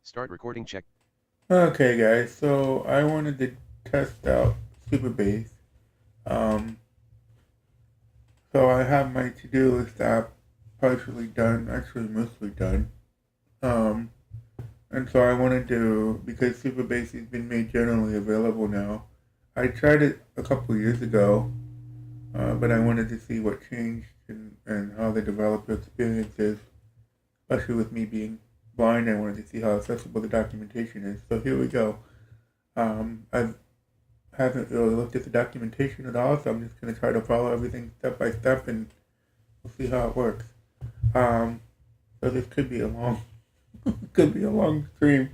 Start recording check. Okay, guys, so I wanted to test out supabase. Um, so I have my to-do list app partially done, actually mostly done. Um, and so I wanted to, because supabase has been made generally available now. I tried it a couple years ago, but I wanted to see what changed and how the developer experience is, especially with me being blind. I wanted to see how accessible the documentation is. So here we go. I've haven't really looked at the documentation at all, so I'm just going to try to follow everything step by step, and we'll see how it works. Um, so this could be a long, could be a long stream.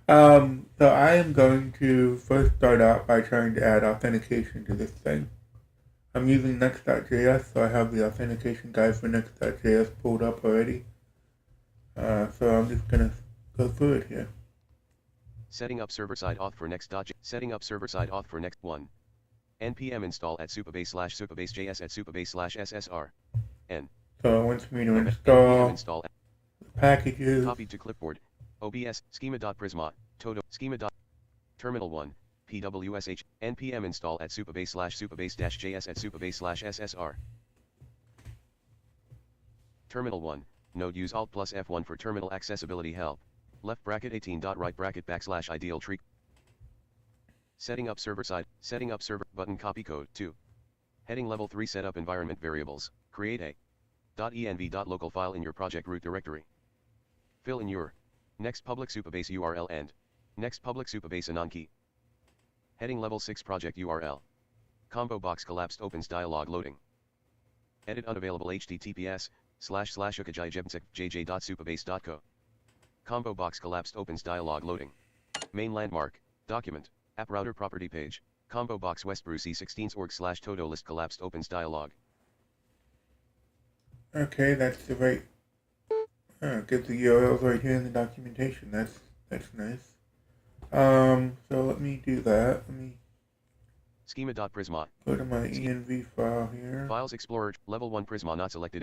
So I am going to first start out by trying to add authentication to this thing. I'm using next.js, so I have the authentication guide for next.js pulled up already. So I'm just going to go through it here. Setting up server-side auth for next. Setting up server-side auth for next 1. npm install at supabase/supabase.js at supabase/ssr. N. So it wants me to npm install install. packages. Copied to clipboard. OBS schema.prisma todo schema. Terminal 1. pwsh npm install at supabase/supabase-js at supabase/ssr. Terminal 1. Node use Alt plus F1 for terminal accessibility help. Left bracket 18. Right bracket / ideal tree. Setting up server button copy code 2. Heading level 3 setup environment variables. Create a .env.local file in your project root directory. Fill in your next public supabase URL and next public supabase anon key. Heading level 6 project URL. Combo box collapsed opens dialog loading. Edit unavailable https://ukajijebnsek.jj.supabase.co. Combo box collapsed opens dialog loading. Main landmark, document, app router property page, combo box Westbrew C16s org/todo list collapsed opens dialog. Okay, that's the right. Get the URLs right here in the documentation. That's nice. So let me do that. Let me Schema.prisma. go to my env file here. Files Explorer, level 1 Prisma not selected.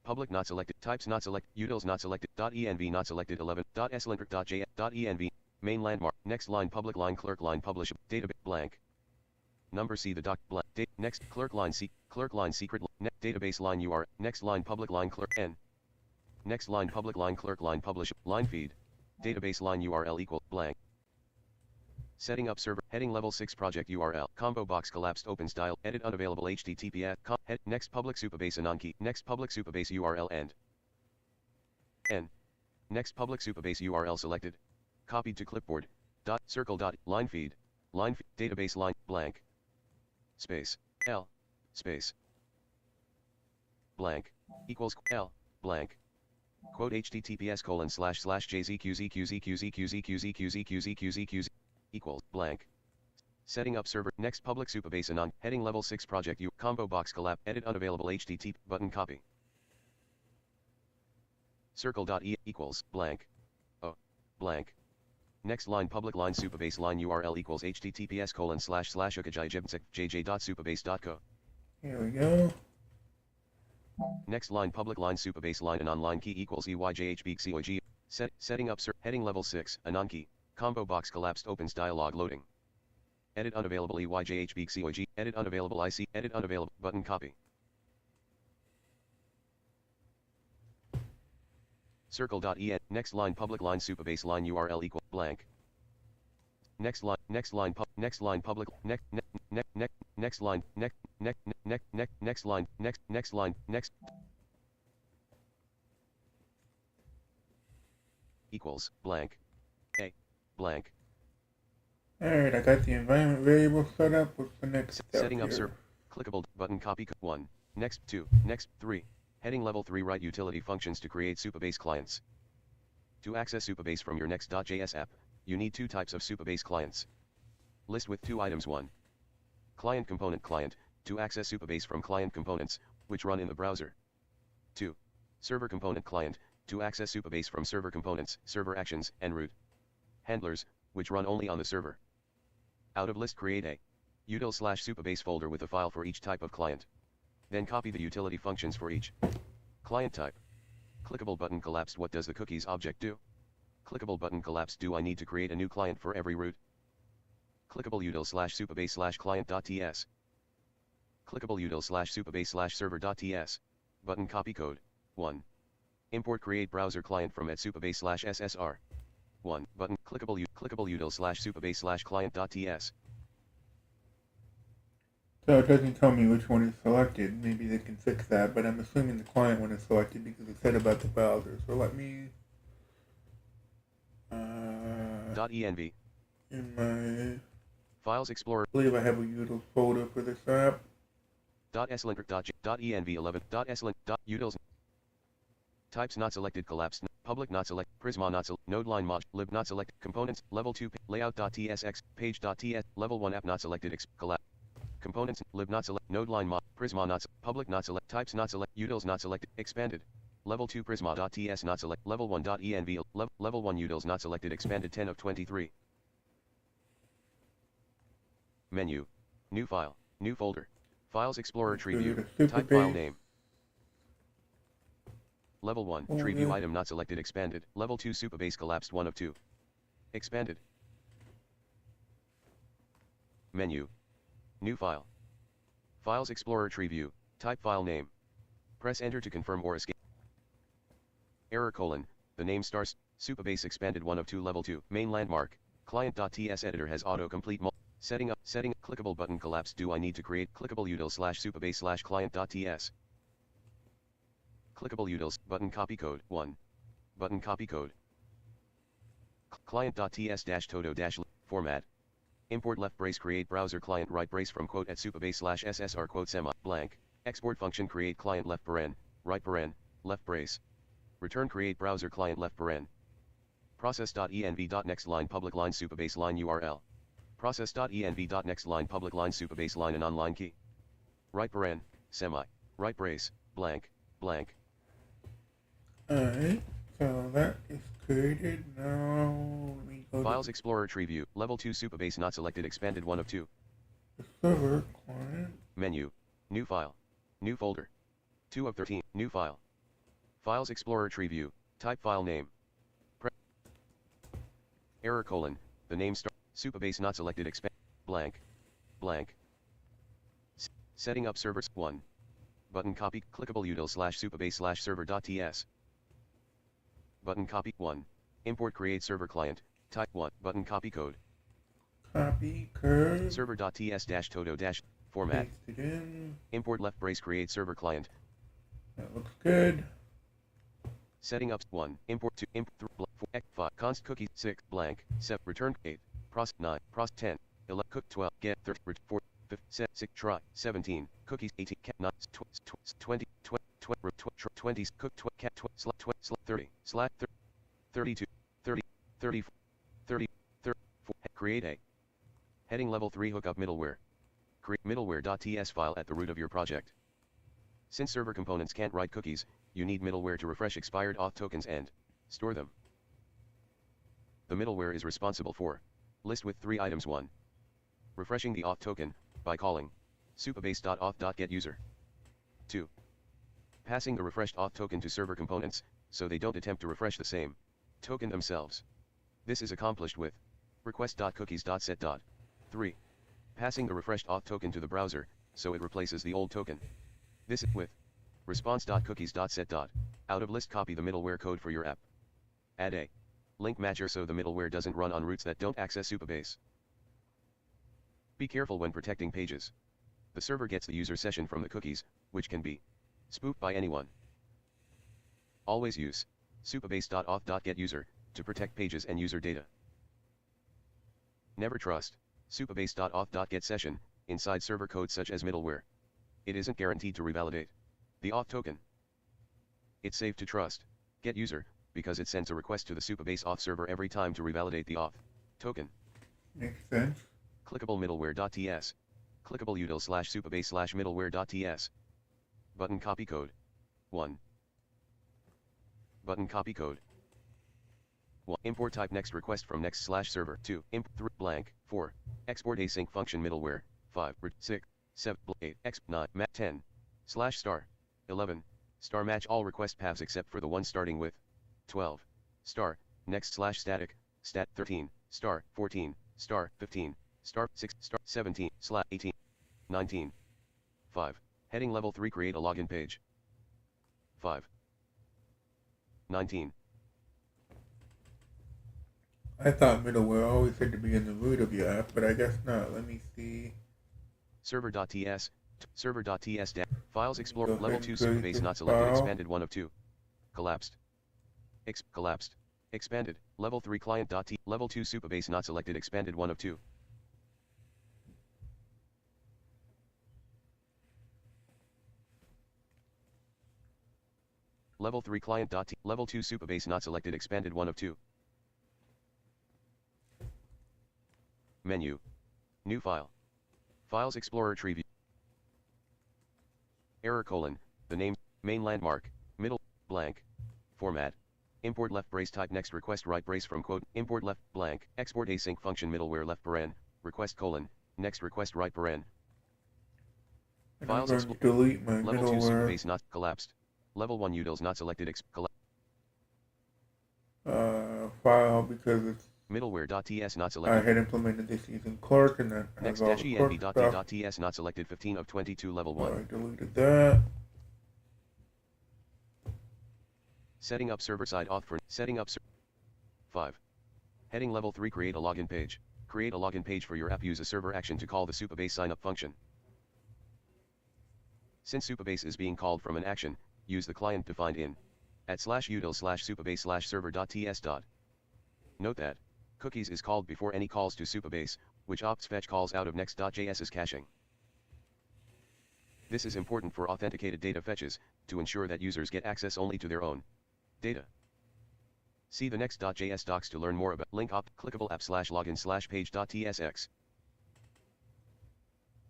Public not selected. Types not selected. Utils not selected. .env not selected. 11.slinker.js. .env. Main landmark. Next line public line clerk line publish. Database blank. Number C the doc blank. Next clerk line secret. Database line UR. Next line public line clerk n. Next line public line clerk line publish. Line feed. Database line URL equal blank. Setting up server. Heading level 6 project URL. Combo box collapsed opens dial. Edit unavailable https. Next public supabase anon key. Next public supabase URL and n. Next public supabase URL selected. Copied to clipboard. Circle. Line feed. Database line blank. Space L space blank equals L blank. Quote https://jzqzqzqzqzqzqzqzqzqz equals blank. Setting up server. Next public supabase anon. Heading level 6 project U. Combo box collapse. Edit unavailable http button copy. Circle.e equals blank. O blank. Next line public line supabase line URL equals https://ukajijebnsek.jj.supabase.co. Here we go. Next line public line supabase line anon line key equals EYJHBXOG. Setting up heading level 6 anon key. Combo box collapsed opens dialog loading. Edit unavailable EYJHBXOG. Edit unavailable IC. Edit unavailable button copy. Circle.en. Next line public line supabase line URL equal blank. Next line public next line next line equals blank a blank. Alright, I got the environment variable set up. What's the next step Setting up here? server. Clickable button copy 1. Next 2. Next 3. Heading level 3 write utility functions to create supabase clients. To access supabase from your next.js app, you need 2 types of supabase clients. List with 2 items. 1. Client component client, to access supabase from client components, which run in the browser. 2. Server component client, to access supabase from server components, server actions, and root handlers, which run only on the server. Out of list create a util/supabase folder with a file for each type of client. Then copy the utility functions for each client type. Clickable button collapsed. What does the cookies object do? Clickable button collapsed. Do I need to create a new client for every route? Clickable util / supabase / client.ts. Clickable util / supabase / server.ts. Button copy code. 1. Import create browser client from @supabase / ssr. 1. Button clickable util / supabase / client.ts. So it doesn't tell me which one is selected. Maybe they can fix that, but I'm assuming the client one is selected because it said about the browser. So let me .env. in my Files Explorer. I believe I have a util folder for this app. .slinker.env11. .slink. .utils. Types not selected. Collapsed. Public not select. Prisma not select. Node line mod. Lib not select. Components. Level 2. Layout.tsx. Page.ts. Level 1 app not selected. Collapse. Components. Lib not select. Node line mod. Prisma not select. Public not select. Types not select. Utils not selected. Expanded. Level 2 Prisma.ts not select. Level 1.env. Level 1 utils not selected. Expanded 10 of 23. Menu. New file. New folder. Files Explorer tree view. Type file name. Level 1 tree view item not selected. Expanded. Level 2 supabase collapsed 1 of 2. Expanded. Menu. New file. Files Explorer tree view. Type file name. Press enter to confirm or escape. Error : the name stars supabase expanded 1 of 2 level 2 main landmark client.ts editor has autocomplete setting clickable button collapsed. Do I need to create clickable util / supabase / client.ts? Clickable utils button copy code 1. Button copy code. Client.ts -todo format. Import left brace create browser client right brace from @supabase / ssr semi blank. Export function create client left paren, right paren, left brace. Return create browser client left paren. Process.env.next line public line supabase line URL. Process.env.next line public line supabase line and online key. Right paren, semi, right brace, blank, blank. Alright, so that is created. Now let me go Files to Explorer tree view. Level 2 supabase not selected. Expanded 1 of 2. the server client. Menu. New file. New folder. 2 of 13. New file. Files Explorer tree view. Type file name. Error : the name star supabase not selected. Expand blank blank. Setting up servers 1. Button copy clickable util / supabase / server.ts. Button copy 1. Import create server client. Type 1. Button copy code. Copy code. Server.ts -todo format. Paste it in. Import left brace create server client. That looks good. Setting up 1. Import 2. Import 3. 4. 5. Const cookie 6. Blank. 7. Return 8. Pros 9. Pros 10. 11. Cook 12. Get 30. 4. 5. 6. Try 17. Cookies 18. Cat 9. 20. 20. Cook 12. Cat 30. Slash 32. 30. 34. 30. 34. Create a heading level 3 hookup middleware. Create middleware.ts file at the root of your project. Since server components can't write cookies, you need middleware to refresh expired auth tokens and store them. The middleware is responsible for list with 3 items. 1. Refreshing the auth token by calling supabase.auth.getUser. 2. Passing the refreshed auth token to server components so they don't attempt to refresh the same token themselves. This is accomplished with request.cookies.set. 3. Passing the refreshed auth token to the browser so it replaces the old token. This with response.cookies.set. Out of list copy the middleware code for your app. Add a link matcher so the middleware doesn't run on routes that don't access supabase. Be careful when protecting pages. The server gets the user session from the cookies, which can be spoofed by anyone. Always use supabase.auth.getUser to protect pages and user data. Never trust supabase.auth.getSession inside server code such as middleware. It isn't guaranteed to revalidate the auth token. It's safe to trust getUser because it sends a request to the supabase auth server every time to revalidate the auth token. Makes sense. Clickable middleware.ts. Clickable util / supabase / middleware.ts. Button copy code. 1. Button copy code. 1. Import type next request from next / server. 2. Import 3 blank. 4. Export async function middleware. 5. 6. 7. 8. X 9. Mat 10. /*. 11. Star match all request paths except for the one starting with 12 star next slash static stat 13 star 14 star 15 star 6 star 17 slash 18 19 5 heading level 3 create a login page 5 19 I thought middleware always had to be in the root of your app, but I guess not. Let me see. server.ts server.ts files explorer Go level ahead 2 and create supabase this not selected file. expanded 1 of 2 collapsed collapsed expanded level 3 client.t level 2 supabase not selected expanded 1 of 2 level 3 client.t level 2 supabase not selected expanded 1 of 2 menu new file files explorer tree view error colon the name main landmark middle blank format import left brace type next request right brace from quote import left blank export async function middleware left paren request colon next request right paren And I'm files going to delete my level 2 middleware supabase not collapsed level 1 utils not selected file because it's middleware.ts not I selected had implemented this using Clark, and that has next all dash the Clark stuff. env.d.ts not selected 15 of 22 level So 1 I deleted that. setting up server-side auth for setting up 5 heading level 3 create a login page for your app use a server action to call the supabase signup function since supabase is being called from an action use the client defined in @/util/supabase/server.ts. Note that cookies is called before any calls to supabase, which opts fetch calls out of next.js's caching. This is important for authenticated data fetches, to ensure that users get access only to their own data. See the next.js docs to learn more about link opt clickable app/login/page.tsx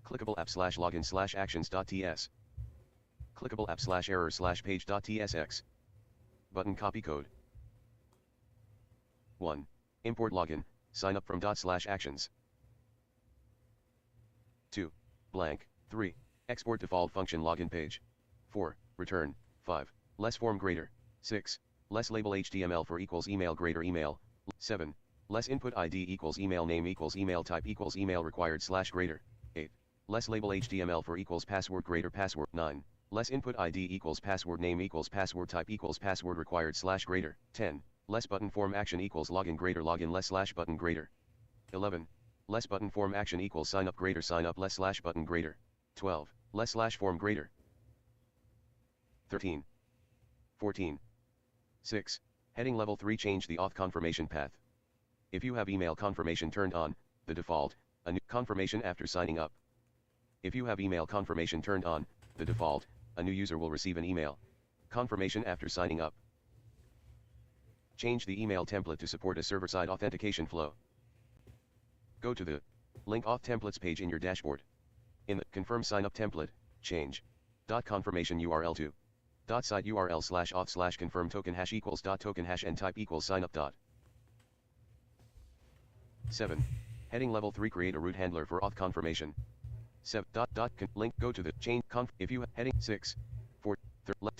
clickable app/login/actions.ts clickable app/error/page.tsx button copy code 1. Import login, sign up from /actions. 2. Blank, 3. Export default function login page. 4. Return, 5. Less form greater, 6. Less label HTML for equals email greater email, 7. Less input ID equals email name equals email type equals email required / greater, 8. Less label HTML for equals password greater password, 9. Less input ID equals password name equals password type equals password required / greater, 10. Less button form action equals login greater login less / button greater. 11. Less button form action equals sign up greater sign up less / button greater. 12. Less / form greater. 13. 14. 6. Heading level 3 change the auth confirmation path. If you have email confirmation turned on, the default, a new confirmation after signing up. If you have email confirmation turned on, the default, a new user will receive an email confirmation after signing up. Change the email template to support a server-side authentication flow. Go to the link auth templates page in your dashboard. In the confirm sign-up template, change .confirmation URL to .site URL /auth /confirm token hash equals .token hash and type equals signup. 7. Heading level 3 create a root handler for auth confirmation. 7. Link go to the change conf if you heading 6. 4. Let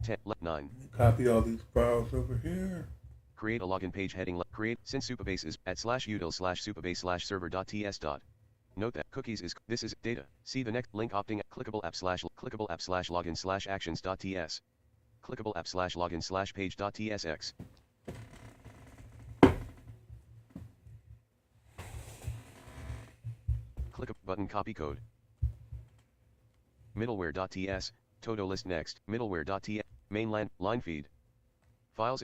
10 let 9. Copy all these files over here. Create a login page heading create since supabase is @/util/supabase/server.ts. Note that cookies is this is data. See the next link opting at clickable app/login/actions.ts. Clickable app/login/page.tsx. Click a button copy code. Middleware.ts, todo list next, middleware.ts, mainland, line feed. Files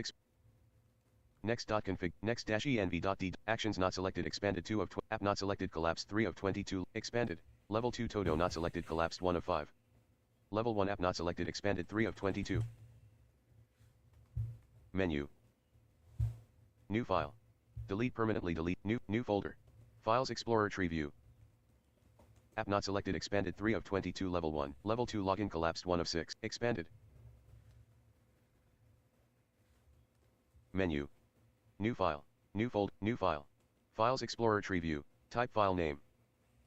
next.config, next-env.d, actions not selected expanded 2 of app not selected collapsed 3 of 22, expanded, level 2 todo not selected collapsed 1 of 5. Level 1 app not selected expanded 3 of 22. Menu. New file. Delete permanently delete, new folder. Files Explorer tree view. App not selected expanded 3 of 22 level 1, level 2 login collapsed 1 of 6, expanded. Menu. New file, new folder, new file. Files Explorer tree view, type file name.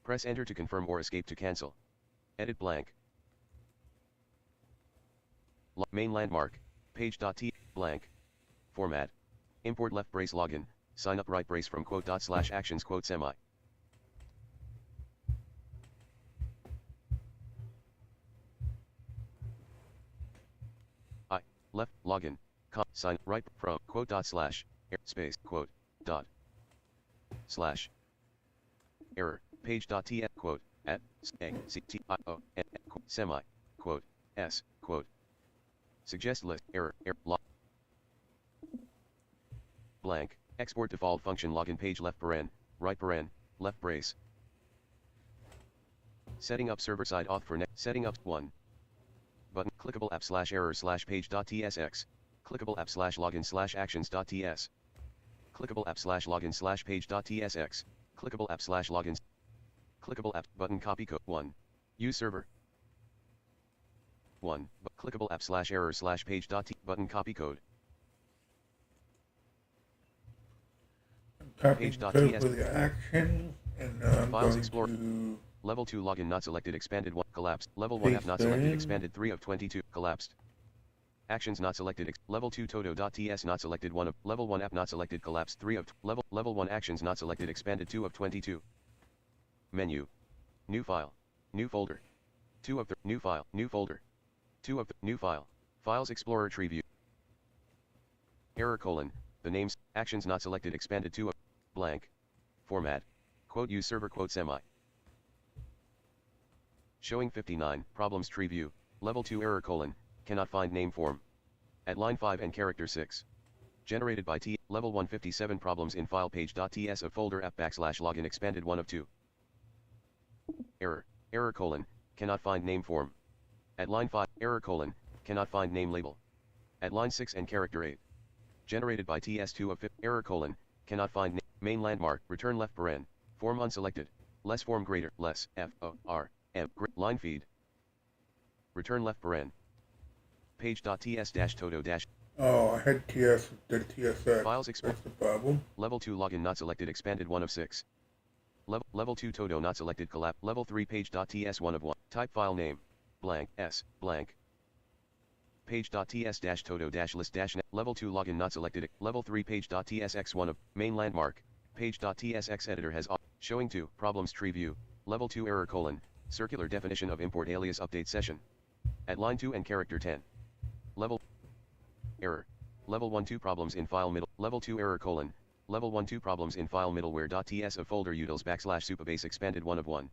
Press enter to confirm or escape to cancel. Edit blank. Main landmark. Page.t blank. Format. Import left brace login. Sign up right brace from quote dot slash actions quote semi. Left login. Sign right from quote dot slash space quote dot slash error page dot t quote at a c t I o n semi quote s quote suggest list error log blank export default function login page left paren right paren left brace setting up server side auth for setting up 1 button clickable app slash error slash page dot tsx clickable app slash login slash actions dot ts clickable app slash login slash page dot tsx clickable app slash logins clickable app button copy code 1 use server 1 clickable app slash error slash page dot t button copy code Page dot ts for the action, and I'm Files going Explorer. to Level 2 login not selected expanded 1 collapsed level 1 app not selected expanded 3 of 22 collapsed actions not selected level 2 todo.ts not selected 1 of level 1 app not selected collapsed 3 of level 1 actions not selected expanded 2 of 22 menu new file new folder 2 of the new file new folder 2 of the new file Files Explorer tree view error colon the names actions not selected expanded 2 of blank format quote use server quote semi showing 59 problems tree view level 2 error colon cannot find name form at line 5 and character 6 generated by T level 157 problems in file page.ts of folder app backslash login expanded 1 of 2 error colon cannot find name form at line 5 error colon cannot find name label at line 6 and character 8 generated by ts2 of 5 error colon cannot find main landmark return left paren form unselected less form greater less f o r m line feed return left paren page.ts todo oh, I had ts did tsx. Files export. That's the problem. Level 2 login not selected expanded 1 of 6 level 2 todo not selected collapse level 3 page.ts 1 of 1 type file name blank s blank page.ts todo list net level 2 login not selected level 3 page.tsx 1 of main landmark page.tsx editor has showing 2 problems tree view level 2 error colon circular definition of import alias update session at line 2 and character 10 level error level 1 2 problems in file middle level 2 error colon level 1 2 problems in file middleware.ts of folder utils backslash supabase expanded 1 of 1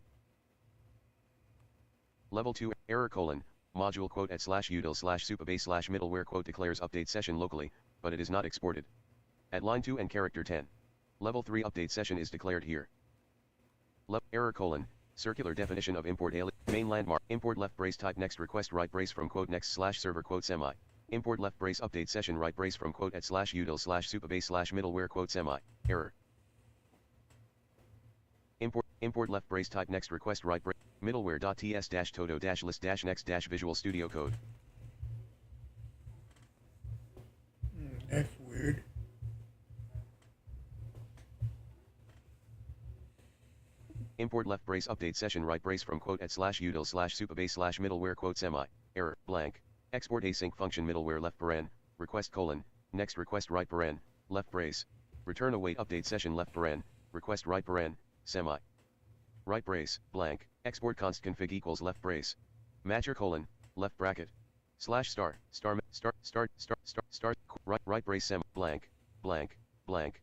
level 2 error colon module quote at slash util slash supabase slash middleware quote declares update session locally but it is not exported at line 2 and character 10 level 3 update session is declared here error colon circular definition of import alias main landmark import left brace type next request right brace from quote next slash server quote semi import left brace update session right brace from quote at slash util slash supabase slash middleware quote semi error import left brace type next request right brace middleware.ts dash todo dash list dash next dash Visual Studio Code that's weird. import left brace update session right brace from quote at slash util slash supabase slash middleware quote semi error blank export async function middleware left paren request colon next request right paren left brace return await update session left paren request right paren semi right brace blank export const config equals left brace matcher colon left bracket slash start right brace sem blank blank blank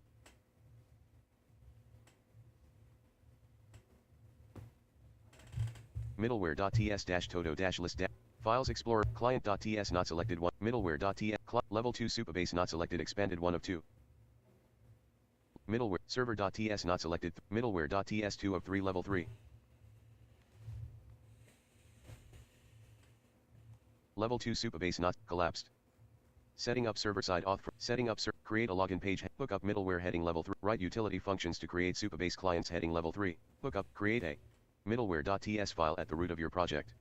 middleware.ts dash todo dash list Files Explorer client.ts not selected 1 middleware.ts level 2 supabase not selected expanded 1 of 2 middleware server.ts not selected middleware.ts 2 of 3 level 3 level 2 supabase not collapsed setting up server side auth setting up create a login page hook up middleware heading level 3 write utility functions to create supabase clients heading level 3 hook up create a middleware.ts file at the root of your project.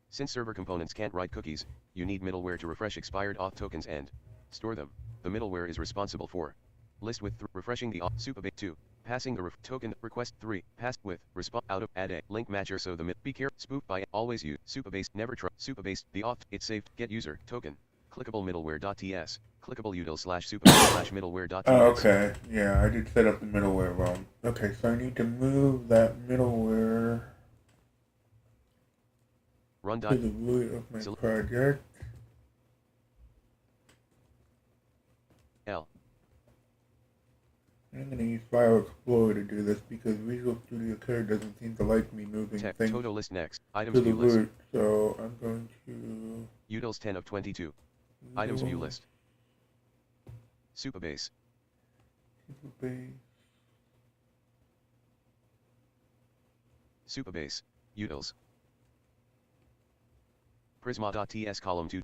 Since server components can't write cookies, you need middleware to refresh expired auth tokens and store them. The middleware is responsible for list with refreshing the auth supabase 2 Passing the token request 3. Pass with response out of add a link matcher so the be careful spoof by always use supabase never try supabase the auth it's saved get user token clickable middleware.ts clickable util slash supabase slash middleware.ts. Oh, okay. Yeah, I did set up the middleware wrong. Okay, so I need to move that middleware Run to the root of my project. L. I'm going to use File Explorer to do this because Visual Studio Code doesn't seem to like me moving things Todo list next. to Items the view list. root. So I'm going to Utils 10 of 22. Items view list. Supabase. Supabase. Supabase. Utils. Prisma.ts column 2.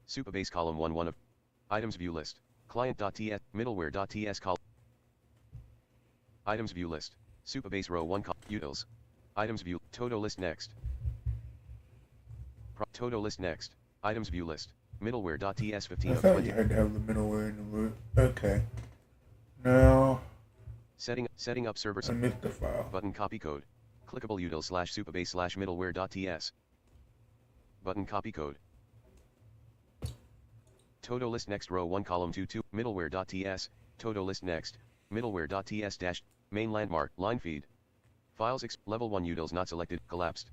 Supabase column 1 of items view list. Client.ts middleware.ts column. Items view list. Supabase row 1 utils. Items view todo list next. Todo list next. Items view list. Middleware.ts 15 I of thought 20. you had to have the middleware in the root. Okay. Now Setting up server I missed the file. button copy code. Clickable util slash supabase slash middleware.ts. Button copy code. Todo list next row 1 column 2 2 middleware.ts. Todo list next. Middleware.ts dash main landmark line feed. Files level 1 utils not selected collapsed.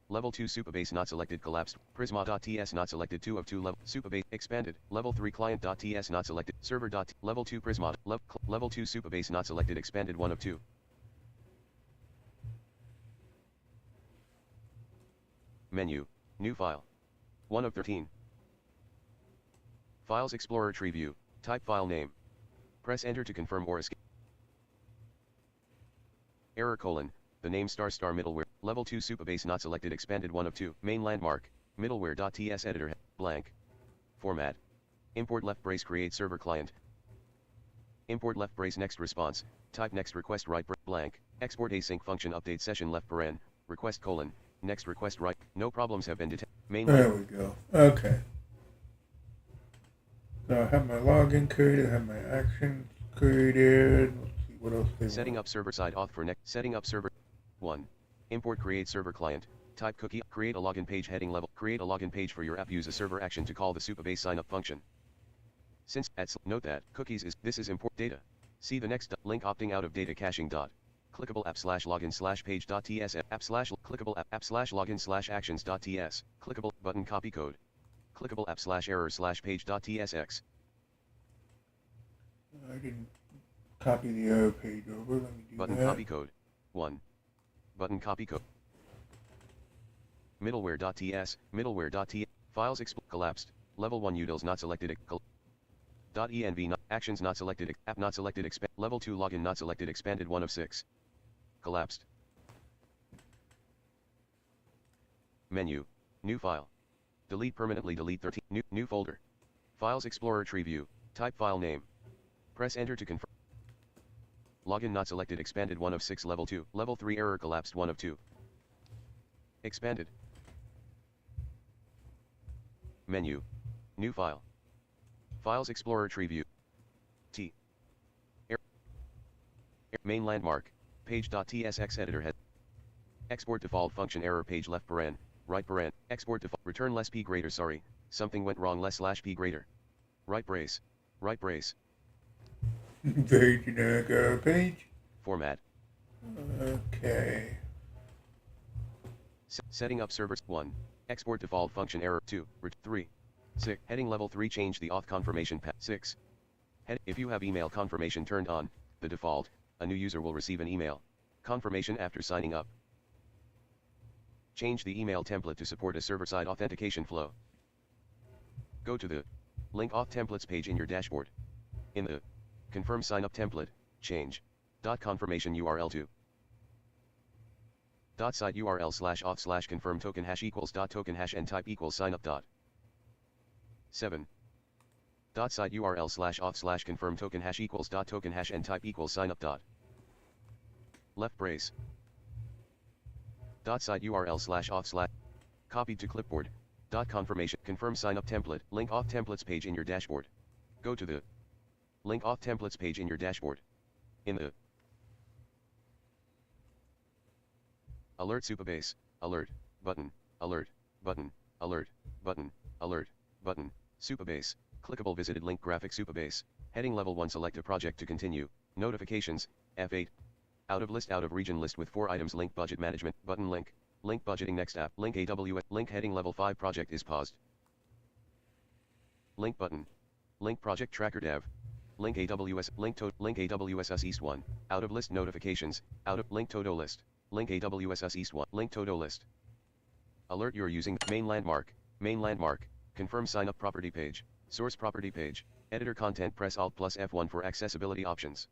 Level 2 supabase not selected collapsed. Prisma.ts not selected 2 of 2 level supabase expanded. Level 3 client.ts not selected server. Level 2 Prisma level 2 supabase not selected expanded 1 of 2. Menu new file 1 of 13. Files Explorer tree view. Type file name. Press enter to confirm or escape. Error colon. The name star middleware. Level 2 supabase not selected expanded 1 of 2. Main landmark. Middleware.ts editor. Blank. Format. Import left brace create server client. Import left brace next response. Type next request right blank. Export async function update session left paren. Request colon. Next request right. No problems have been detected. Main There we go. Okay. So I have my login created, I have my actions created. Let's see what else they Setting want. up server side auth for next. Setting up server 1. Import create server client. Type cookie. Create a login page heading level. Create a login page for your app. Use a server action to call the supabase sign up function. Since note that cookies is import data. See the next link opting out of data caching dot. Clickable app slash login slash page dot ts app slash clickable app slash login slash actions dot ts clickable button copy code. Clickable app slash error slash page dot tsx. I didn't copy the error page over. Let me do Button that. copy code 1. Button copy code. Middleware.ts middleware.ts files collapsed. Level 1 utils not selected. .env not, actions not selected. App not selected. Level 2 login not selected. Expanded 1 of 6. Collapsed. Menu. New file. Delete permanently. Delete 13. New folder. Files Explorer tree view. Type file name. Press enter to confirm. Login not selected. Expanded 1 of 6. Level 2. Level 3 error collapsed 1 of 2. Expanded. Menu. New file. Files Explorer tree view. T. Main landmark. Page.tsx editor head. Export default function error page left paren, right paren. Export default return less p greater sorry. Something went wrong less slash p greater. Right brace. Right brace. Very generic error page. Format. Okay. Setting up servers 1. Export default function error 2. 3. 6. Heading level 3 change the auth confirmation path 6. If you have email confirmation turned on, the default, a new user will receive an email confirmation after signing up. Change the email template to support a server-side authentication flow. Go to the link auth templates page in your dashboard. In the confirm sign up template, change .confirmation URL to .site URL slash auth slash confirm token hash equals .token hash and type equals sign up dot. 7. Site URL slash auth slash confirm token hash equals .token hash and type equals sign up dot. Left brace. Site URL slash auth slash copied to clipboard. Confirmation confirm sign up template link auth templates page in your dashboard. Go to the link auth templates page in your dashboard. In the Alert supabase, alert, button, alert, button, alert, button, alert, button, supabase, clickable visited link graphic supabase, heading level 1 select a project to continue, notifications, F8, out of list out of region list with 4 items link budget management, button link budgeting next app, link AWS, link heading level 5 project is paused, link button, link project tracker dev, link AWS, link AWS us east 1, out of list notifications, out of link todo list, link AWS us east 1, link todo list. Alert you're using main landmark, confirm sign up property page, source property page, editor content press Alt plus F1 for accessibility options.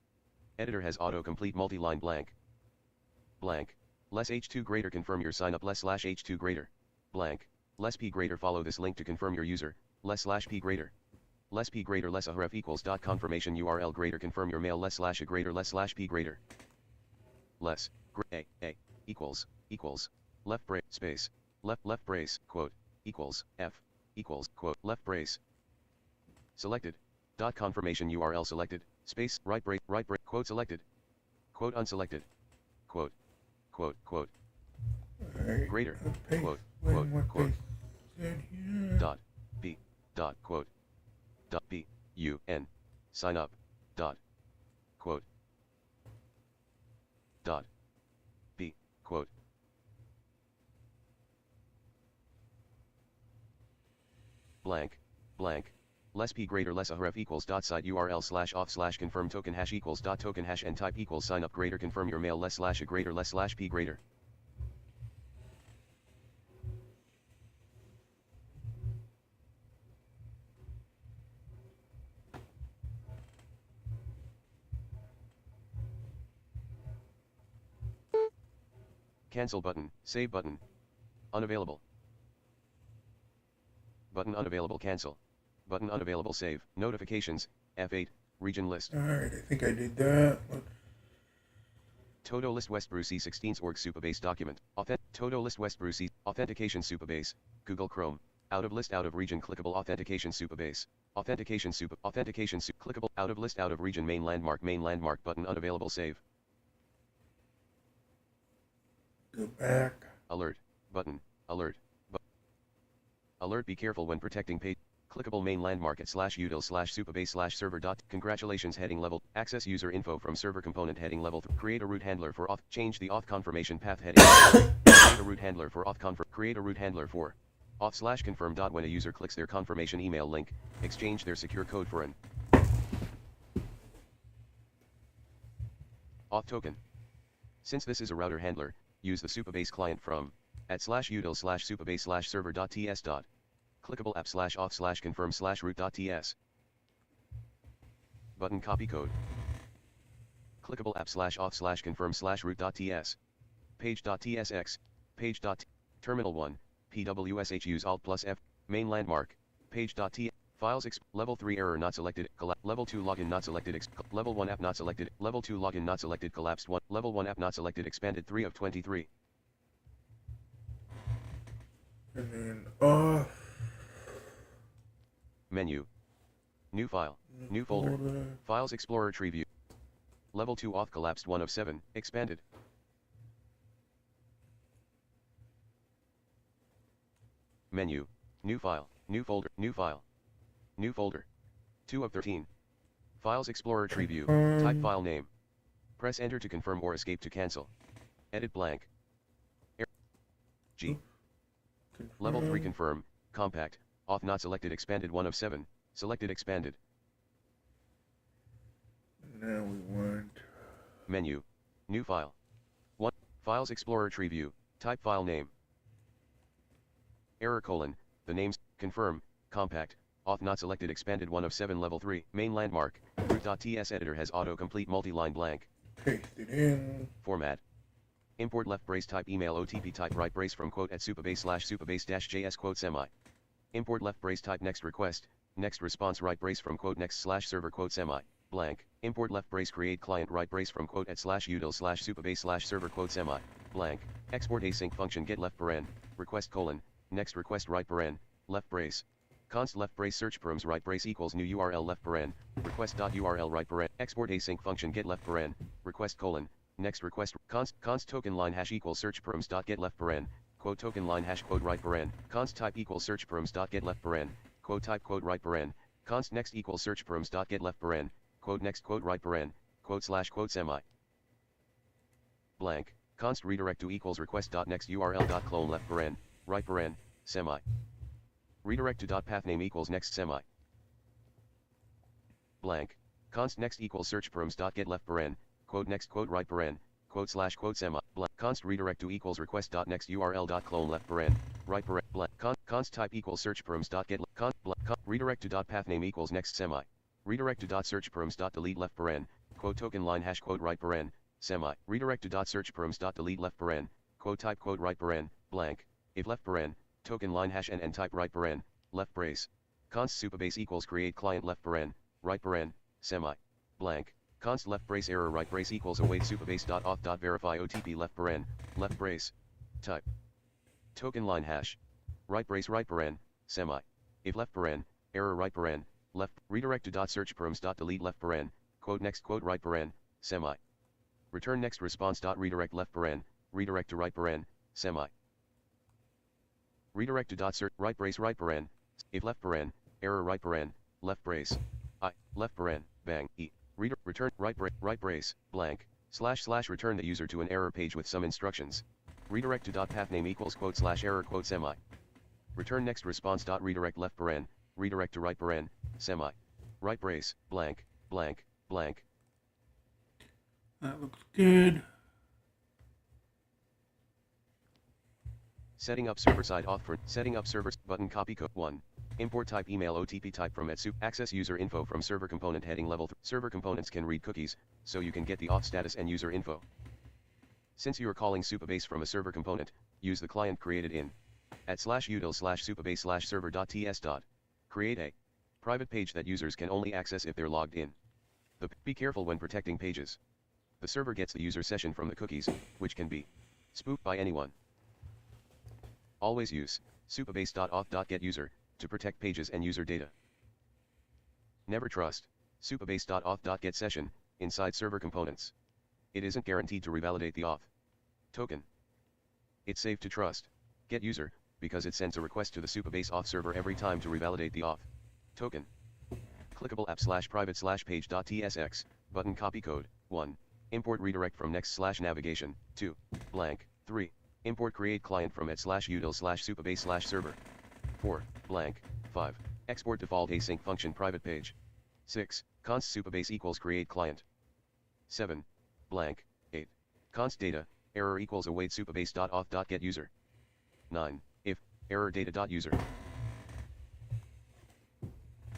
Editor has autocomplete multi-line blank. Less H2 greater confirm your sign up less slash H2 greater. Blank. Less P greater follow this link to confirm your user, less slash P greater. Less P greater less a href equals dot confirmation URL greater confirm your mail less slash a greater less slash P greater. Less, a, equals, left brace, space, left brace, quote, equals, F, equals, quote, left brace. Selected. Dot confirmation URL selected, space, right brace, quote selected. Quote unselected. Quote. Greater, quote, dot, B, dot, quote, dot, B, U, N, sign up, dot, quote, dot, B, quote. Blank, less P greater less a href equals dot site URL slash auth slash confirm token hash equals dot token hash and type equals sign up greater confirm your mail less slash a greater less slash P greater. Cancel button, save button. Unavailable. Button unavailable cancel. Button unavailable save. Notifications, F8, region list. Alright, I think I did that. Todo list West Brucey 16's org supabase document. Todo list West Brucey, authentication supabase, Google Chrome. Out of list out of region clickable authentication supabase. Clickable out of list out of region main landmark button unavailable save. Go back. Alert, button, alert. Alert be careful when protecting page. Clickable main landmark at /util /supabase /server. Congratulations heading level. Access user info from server component heading level. Create a root handler for auth. Change the auth confirmation path heading. Create a root handler for auth Create a root handler for auth /confirm. When a user clicks their confirmation email link, exchange their secure code for an auth token. Since this is a router handler, use the supabase client from at /util /supabase /server.ts. Clickable app /auth /confirm /root.ts. Button copy code. Clickable app /auth /confirm /root.ts. Page.tsx. Page. Terminal 1. PWSH use Alt plus F. Main landmark. Page.t. Files level 3 error not selected. Level 2 login not selected. Level 1 app not selected. Level 2 login not selected. Collapsed 1. Level 1 app not selected. Expanded 3 of 23. And then off. Menu. New file. New folder. Files Explorer tree view. Level 2 auth collapsed 1 of 7. Expanded. Menu. New file. New folder. New file. New folder. 2 of 13. Files Explorer tree view. Type file name. Press enter to confirm or escape to cancel. Edit blank. G. Level 3 confirm. Compact. Auth not selected expanded 1 of 7. Selected expanded. Now we want Menu. New file. 1. Files Explorer tree view. Type file name. Error colon. The names. Confirm. Compact. Auth not selected expanded 1 of 7 level 3. Main landmark. Root.ts editor has autocomplete multi-line blank. paste it in. Format. Import left brace type email OTP type right brace from quote at supabase /supabase-js quote semi. Import left brace type next request, next response right brace from quote next /server quote semi, blank. Import left brace create client right brace from quote at /util /supabase/server quote semi, blank. Export async function get left paren, request colon, next request right paren, left brace. Const left brace search params right brace equals new URL left paren, request.url right paren. Export async function get left paren, request colon, next request const token line hash equals search params dot get left paren, quote token line hash quote right paren, const type equals search params dot get left paren, quote type quote right paren, const next equals search params dot get left paren, quote next quote right paren, quote slash quote semi blank, const redirect to equals request dot next url dot clone left paren, right paren, semi redirect to dot path name equals next semi blank, const next equals search params dot get left paren, quote next quote right paren, quote slash quote semi blank, const redirect to equals request dot next url dot clone left paren, right paren blank, const type equals search params dot get const blank, redirect to dot path name equals next semi redirect to dot search params dot delete left paren, quote token line hash quote right paren, semi redirect to dot search params dot delete left paren, quote type quote right paren blank, if left paren, token line hash and type right paren, left brace, const supabase equals create client left paren, right paren, semi blank, const left brace error right brace equals await supabase dot auth dot verify OTP left paren, left brace, type token line hash, right paren, semi if left paren, error right paren, left redirect to dot search params dot delete left paren, quote next quote right paren, semi return next response dot redirect left paren, redirect to right paren, semi redirect to dot search right paren, if left paren, error right paren, left brace, I left paren, bang e return right brace blank slash return the user to an error page with some instructions. Redirect to dot path name equals quote slash error quote semi return next response dot redirect left paren, redirect to right paren, semi right brace blank blank blank. That looks good. Setting up server-side auth for setting up servers button copy code 1. Import type email OTP type from @soup access user info from server component heading level 3. Server components can read cookies, so you can get the auth status and user info. Since you are calling supabase from a server component, use the client created in @/util/supabase/server.ts. Create a private page that users can only access if they're logged in. Be careful when protecting pages. The server gets the user session from the cookies, which can be spoofed by anyone. Always use supabase.auth.getUser to protect pages and user data. Never trust supabase.auth.getSession inside server components. It isn't guaranteed to revalidate the auth token. It's safe to trust getUser because it sends a request to the supabase auth server every time to revalidate the auth token. Clickable app/private/page.tsx button copy code 1. Import redirect from next/navigation 2. Blank 3. Import create client from @/util/supabase/server 4. Blank 5. Export default async function private page 6. Const supabase equals create client 7. Blank 8. Const data error equals await supabase.auth.getUser 9. If error data.user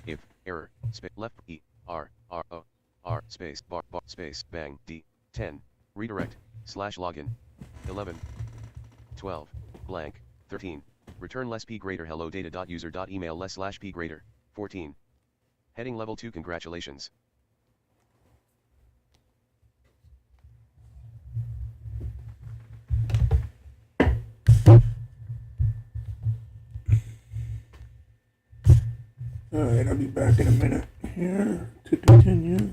if error left space bar space bang d 10 redirect /login 11 12 blank 13 return less p greater hello data.user.email less /p greater 14 heading level 2 congratulations. Alright, I'll be back in a minute here to continue.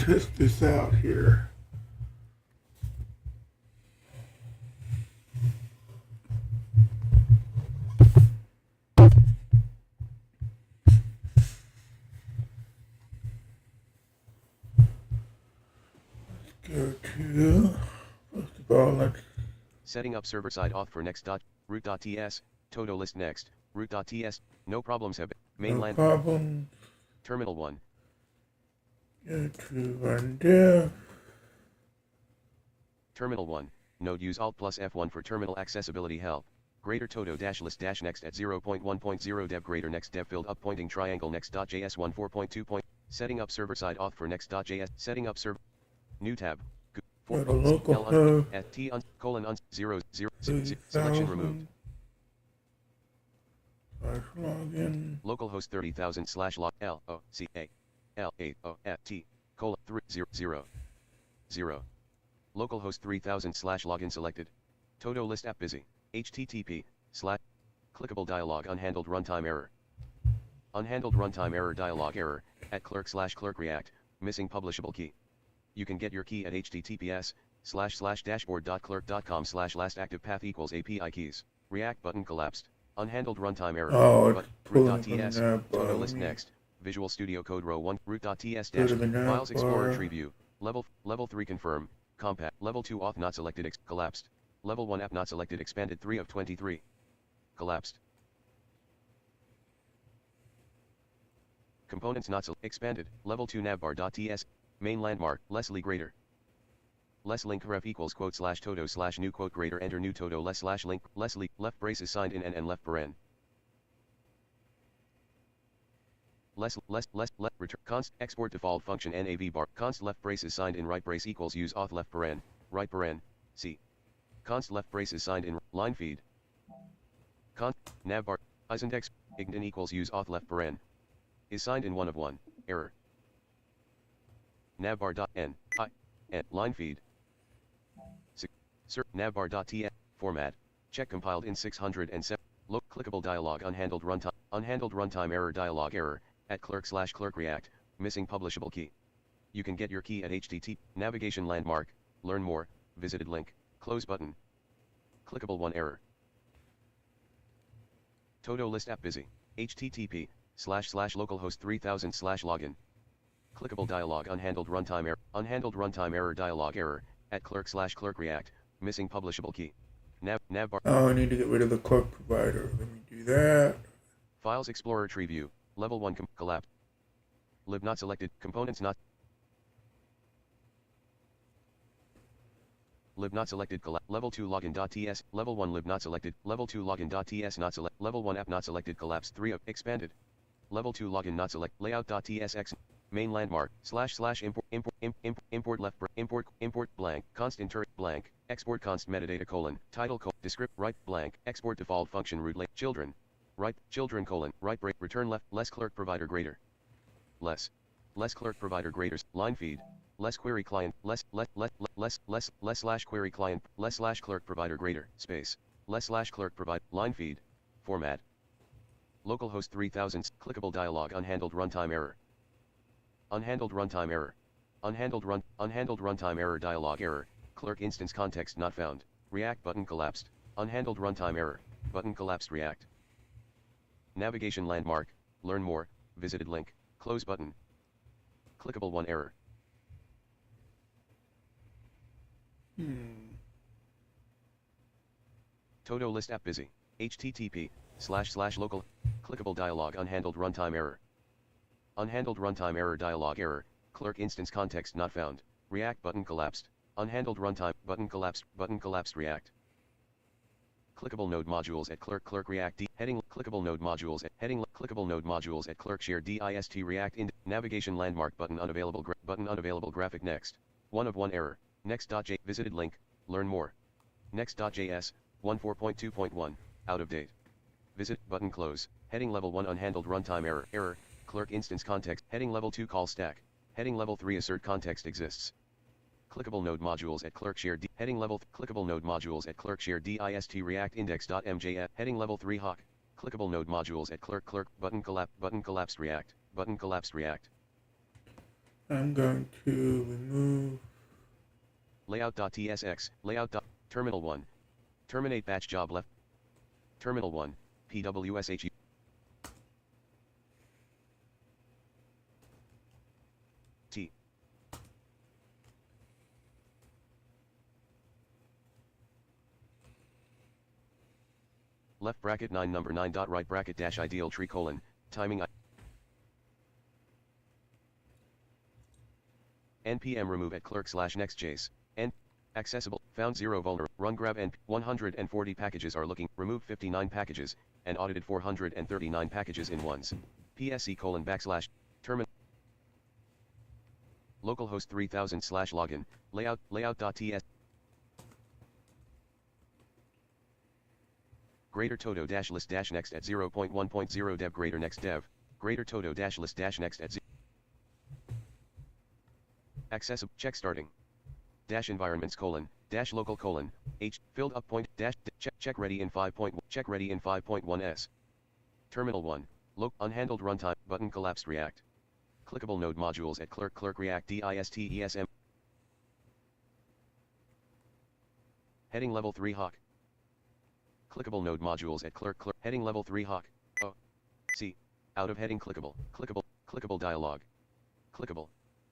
test this out here. Go to, first of all, let's Setting up server-side auth for next. Root.ts, todo list next, root.ts, no problems have mainland. no problem. Terminal 1. Go to run dev. Terminal 1, node use Alt plus F1 for terminal accessibility help. Greater todo dash list dash next at 0.1.0 dev greater next dev filled up pointing triangle next.js 1.4.2. Setting up server-side auth for next.js. Setting up server. New tab. Go to localhost at t colon 0 0 selection removed. Login. Localhost 30,000 slash log L O C A L 8 O at t colon 3 0 0 0. Localhost 3000 slash login selected. Todo list app busy. HTTP slash clickable dialog unhandled runtime error. Unhandled runtime error dialog error at clerk react missing publishable key. You can get your key at https://dashboard.clerk.com/last active path equals API keys. React button collapsed. Unhandled runtime error. Oh, root.ts. Todo list next. Visual Studio Code row 1. Root.ts dash files explorer tree view. Level 3 confirm. Compact. Level 2 auth not selected collapsed. Level 1 app not selected expanded 3 of 23. Collapsed. Components not expanded. Level 2 navbar.ts. Main landmark, Leslie greater. Less link ref equals quote slash todo slash new quote greater enter new todo less slash link, Leslie, left brace is signed in and left paren. Less, return, const, export default function nav bar, const left brace is signed in right brace equals use auth left paren, right paren, c. Const left brace is signed in, line feed. Const, navbar, isindex, ign equals use auth left paren. Is signed in 1 of 1, error. Navbar.n, line feed. Navbar.tn, format, check compiled in 607, clickable dialog unhandled runtime error dialog error, at clerk react, missing publishable key. You can get your key at http, navigation landmark, learn more, visited link, close button. Clickable 1 error. Todo list app busy, http://localhost 3000/login. Clickable dialog unhandled runtime error dialog error at clerk react missing publishable key. Navbar. Oh, I need to get rid of the clerk provider. Let me do that. Files explorer tree view. Level 1 collapse. Lib not selected. Components not. Lib not selected. Level 2 login.ts. Level 1 lib not selected. Level 2 login.ts not select. Level 1 app not selected. Collapse 3 of expanded. Level 2 login not select. Layout.tsx. Main landmark import left import blank const inter blank export const metadata title descript right blank export default function root children right children right break return left less clerk provider greater less clerk provider greater line feed less query client less slash query client less slash clerk provider greater space less slash clerk provide line feed format localhost 3000 clickable dialog unhandled runtime error. Unhandled runtime error. Unhandled runtime error dialog error. Clerk instance context not found. React button collapsed. Unhandled runtime error. Button collapsed React. Navigation landmark. Learn more. Visited link. Close button. Clickable 1 error. Todo list app busy. http://local. Clickable dialog unhandled runtime error. Unhandled runtime error dialog error, clerk instance context not found, React button collapsed, unhandled runtime button collapsed React. Clickable node modules at clerk React heading clickable node modules at heading clickable node modules at clerk share dist React in navigation landmark button unavailable graphic next, 1 of 1 error, next.j visited link, learn more. Next.js, 1.4.2.1, out of date. Visit button close, heading level 1 unhandled runtime error. Clerk instance context, heading level 2 call stack, heading level 3 assert context exists. Clickable node modules at clerk share heading level clickable node modules at clerk share dist react index.mjf heading level 3 hawk, clickable node modules at clerk button collapsed react, button collapsed React. I'm going to remove. Layout.tsx, terminal 1. Terminate batch job left. Terminal 1, PWSHU. T. Left bracket 9 number 9 dot right bracket dash ideal tree colon, timing npm remove at clerk slash nextjs, n, accessible, found 0 vulnerable, run grab and 140 packages are looking, remove 59 packages, and audited 439 packages in ones, psc colon backslash, terminal, localhost 3000 slash login, layout.ts, greater todo dash list dash next at 0.1.0 dev greater next dev, greater todo dash list dash next at 0. Accessible, check starting. Dash environments colon, dash local colon, h, filled up point, dash, check ready in 5.1, check ready in 5.1s. Terminal 1, unhandled runtime, button collapsed react. Clickable node modules at clerk react distem. Heading level 3 hawk. Clickable node modules at clerk, heading level 3 hawk, O, C, out of heading clickable dialog. Clickable,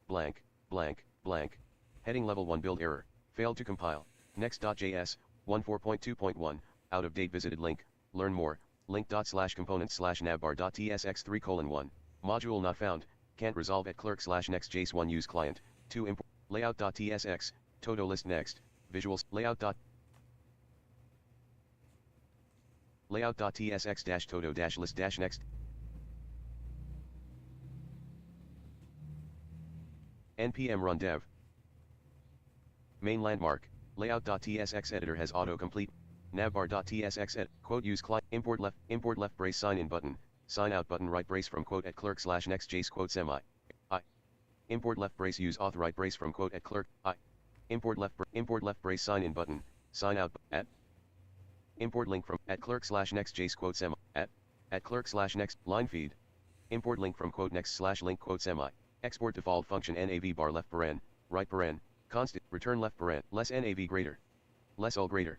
blank, blank, blank, heading level 1 build error, failed to compile, next.js, 14.2.1, out of date visited link, learn more, link./components/navbar.tsx3:1, module not found, can't resolve at clerk /nextjs1 use client, 2 import, layout.tsx, todo list next, visuals, layout.tsx-todo-list-next, npm run dev, main landmark, layout.tsx editor has autocomplete, navbar.tsx edit, quote use client, import left brace sign in button, sign out button right brace from quote at clerk /nextjs quote semi, I, import left brace use auth right brace from quote at clerk, I, import left brace sign in button, sign out at, import link from at clerk /nextjs quote semi, at clerk /next, line feed, import link from quote next /link quote semi, export default function nav bar left paren, right paren, constant, return left paren, less nav greater, less all greater,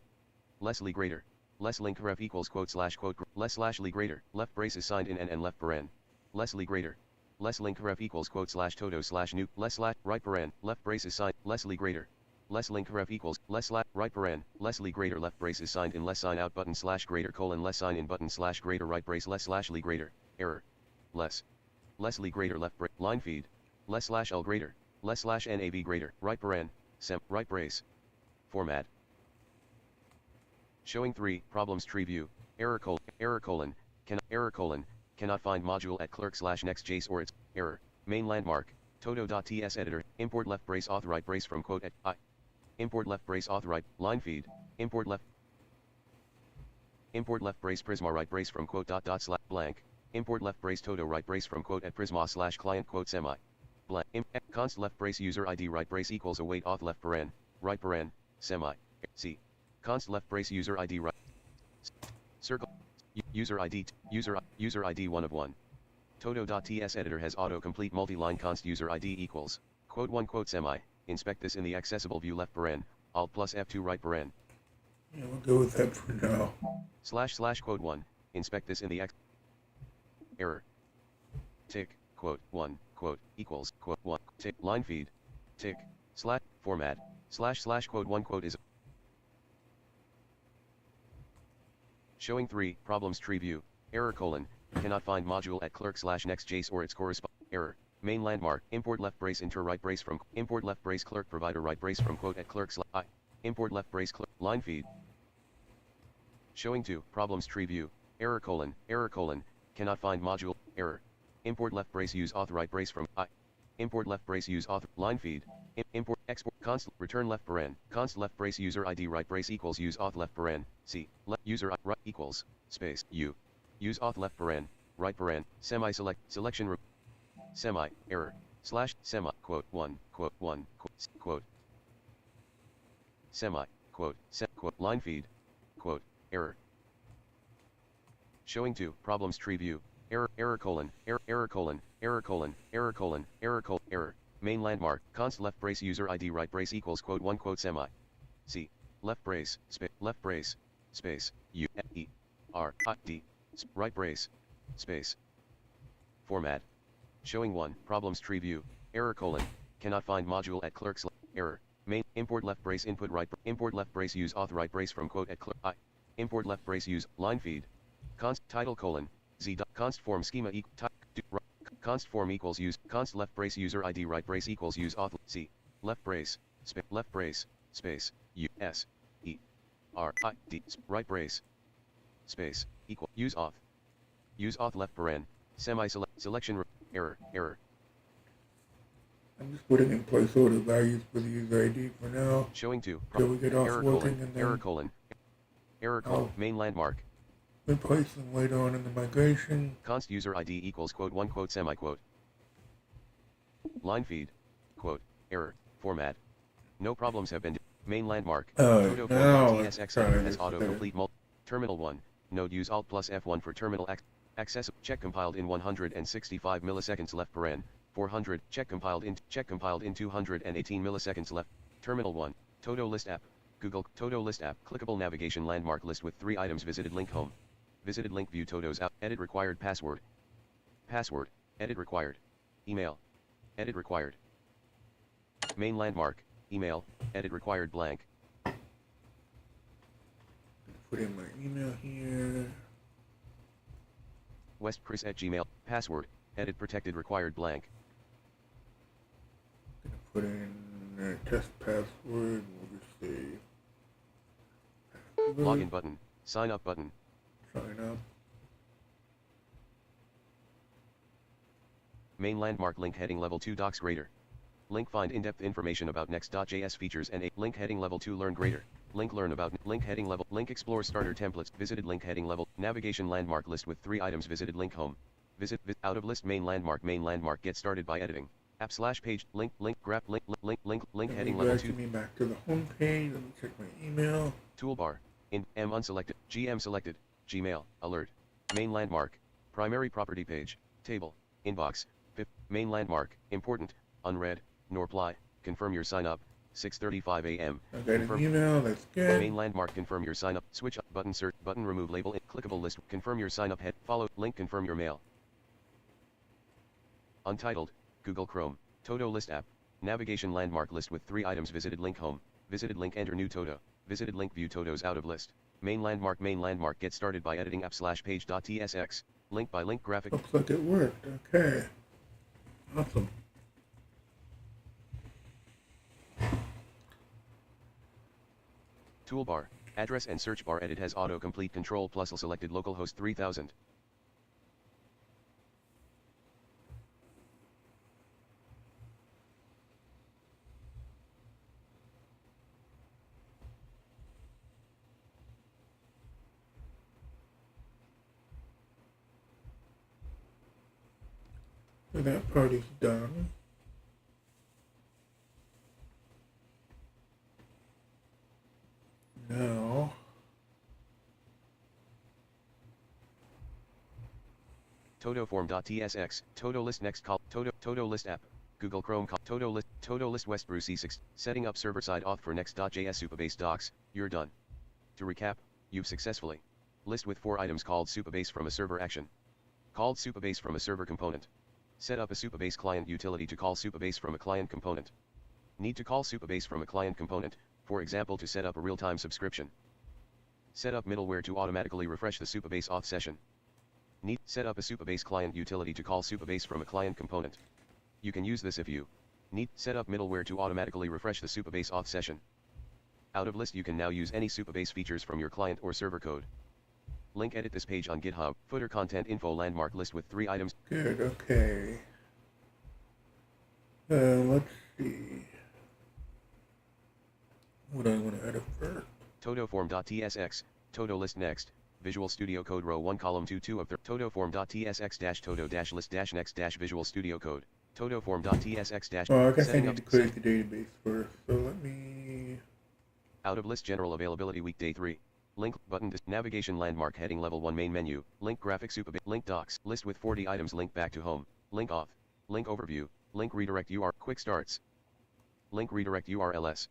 less lee greater, less link ref equals quote less /lee greater, left brace is signed in and left paren, less lee greater, less link ref equals quote /todo /new, less right paren, left brace is signed, less lee greater, less link ref equals, less right paren, less lee greater left brace is signed in less sign out button /greater colon less sign in button /greater right brace less /lee greater, error, less lee greater left brace, line feed, less /l greater, less /nav greater, right paren, right brace, format. Showing 3, problems tree view, error colon, cannot find module at clerk /nextjs or its, error, main landmark, todo.ts editor, import left brace auth right brace from quote at, I, import left brace auth right, line feed, import left brace prisma right brace from quote / blank, import left brace todo right brace from quote at prisma /client quote semi, blank, const left brace user id right brace equals await auth left paren, right paren, semi, c, const left brace user id right, circle, user id 1 of 1. Todo.ts editor has autocomplete multi-line const user id equals, quote 1 quote semi, inspect this in the accessible view left paren, alt plus F2 right paren. Yeah, we'll go with that for now. / quote 1, inspect this in the error. Tick, quote 1, quote, equals, quote 1, tick, line feed, tick, / format, / quote 1 quote is showing 3, problems tree view, error colon, cannot find module at clerk /nextjs or its corresponding, error, main landmark, import left brace inter right brace from, import left brace clerk provider right brace from quote at clerk I, import left brace clerk, line feed. Showing 2, problems tree view, error colon, cannot find module, error, import left brace use auth right brace from, I, import left brace use auth, line feed, import, export, const, return left paren, const left brace user id right brace equals use auth left paren, c, left user right equals, space, u, use auth left paren, right paren, semi select, selection, semi, error, / semi, quote 1, quote, semi, quote, line feed, quote, error. Showing 2, problems tree view, error colon, error, Main landmark, const left brace user ID right brace equals quote 1 quote semi. C. Left brace, space, U, E, R, I, D, right brace, space. Format. Showing 1, problems tree view, error : cannot find module at clerk's, error. Main, import left brace input right, import left brace use auth right brace from quote at clerk, I. Import left brace use, line feed. Const, title : Z, const form schema const form equals use, const left brace user ID right brace equals use auth, C. Left brace, space, U, S, E, R, I, D, right brace, space, equal, use auth left paren, selection, error. I'm just putting in placeholder values for the user ID for now. Showing 2, Till we get off error : working and then main landmark. Replace them later on in the migration. Const user ID equals quote 1 quote semi-quote. Line feed, quote, error, format. No problems have been, main landmark, todo TSX has autocomplete terminal 1, node use alt plus F1 for terminal access, check compiled in 165 milliseconds left paren, 400, check compiled in 218 milliseconds left, terminal 1, todo list app, Google, todo list app, clickable navigation landmark list with 3 items visited link home. Visited link view todos out, edit required password, edit required, email, edit required, main landmark, email, edit required blank. Put in my email here. westchris@gmail, password, edit protected required blank. Gonna put in a test password, we'll just say login button, sign up button. Sign up. Main landmark link heading level 2 docs greater. Link find in-depth information about next.js features and a link heading level 2 learn greater. Link learn about link heading level link explore starter templates visited link heading level navigation landmark list with 3 items visited link home. Visit out of list main landmark get started by editing. App / page link graph link heading level 2. Me back to the home page. Let me check my email. Toolbar in M unselected GM selected. Gmail, alert, main landmark, primary property page, table, inbox, main landmark, important, unread, nor reply, confirm your sign up, 6:35 a.m. I got an email, that's good. Main landmark, confirm your sign up, switch up, button search, button remove label, clickable list, confirm your sign up head, follow, link confirm your mail. Untitled, Google Chrome, todo list app, navigation landmark list with 3 items visited link home, visited link enter new todo, visited link view todos out of list. Main landmark get started by editing app / page.tsx, link by link graphic. Looks like it worked, okay. Awesome. Toolbar, address and search bar edit has autocomplete control plus selected localhost 3000. So that part is done. Now, Todo form.tsx, todo list next call, todo list app, Google Chrome call, todo list West Brew C6, setting up server-side auth for next.js supabase docs, you're done. To recap, you've successfully list with 4 items called supabase from a server action. Called supabase from a server component. Set up a supabase client utility to call supabase from a client component. Need to call supabase from a client component, for example to set up a real-time subscription. Set up middleware to automatically refresh the supabase auth session. Need set up a supabase client utility to call supabase from a client component. You can use this if you need set up middleware to automatically refresh the supabase auth session. Out of list you can now use any supabase features from your client or server code. Link edit this page on GitHub, footer content info landmark list with 3 items. Good, okay. Let's see. What do I want to edit first? Todo form.tsx, todo list next, Visual Studio Code row 1 column 2 of the todo form.tsx todo list next Visual Studio Code. Todo form.tsx Oh, I guess I need to create the database first, so let me... Out of list general availability weekday 3. Link button navigation landmark heading level 1 main menu, link graphic supabase, link docs, list with 40 items link back to home, link auth, link overview, link redirect URL, Quick starts. Link redirect URLs.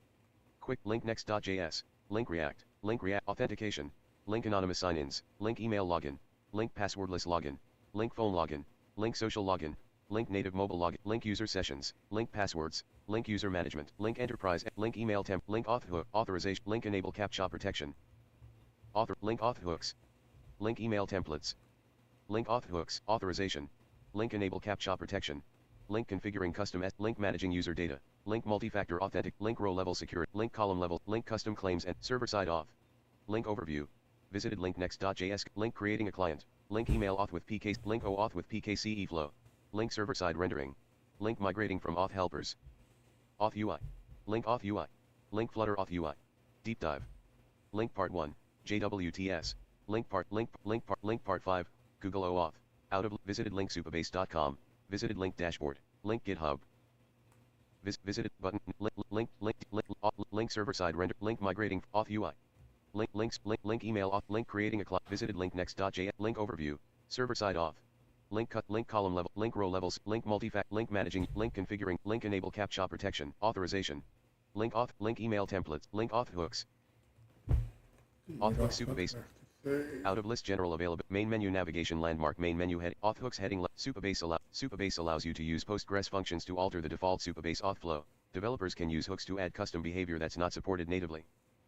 Quick link next.js. Link React. Link React authentication. Link anonymous sign-ins. Link email login. Link passwordless login. Link phone login. Link social login. Link native mobile login. Link user sessions. Link passwords. Link user management. Link enterprise. Link email temp. Link auth hook. Authorization. Link enable captcha protection. Link auth hooks. Link email templates. Link auth hooks. Authorization. Link enable captcha protection. Link configuring custom link managing user data. Link multi-factor authentic. Link row level security. Link column level. Link custom claims and server side auth. Link overview. Visited link next.js. Link creating a client. Link email auth with PK. Link OAuth with PKCE flow. Link server side rendering. Link migrating from auth helpers. Auth UI. Link auth UI. Link Flutter auth UI. Deep dive. Link part 1. JWTs. Link part 5. Google OAuth. Out of visited link supabase.com. Visited link dashboard. Link GitHub. Visited button. Link server side render. Link migrating auth UI. Link email auth. Link creating a client. Visited link next.js. Link overview. Server side auth. Link cut. Link column level. Link row levels. Link multifact. Link managing. Link configuring. Link enable captcha protection. Authorization. Link auth. Link email templates. Link auth hooks. Auth hooks supabase. Out of list general available. Main menu navigation landmark. Main menu head. Auth hooks heading. Supabase allows you to use Postgres functions to alter the default Supabase auth flow. Developers can use hooks to add custom behavior that's not supported natively.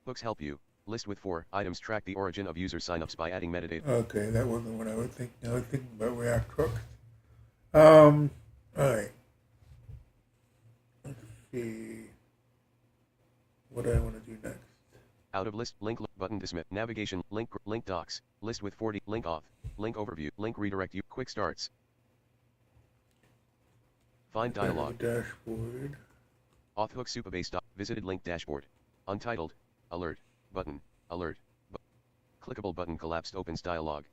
Hooks help you. List with 4 items. Track the origin of user signups by adding metadata. Okay, that wasn't what I was thinking. I was thinking about React hooks. Alright. Let's see what I want to do next. Out of list, link button dismiss, navigation, link docs, list with 40, link auth, link overview, link redirect you, quick starts. Find dialog. Dashboard. Auth hook supabase. Visited link dashboard. Untitled, alert, button, alert. Clickable button collapsed opens dialog.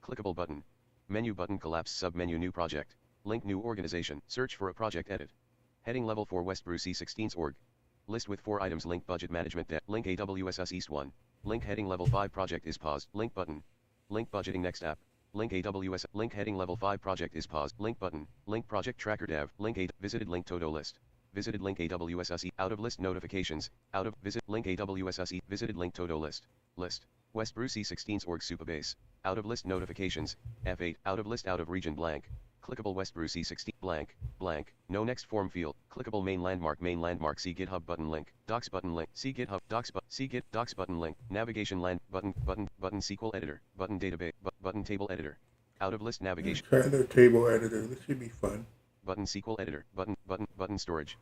Clickable button. Menu button collapsed submenu new project. Link new organization. Search for a project edit. Heading level 4 Westbrew C16's org. List with 4 items. Link budget management. Link AWS East 1. Link heading level 5 project is paused. Link button. Link budgeting next app. Link AWS. Link heading level 5 project is paused. Link button. Link project tracker dev. Link visited link todo list. Visited link AWS out of list notifications. Out of visit link AWS visited link todo list. List. Westbrew C16's org supabase. Out of list notifications. F8 out of list out of region blank. Clickable Westbrew C16 blank blank. No next form field. Clickable main landmark see GitHub button link. Docs button link. See GitHub docs see Git docs button link. Navigation land button SQL editor button database button table editor. Out of list navigation. Try the table editor. This should be fun. Button SQL editor button storage.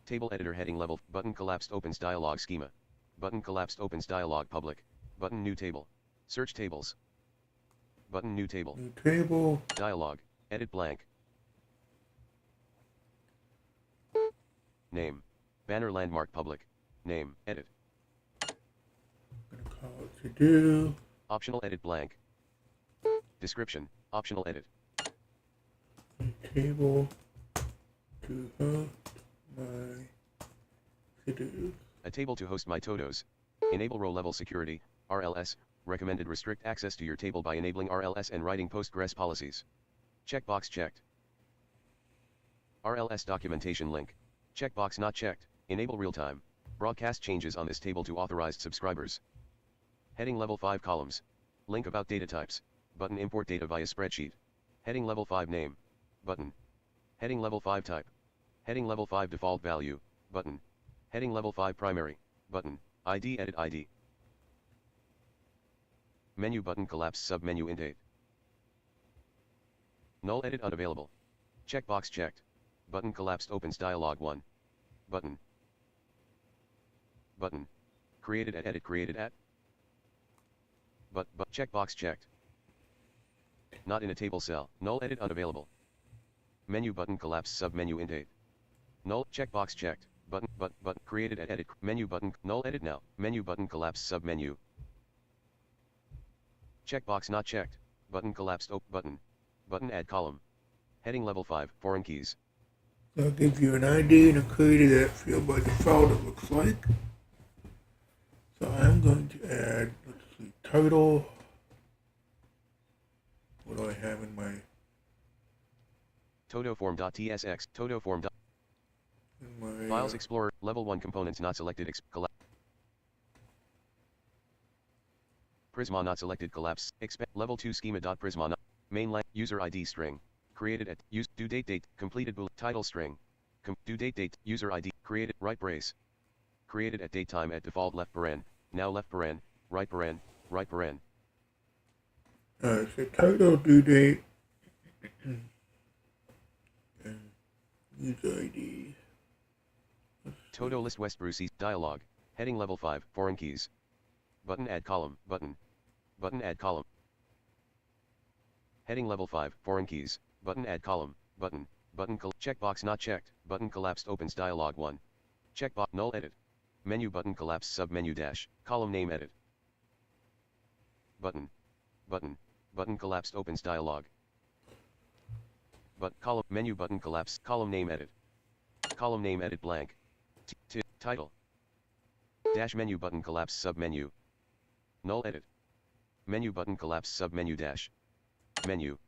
Table editor heading level button collapsed opens dialog schema. Button collapsed opens dialog public. Button new table. Search tables. Button new table. New table. Dialog. Edit blank. Name. Banner landmark public. Name. Edit. I'm gonna call it to do. Optional edit blank. Description. Optional edit. New table to host my to-dos. A table to host my todos. Enable row level security. RLS. Recommended restrict access to your table by enabling RLS and writing Postgres policies. Checkbox checked. RLS documentation link. Checkbox not checked. Enable real-time. Broadcast changes on this table to authorized subscribers. Heading level 5 columns. Link about data types. Button import data via spreadsheet. Heading level 5 name. Button. Heading level 5 type. Heading level 5 default value. Button. Heading level 5 primary. Button. ID edit ID. Menu button collapse submenu indate. Null edit unavailable. Checkbox checked. Button collapsed opens dialog 1. Button. Button. Created at edit created at. But checkbox checked. Not in a table cell. Null edit unavailable. Menu button collapse submenu indate. Null checkbox checked. Button but created at edit menu button null edit now. Menu button collapse submenu. Checkbox not checked. Button collapsed button. Button add column. Heading level 5 foreign keys. I'll give you an ID and a created that field by default it looks like. So I'm going to add, let's see, title. What do I have in my Todo form.tsx. Todo form. in my Files Explorer, Level 1 components not selected. Prisma not selected. Collapse. Level 2 schema. Prisma not. Mainline. User ID string. Created at. Use. Due date. Completed. Title string. Due date. User ID. Created. Right brace. Created at date time at default left paren. Now left paren. Right paren. Right paren. so title, due date, and user ID. Todo list West Brucey. Dialog. Heading level 5. Foreign keys. Button add column. Button. Button add column. Heading level 5. Foreign keys. Button add column. Button. Button checkbox not checked. Button collapsed opens dialog 1. Checkbox null edit. Menu button collapse submenu dash. Column name edit. Button. Button. Button collapsed opens dialog. But column menu button collapse column name edit. Column name edit blank. Title. Dash menu button collapse submenu. Null edit. Menu button collapse submenu dash. Menu.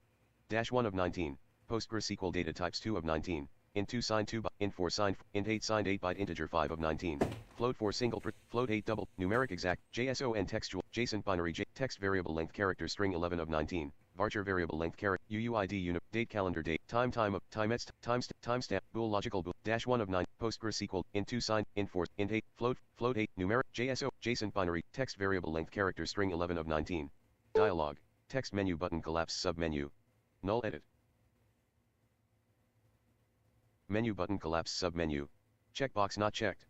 Dash 1 of 19. PostgreSQL data types 2 of 19. Int 2 signed 2 int 4 signed int 8 signed 8 byte integer 5 of 19. Float 4 single float 8 double numeric exact JSON textual JSON binary text variable length character string 11 of 19. Varchar variable length character UUID unit date calendar date time of timestamp bool logical bool dash 1 of 9 PostgreSQL int 2 signed int 4 int 8 float 8 numeric JSON binary text variable length character string 11 of 19. Dialog text menu button collapse submenu. Null edit. Menu button collapse submenu. Checkbox not checked.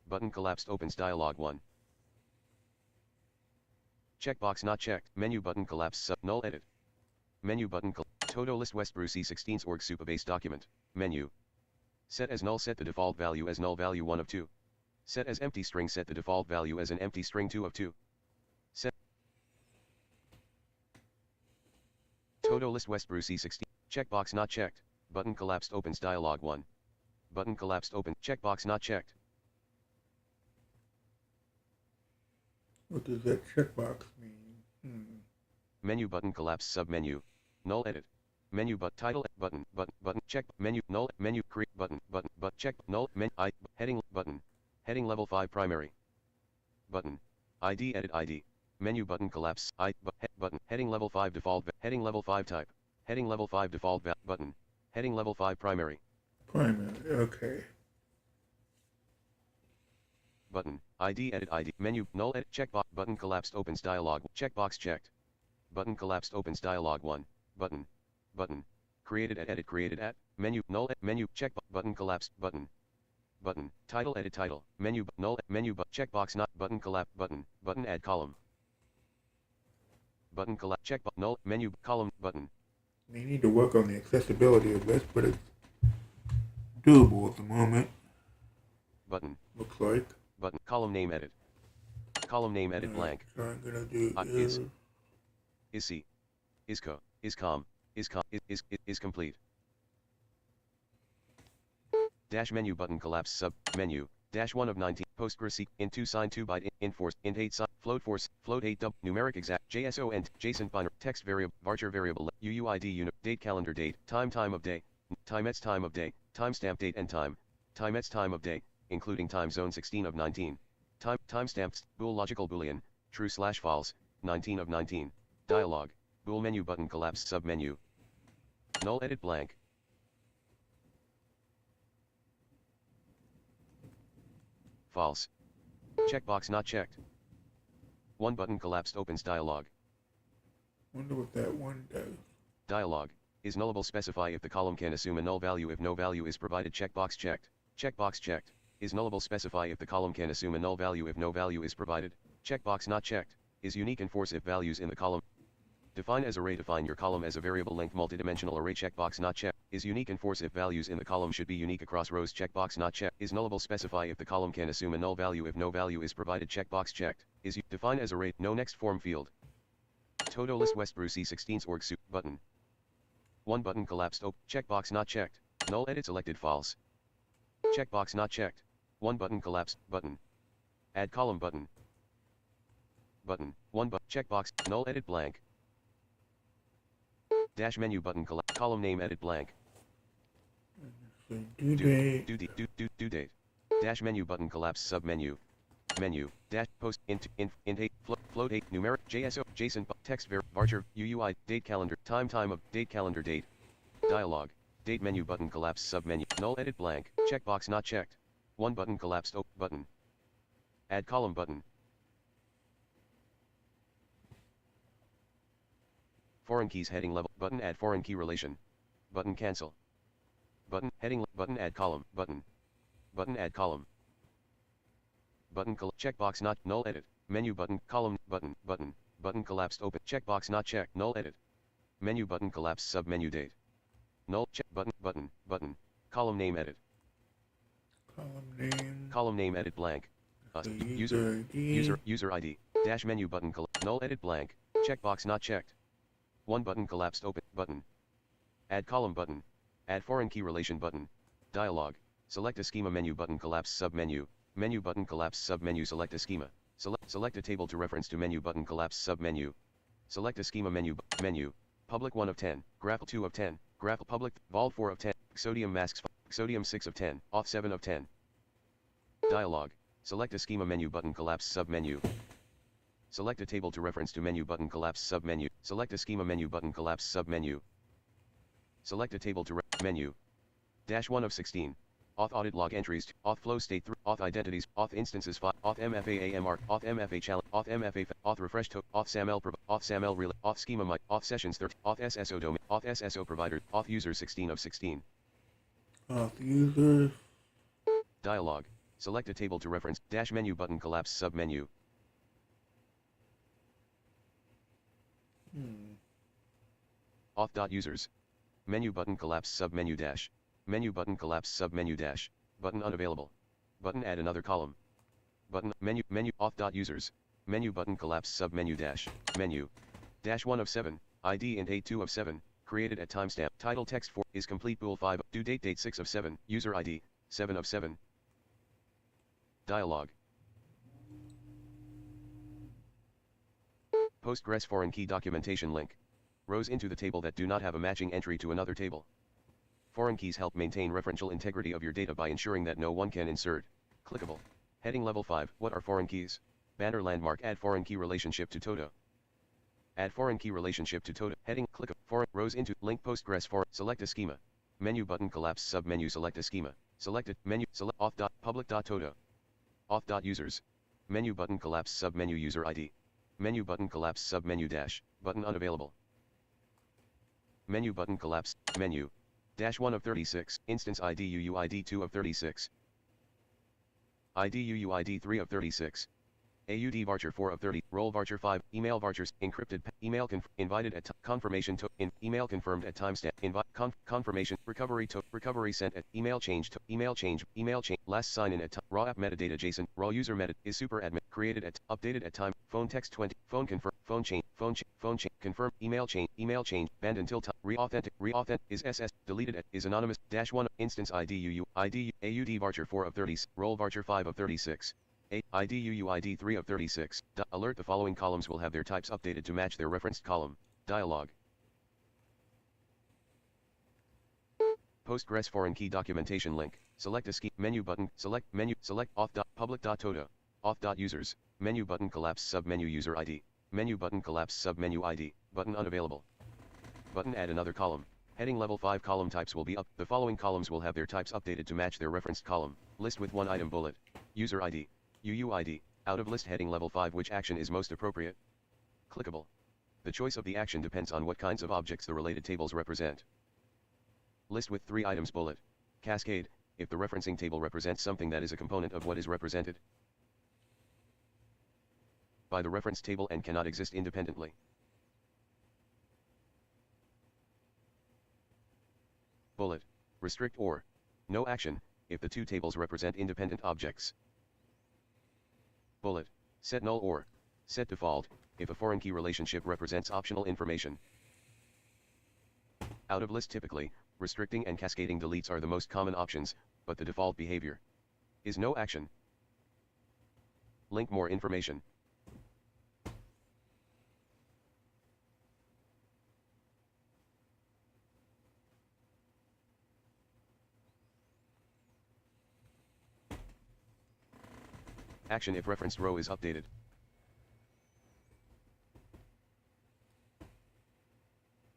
Button collapsed opens dialog 1. Checkbox not checked. Menu button collapse sub null edit. Menu button todo list West Brucey 16's org supabase document. Menu. Set as null set the default value as null value 1 of 2. Set as empty string set the default value as an empty string 2 of 2. Set todo list West Brucey 16. Checkbox not checked. Button collapsed opens dialog 1. Button collapsed open. Checkbox not checked. What does that checkbox mean? Menu button collapse submenu. Null edit. Menu but title button check menu null menu create button but check null heading button heading level 5 primary button ID edit ID menu button collapse button heading level 5 default heading level 5 type heading level 5 default button heading level 5 primary okay. Button ID edit ID menu null edit checkbox button collapsed opens dialog checkbox checked button collapsed opens dialog 1 button created at edit created at menu null menu check button collapsed button title edit title menu null menu checkbox not button collapse button add column button collapse check null menu column button. They need to work on the accessibility of this, but it's doable at the moment. Button looks like button column name edit blank. So I'm gonna do is C is co is com is complete. Dash menu button collapse sub menu dash 1 of 19 PostgreSQL int 2 sign 2 byte int 4 int 8 sign float 8 double numeric exact JSON JSON binary text variable varchar variable UUID unit date calendar date time of day time of day timestamp date and time time of day including time zone 16 of 19 timestamps bool logical boolean true/false 19 of 19 dialog bool menu button collapse submenu null edit blank. False. Checkbox not checked. 1 button collapsed opens dialog. Wonder what that one does. Dialog. Is nullable specify if the column can assume a null value if no value is provided checkbox checked. Checkbox checked. Is nullable specify if the column can assume a null value if no value is provided. Checkbox not checked. Is unique enforce if values in the column. Define as array define your column as a variable length multidimensional array checkbox not checked. Is unique enforce if values in the column should be unique across rows checkbox not checked. Is nullable specify if the column can assume a null value if no value is provided checkbox checked. Is define as array no next form field. Todo list West Brucey 16's org soup button. 1 button collapsed checkbox not checked. Null edit selected false. Checkbox not checked. 1 button collapsed button. Add column button. 1 checkbox null edit blank. Dash menu button column name edit blank. Due date. Due date. Dash menu button collapse sub menu. Menu. Dash post int 8 float 8 numeric JSO JSON text varchar UUI date calendar time of date calendar date. Dialog. Date menu button collapse sub menu. Null edit blank. Checkbox not checked. One button collapsed open button. Add column button. Foreign keys heading level button add foreign key relation. Button cancel. Button heading button add column button. Button add column. Button checkbox not null edit. Menu button column button button collapsed open checkbox not checked null edit. Menu button collapse sub menu date. Null check button column name edit. Column name edit blank. User ID dash menu button null edit blank checkbox not checked. One button collapsed open button. Add column button. Add foreign key relation button. Dialog. Select a schema menu button collapse sub menu. Menu button collapse sub menu select a schema. Select a table to reference to menu button collapse sub menu. Select a schema menu public 1 of 10, graph 2 of 10, graph public vol 4 of 10, sodium masks sodium 6 of 10, auth 7 of 10. Dialog. Select a schema menu button collapse sub menu. Select a table to reference to menu button collapse sub menu. Select a schema menu button collapse sub menu. Select a table to menu. Dash 1 of 16. Auth audit log entries, auth flow state 3, auth identities, auth instances 5, auth MFA AMR, auth MFA challenge, auth MFA, auth refresh to, auth SAML, auth SAML relay, auth schema mic, auth sessions 30, auth SSO domain, auth SSO provider, auth user 16 of 16. Auth users. Dialog. Select a table to reference, dash menu button collapse sub menu. Auth.users. Menu button collapse sub menu dash. Menu button collapse sub menu dash. Button unavailable. Button add another column. Button menu auth.users. Menu button collapse sub menu dash. Menu. Dash 1 of 7. ID int 8 2 of 7. Created at timestamp. Title text 4 is complete bool 5. Due date date 6 of 7. User ID 7 of 7. Dialog. Postgres foreign key documentation link. Rows into the table that do not have a matching entry to another table. Foreign keys help maintain referential integrity of your data by ensuring that no one can insert. Clickable. Heading level 5. What are foreign keys? Banner landmark add foreign key relationship to todo. Add foreign key relationship to todo. Heading click foreign rows into link Postgres for select a schema. Menu button collapse sub menu select a schema. Selected menu select auth.public.todo. Auth.users. Menu button collapse sub menu user ID. Menu button collapse sub menu dash button unavailable. Menu button collapse menu. Dash 1 of 36, instance ID UUID 2 of 36. ID UUID 3 of 36. AUD varchar 4 of 30, role varchar 5, email varchars, encrypted, email invited at confirmation to, email confirmed at timestamp, confirmation, recovery sent at, email change, last sign in at, raw app metadata JSON, raw user meta, is super admin, created at, updated at time, phone text 20, phone confirm, phone change, confirm, email change, banned until time, re-authentic, is SS, deleted at, is anonymous, dash 1, instance ID ID, AUD varchar 4 of 30, role varchar 5 of 36. ID UUID 3 of 36. Alert the following columns will have their types updated to match their referenced column. Dialog. Postgres foreign key documentation link. Select a schema menu button. Select menu. Select auth.public.todo. Auth.users. Menu button collapse sub menu user ID. Menu button collapse sub menu ID. Button unavailable. Button add another column. Heading level 5 column types will be up. The following columns will have their types updated to match their referenced column. List with one item bullet. User ID. UUID, out of list heading level 5 which action is most appropriate? Clickable. The choice of the action depends on what kinds of objects the related tables represent. List with 3 items bullet. Cascade, if the referencing table represents something that is a component of what is represented by the reference table and cannot exist independently. Bullet, restrict or no action, if the two tables represent independent objects. Bullet, set null or set default, if a foreign key relationship represents optional information. Out of list typically, restricting and cascading deletes are the most common options, but the default behavior is no action. Link more information. Action if referenced row is updated.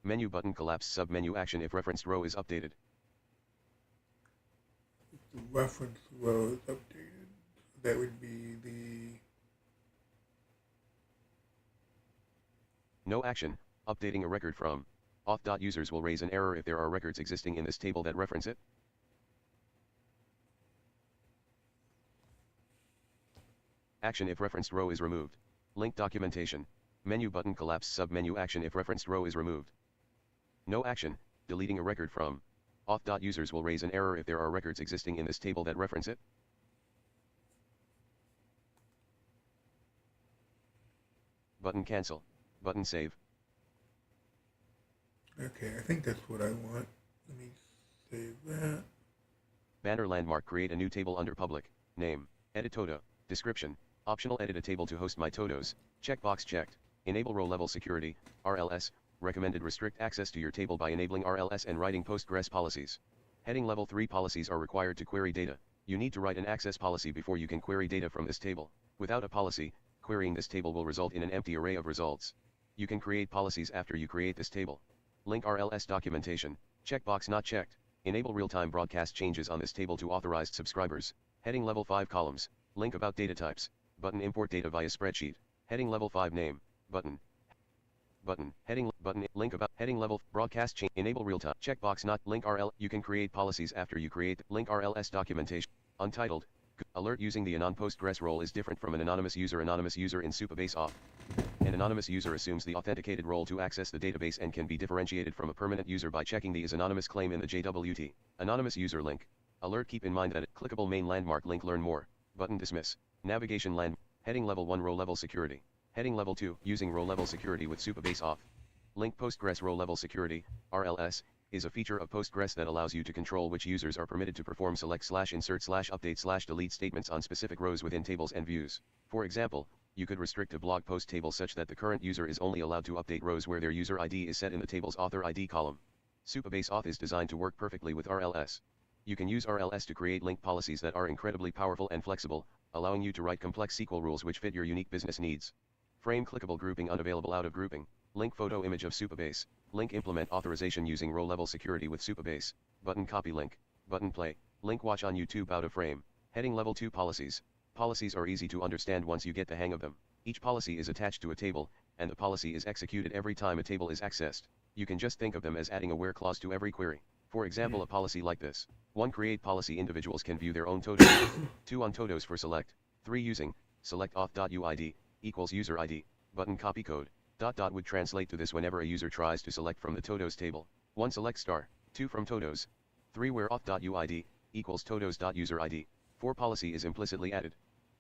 Menu button collapse sub-menu action if referenced row is updated. The reference row is updated. That would be the... No action, updating a record from auth.users will raise an error if there are records existing in this table that reference it. Action if referenced row is removed. Link documentation. Menu button collapse sub-menu action if referenced row is removed. No action, deleting a record from auth.users will raise an error if there are records existing in this table that reference it. Button cancel. Button save. Okay, I think that's what I want. Let me save that. Banner landmark create a new table under public. Name. Edit todo. Description. Optional edit a table to host my todos. Checkbox checked. Enable row level security, RLS. Recommended restrict access to your table by enabling RLS and writing Postgres policies. Heading level 3 policies are required to query data. You need to write an access policy before you can query data from this table. Without a policy, querying this table will result in an empty array of results. You can create policies after you create this table. Link RLS documentation. Checkbox not checked. Enable real-time broadcast changes on this table to authorized subscribers. Heading level 5 columns. Link about data types. Button import data via spreadsheet. Heading level 5 name. Button. Button. Heading. Button. Link about. Heading level. Broadcast change. Enable real time. Checkbox not. Link RL. You can create policies after you create. Link RLS documentation. Untitled. Alert using the anon Postgres role is different from an anonymous user. Anonymous user in supabase auth. An anonymous user assumes the authenticated role to access the database and can be differentiated from a permanent user by checking the is anonymous claim in the JWT. Anonymous user link. Alert keep in mind that clickable main landmark link learn more. Button dismiss. Navigation land. Heading level 1 row level security. Heading level 2 using row level security with supabase auth. Link Postgres row level security, RLS, is a feature of Postgres that allows you to control which users are permitted to perform select/insert/update/delete statements on specific rows within tables and views. For example, you could restrict a blog post table such that the current user is only allowed to update rows where their user ID is set in the table's author ID column. Supabase auth is designed to work perfectly with RLS. You can use RLS to create link policies that are incredibly powerful and flexible, allowing you to write complex SQL rules which fit your unique business needs. Frame clickable grouping unavailable out of grouping. Link photo image of supabase. Link implement authorization using row level security with supabase. Button copy link. Button play. Link watch on YouTube out of frame. Heading level 2 policies. Policies are easy to understand once you get the hang of them. Each policy is attached to a table, and the policy is executed every time a table is accessed. You can just think of them as adding a where clause to every query. For example, a policy like this. 1. Create policy individuals can view their own todos. 2. On todos for select. 3. Using select auth.uid equals user ID. Button copy code. ... would translate to this whenever a user tries to select from the todos table. 1. Select star. 2. From todos. 3. Where auth.uid equals todos.userid. 4. Policy is implicitly added.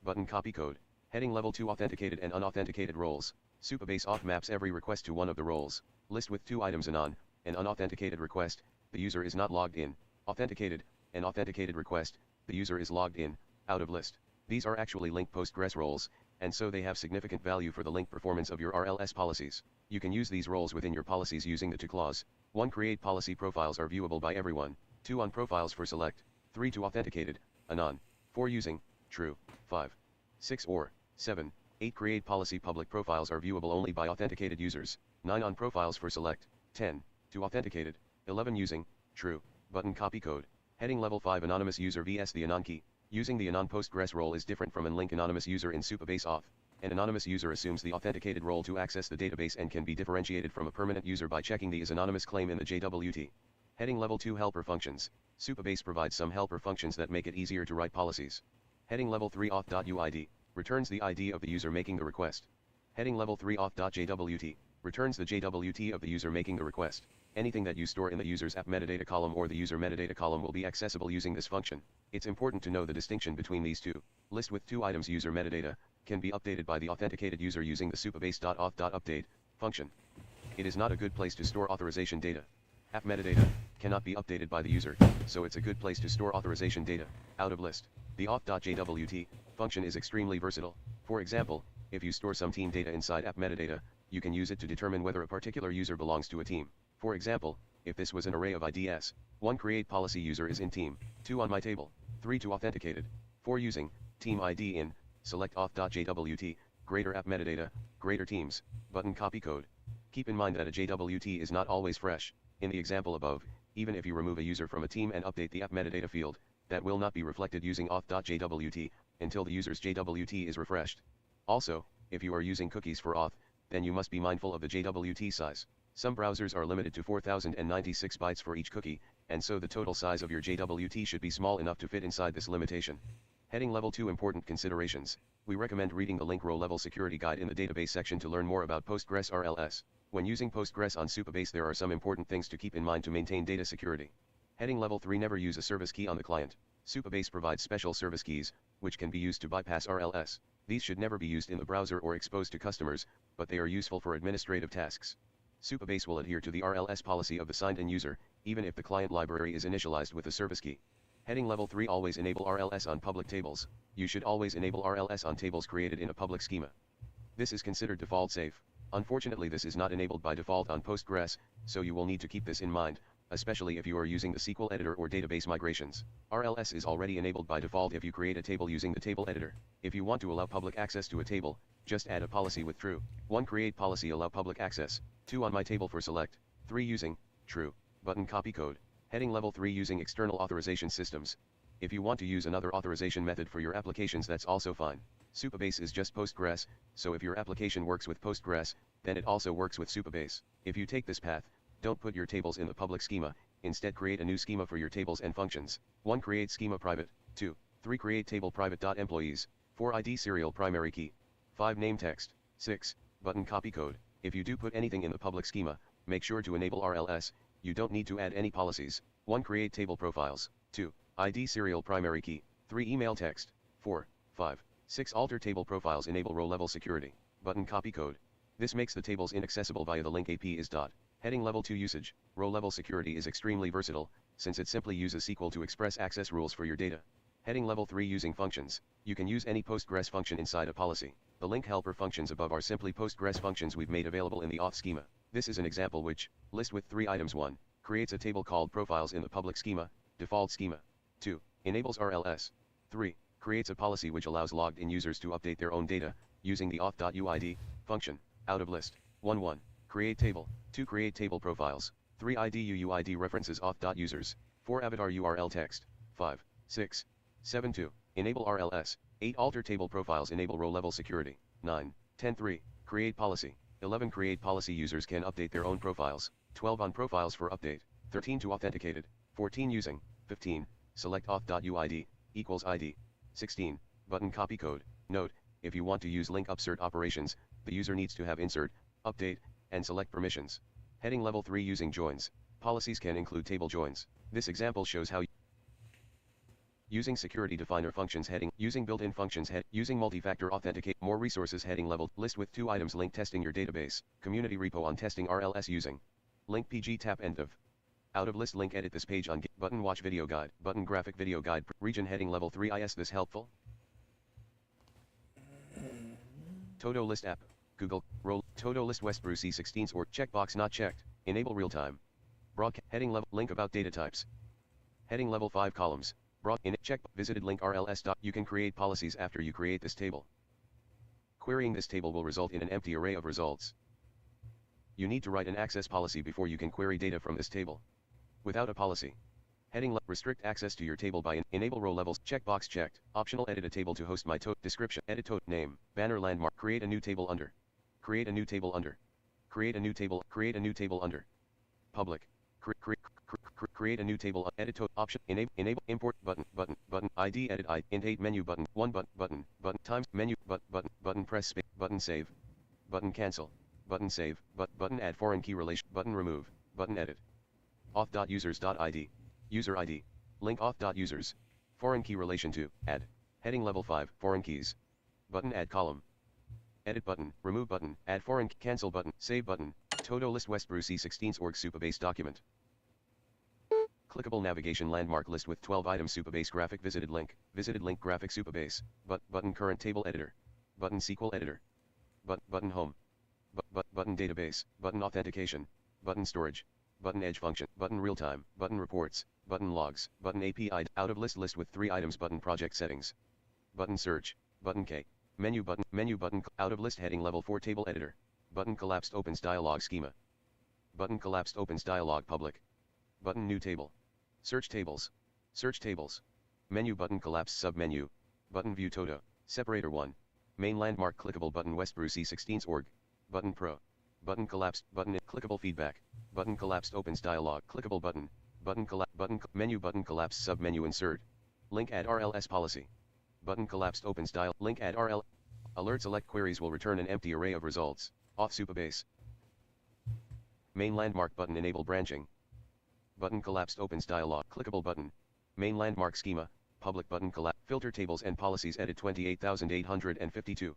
Button copy code. Heading level 2 authenticated and unauthenticated roles. Supabase auth maps every request to one of the roles. List with 2 items an unauthenticated request, the user is not logged in. Authenticated, an authenticated request, the user is logged in, out of list. These are actually linked Postgres roles, and so they have significant value for the link performance of your RLS policies. You can use these roles within your policies using the to clause. 1. Create policy profiles are viewable by everyone. 2. On profiles for select. 3. To authenticated, anon. 4. Using, true. 5. 6 or 7. 8. Create policy public profiles are viewable only by authenticated users. 9. On profiles for select. 10. To authenticated. 11. Using, true. Button copy code. Heading level 5 anonymous user vs the anon key. Using the anon Postgres role is different from an link anonymous user in supabase auth. An anonymous user assumes the authenticated role to access the database and can be differentiated from a permanent user by checking the is anonymous claim in the JWT. Heading level 2 helper functions. Supabase provides some helper functions that make it easier to write policies. Heading level 3 auth.uid returns the ID of the user making the request. Heading level 3 auth.jwt returns the JWT of the user making the request. Anything that you store in the user's app metadata column or the user metadata column will be accessible using this function. It's important to know the distinction between these two. List with 2 items user metadata can be updated by the authenticated user using the supabase.auth.update function. It is not a good place to store authorization data. App metadata cannot be updated by the user, so it's a good place to store authorization data out of list. The auth.jwt function is extremely versatile. For example, if you store some team data inside app metadata, you can use it to determine whether a particular user belongs to a team. For example, if this was an array of IDs, 1. Create policy user is in team, 2. On my table, 3. To authenticated, 4. Using team ID in, select auth.jwt, greater app metadata, greater teams, button copy code. Keep in mind that a JWT is not always fresh. In the example above, even if you remove a user from a team and update the app metadata field, that will not be reflected using auth.jwt, until the user's JWT is refreshed. Also, if you are using cookies for auth, then you must be mindful of the JWT size. Some browsers are limited to 4096 bytes for each cookie, and so the total size of your JWT should be small enough to fit inside this limitation. Heading Level 2 Important Considerations. We recommend reading the link Row-Level Security Guide in the database section to learn more about Postgres RLS. When using Postgres on supabase, there are some important things to keep in mind to maintain data security. Heading Level 3 Never use a service key on the client. Supabase provides special service keys, which can be used to bypass RLS. These should never be used in the browser or exposed to customers, but they are useful for administrative tasks. Supabase will adhere to the RLS policy of the signed-in user, even if the client library is initialized with a service key. Heading Level 3 Always enable RLS on public tables. You should always enable RLS on tables created in a public schema. This is considered default safe. Unfortunately, this is not enabled by default on Postgres, so you will need to keep this in mind, especially if you are using the SQL editor or database migrations. RLS is already enabled by default if you create a table using the table editor. If you want to allow public access to a table, just add a policy with true. 1. Create policy allow public access. 2. On my table for select. 3. Using true button copy code. Heading Level 3 Using external authorization systems. If you want to use another authorization method for your applications, that's also fine. Supabase is just Postgres, so if your application works with Postgres, then it also works with Supabase. If you take this path, don't put your tables in the public schema, instead create a new schema for your tables and functions. 1. Create schema private. 2. 3. Create table private.employees. 4. ID serial primary key. 5. Name text. 6. Button copy code. If you do put anything in the public schema, make sure to enable RLS. You don't need to add any policies. 1. Create table profiles. 2. ID serial primary key. 3. Email text. 4. 5. 6. Alter table profiles. Enable row-level security. Button copy code. This makes the tables inaccessible via the link AP is. Heading Level 2 Usage. Row-level security is extremely versatile, since it simply uses SQL to express access rules for your data. Heading Level 3 Using functions. You can use any Postgres function inside a policy. The link helper functions above are simply Postgres functions we've made available in the auth schema. This is an example which, list with 3 items. 1. Creates a table called profiles in the public schema, default schema. 2. Enables RLS. 3. Creates a policy which allows logged in users to update their own data, using the auth.uid function, out of list. 1. 1. Create table. 2. Create table profiles. 3. IDUUID references auth.users. 4. Avatar URL text. 5. 6. 7. 2. Enable RLS. 8. Alter table profiles. Enable row-level security. 9. 10. 3. Create policy. 11. Create policy. Users can update their own profiles. 12. On profiles for update. 13. To authenticated. 14. Using. 15. Select auth.uid equals ID. 16. Button copy code. Note, if you want to use link upsert operations, the user needs to have insert, update, and select permissions. Heading Level 3 Using joins. Policies can include table joins. This example shows how using security definer functions. Heading using built-in functions. Using multi-factor authenticate. More resources. Heading level list with 2 items. Link testing your database. Community repo on testing RLS using link PG tap end of out of list link. Edit this page on button watch video guide. Button graphic video guide. Region. Heading Level 3 Is this helpful? Todo list app. Google, roll, Todo list Westbrew C16s or checkbox not checked, enable real-time. Broadcast, heading level, link about data types. Heading level 5 columns, broad, in check, visited link RLS. You can create policies after you create this table. Querying this table will result in an empty array of results. You need to write an access policy before you can query data from this table. Without a policy. Heading restrict access to your table by enable row levels checkbox checked. Optional edit a table to host my description edit name banner landmark create a new table under create a new table under create a new table under public create a new table edit option enable import button ID edit int 8 menu button 1 button times menu button press space button save button cancel button save button add foreign key relation button remove button edit auth.users.id user ID. Link auth.users. Foreign key relation to, add. Heading level 5, foreign keys. Button add column. Edit button, remove button, add foreign, cancel button, save button. Todo list Westbrew C16s org supabase document. Clickable navigation landmark list with 12 items supabase graphic visited link graphic supabase. Button current table editor. Button SQL editor. Button home. Button database, button authentication. Button storage. Button edge function, button real time, button reports, button logs, button API, out of list with 3 items, button project settings, button search, button K, menu button, out of list heading level 4 table editor, button collapsed opens dialog schema, button collapsed opens dialog public, button new table, search tables, menu button collapsed submenu, button view todo, separator 1, main landmark clickable button Westbrew C16's org, button pro, button collapsed button clickable feedback, button collapsed opens dialog clickable button, menu button collapsed submenu insert, link add RLS policy, button collapsed opens dial link add RL, alert select queries will return an empty array of results, off supabase, main landmark button enable branching, button collapsed opens dialog clickable button, main landmark schema, public button collapse, filter tables and policies edit 28852.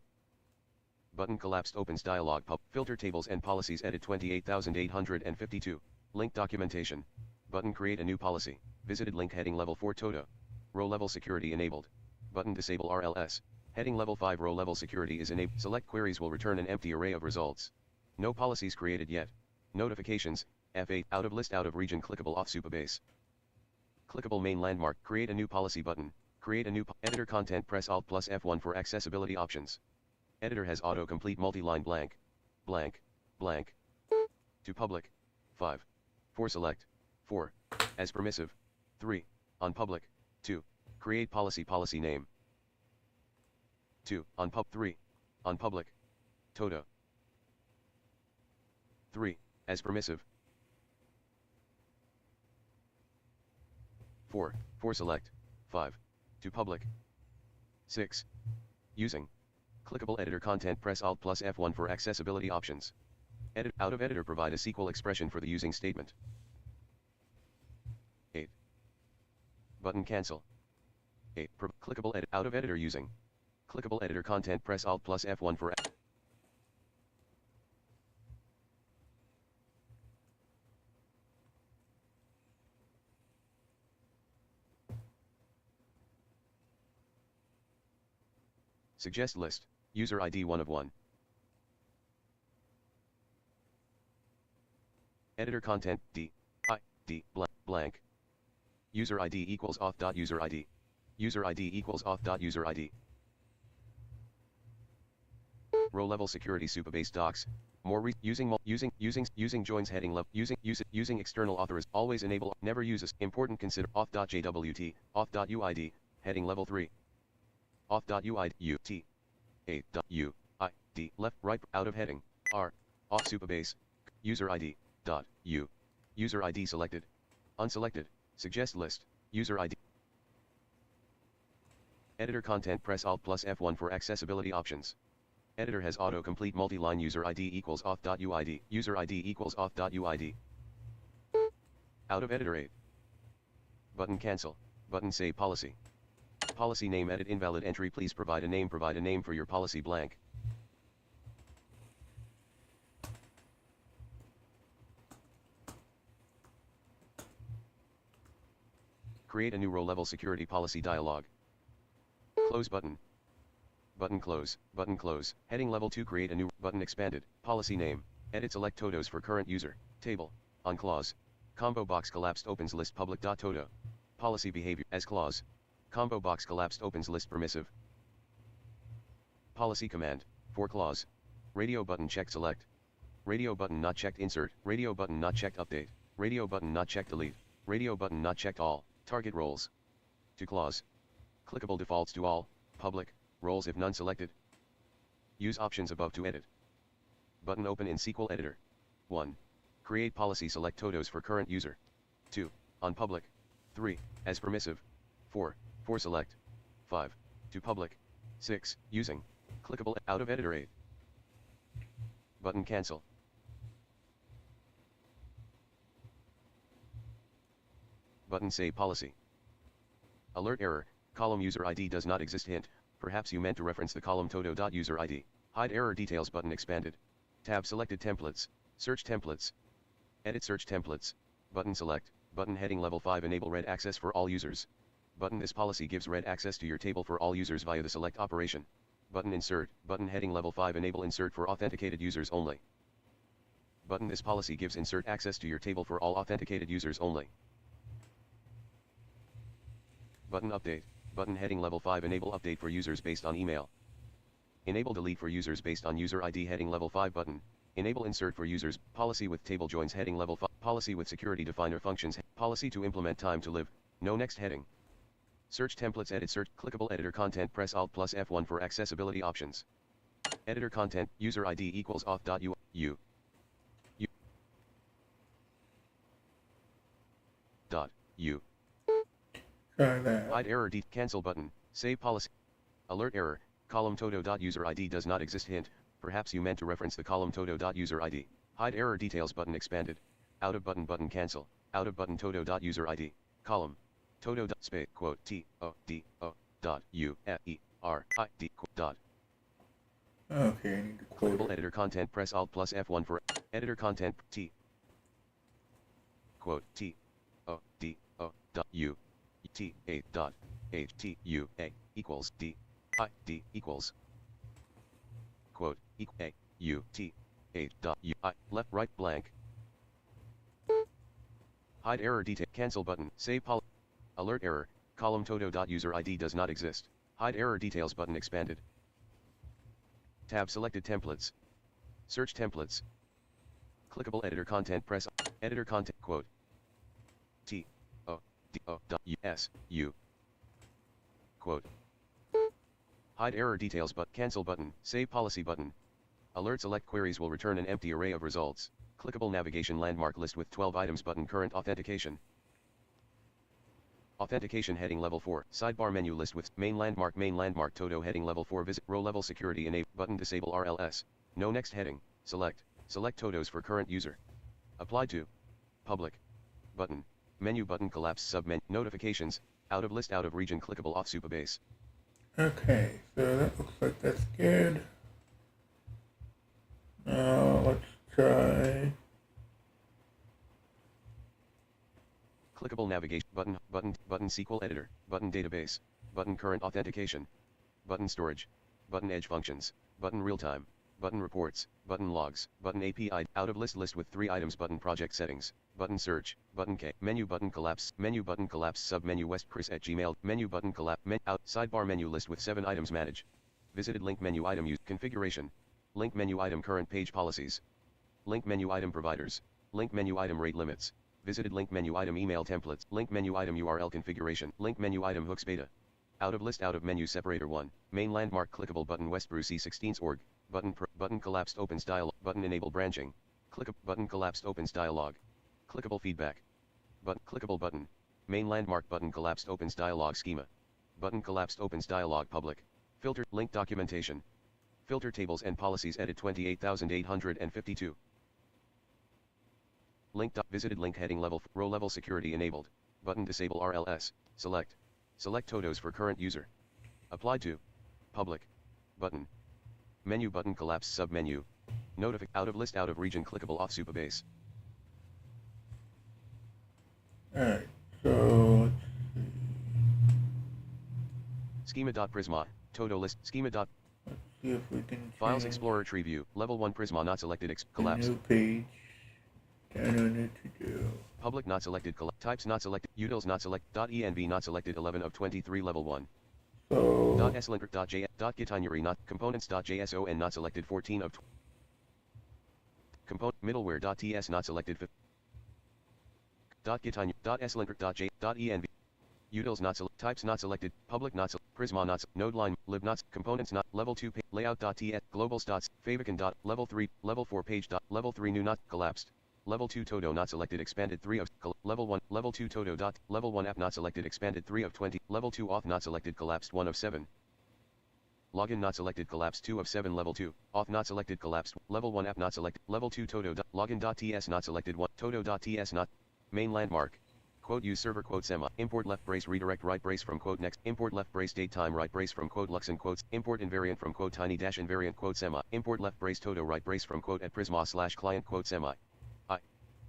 Button collapsed opens dialog filter tables and policies edit 28852. Link documentation. Button create a new policy. Visited link heading level 4 todo. Row level security enabled. Button disable RLS. Heading level 5 row level security is enabled. Select queries will return an empty array of results. No policies created yet. Notifications, F8, out of list out of region clickable off supabase. Clickable main landmark, create a new policy button, create a new editor content press Alt plus F1 for accessibility options. Editor has autocomplete multi-line blank, to public, 5, 4 select, 4, as permissive, 3, on public, 2, create policy name, 2, on 3, on public, todo, 3, as permissive, 4, select, 5, to public, 6, using, clickable editor content press Alt plus F1 for accessibility options. Edit out of editor provide a SQL expression for the using statement. 8. Button cancel. 8. Clickable edit out of editor using. Clickable editor content press Alt plus F1 for suggest list, user ID 1 of 1. Editor content, blank. User ID equals auth.user ID. User ID equals auth.user ID. Row level security supabase docs. More using joins heading level using external authors always enable never uses important consider auth.jwt auth.uid heading level 3 auth.uid ut 8.uid left right out of heading r auth supabase user ID dot u user ID selected unselected suggest list user ID editor content press Alt plus F1 for accessibility options. Editor has autocomplete multi-line user ID equals auth.uid user ID equals auth.uid out of editor 8 button cancel button save policy policy name edit invalid entry please provide a name for your policy blank create a new row level security policy dialog close button close heading level 2 create a new button expanded policy name edit select todos for current user table on clause combo box collapsed opens list public.todo policy behavior as clause combo box collapsed opens list permissive policy command for clause radio button checked select radio button not checked insert radio button not checked update radio button not checked delete radio button not checked all target roles to clause clickable defaults to all public roles if none selected use options above to edit button open in SQL editor 1 create policy select todos for current user 2 on public 3 as permissive 4 select 5 to public 6 using clickable out of editor 8 button cancel button save policy alert error column user ID does not exist hint perhaps you meant to reference the column todo.user ID hide error details button expanded tab selected templates search templates edit search templates button select button heading level 5 enable read access for all users button this policy gives read access to your table for all users via the select operation button insert button heading level 5 enable insert for authenticated users only button this policy gives insert access to your table for all authenticated users only button update button heading level 5 enable update for users based on email Enable delete for users based on user ID heading level 5 button. Enable insert for users, policy with table joins heading level 5, policy with security definer functions, policy to implement time to live, no next heading. Search templates edit search, clickable editor content press Alt plus F1 for accessibility options. Editor content, user ID equals auth.u, u. Dot, u. Try that. Hide error cancel button, save policy. Alert error, column todo.user ID does not exist hint, perhaps you meant to reference the column todo.user ID. Hide error details button expanded. Out of button button cancel, out of button todo.user ID, column. Todo space quote t o d o dot u e r I d dot. Okay, I need to quote Clickable it. editor content press Alt plus F1 for editor content t quote t o d o dot u t a dot h t u a equals d I d equals quote a u t a dot u I left right blank. Hide error detail cancel button save policy. Alert error, column todo.user ID does not exist. Hide error details button expanded. Tab selected templates. Search templates. Clickable editor content press editor content quote t o d o dot u s u quote. Hide error details but cancel button, save policy button. Alert select queries will return an empty array of results. Clickable navigation landmark list with 12 items button current authentication. Authentication heading level 4, sidebar menu list with main landmark todo heading level 4 visit row level security enable button disable RLS, no next heading, select todos for current user. Apply to, public, button, menu button collapse submenu, notifications, out of list out of region clickable off supabase. Okay, so that looks like that's good. Now let's try. Clickable navigation button SQL editor, button database, button current authentication, button storage, button edge functions, button real time, button reports, button logs, button API, out of list with 3 items button project settings, button search, button K, menu button collapse submenu westchris@gmail, menu button collapse, out, sidebar menu list with 7 items manage, visited link menu item use, configuration, link menu item current page policies, link menu item providers, link menu item rate limits, visited link menu item email templates, link menu item URL configuration, link menu item hooks beta. Out of list out of menu separator 1, main landmark clickable button Westbrew C16s.org, button collapsed opens dialog, button enable branching, button collapsed opens dialog, clickable feedback, clickable button, main landmark button collapsed opens dialog schema, button collapsed opens dialog public, filter, link documentation, filter tables and policies edit 28852. Link visited link heading level row level security enabled, button disable RLS, select todos for current user. Apply to, public, button, menu button collapse submenu, out of list out of region clickable off supabase. Alright, so let's Schema.prisma, todo list, schema. see if we can Files change Explorer tree view, level 1 Prisma not selected the collapse. new page. I don't know what to do. Public not selected types not selected, utils not select, .env not selected 11 of 23 level 1. So .slinker.js, .gitinary not, components.json not selected 14 of component, middleware.ts not selected 5. .slinker.j, .env, utils not select, types not selected, public not select, Prisma not node line, lib not, components not, level 2 layout.ts, globals dots, favicon dot, level 3, level 4 page dot, level 3 new not, collapsed. Level 2 todo not selected expanded 3 of, level 1, level 2 todo dot, level 1 app not selected expanded 3 of 20, level 2 auth not selected collapsed 1 of 7. Login not selected collapsed 2 of 7 level 2, auth not selected collapsed, level 1 app not selected, level 2 todo dot, login.ts not selected 1, todo.ts not, main landmark, quote use server quote semi, import left brace redirect right brace from quote next, import left brace date time right brace from quote lux and quotes, import invariant from quote tiny dash invariant quote semi, import left brace todo right brace from quote at prisma / client quote semi.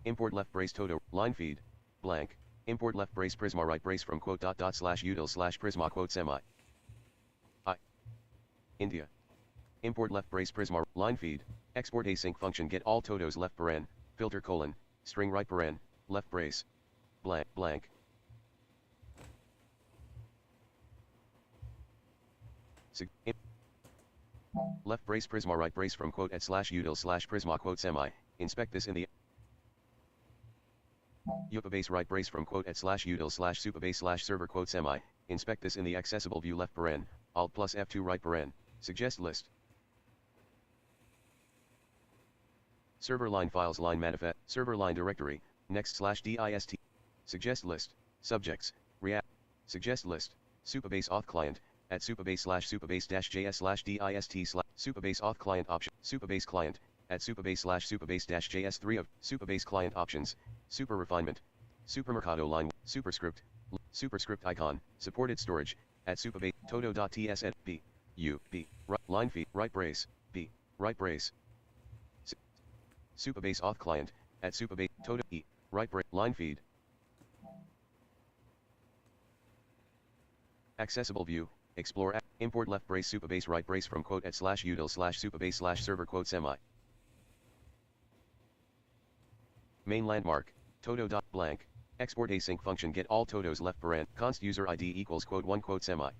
Import left brace todo, line feed, blank, import left brace prisma right brace from quote / util / prisma quote semi. India. Import left brace prisma, line feed, export async function get all todos left paren, filter colon, string right paren, left brace, blank. Left brace Prisma right brace from quote at slash util slash Prisma quote semi. Inspect this in the supabase right brace from quote at slash util slash supabase slash server quote semi. Inspect this in the accessible view left paren, alt plus F2 right paren, suggest list. Server line files line manifest, server line directory, next slash dist. Suggest list, subjects, react, suggest list, supabase auth client, at supabase slash supabase dash js slash dist slash supabase auth client option, supabase client, at supabase slash supabase dash js 3 of, supabase client options, super refinement, supermercado line, superscript, superscript icon, supported storage, at supabase, todo.ts at b, u, b, right, line feed, right brace, b, right brace. Supabase auth client, at supabase, todo, e, right brace, line feed. Accessible view, explore, import left brace supabase right brace from quote at slash util slash supabase slash server quote semi. Main landmark, todo dot blank, export async function get all todos left paren, const user id equals quote 1 quote semi.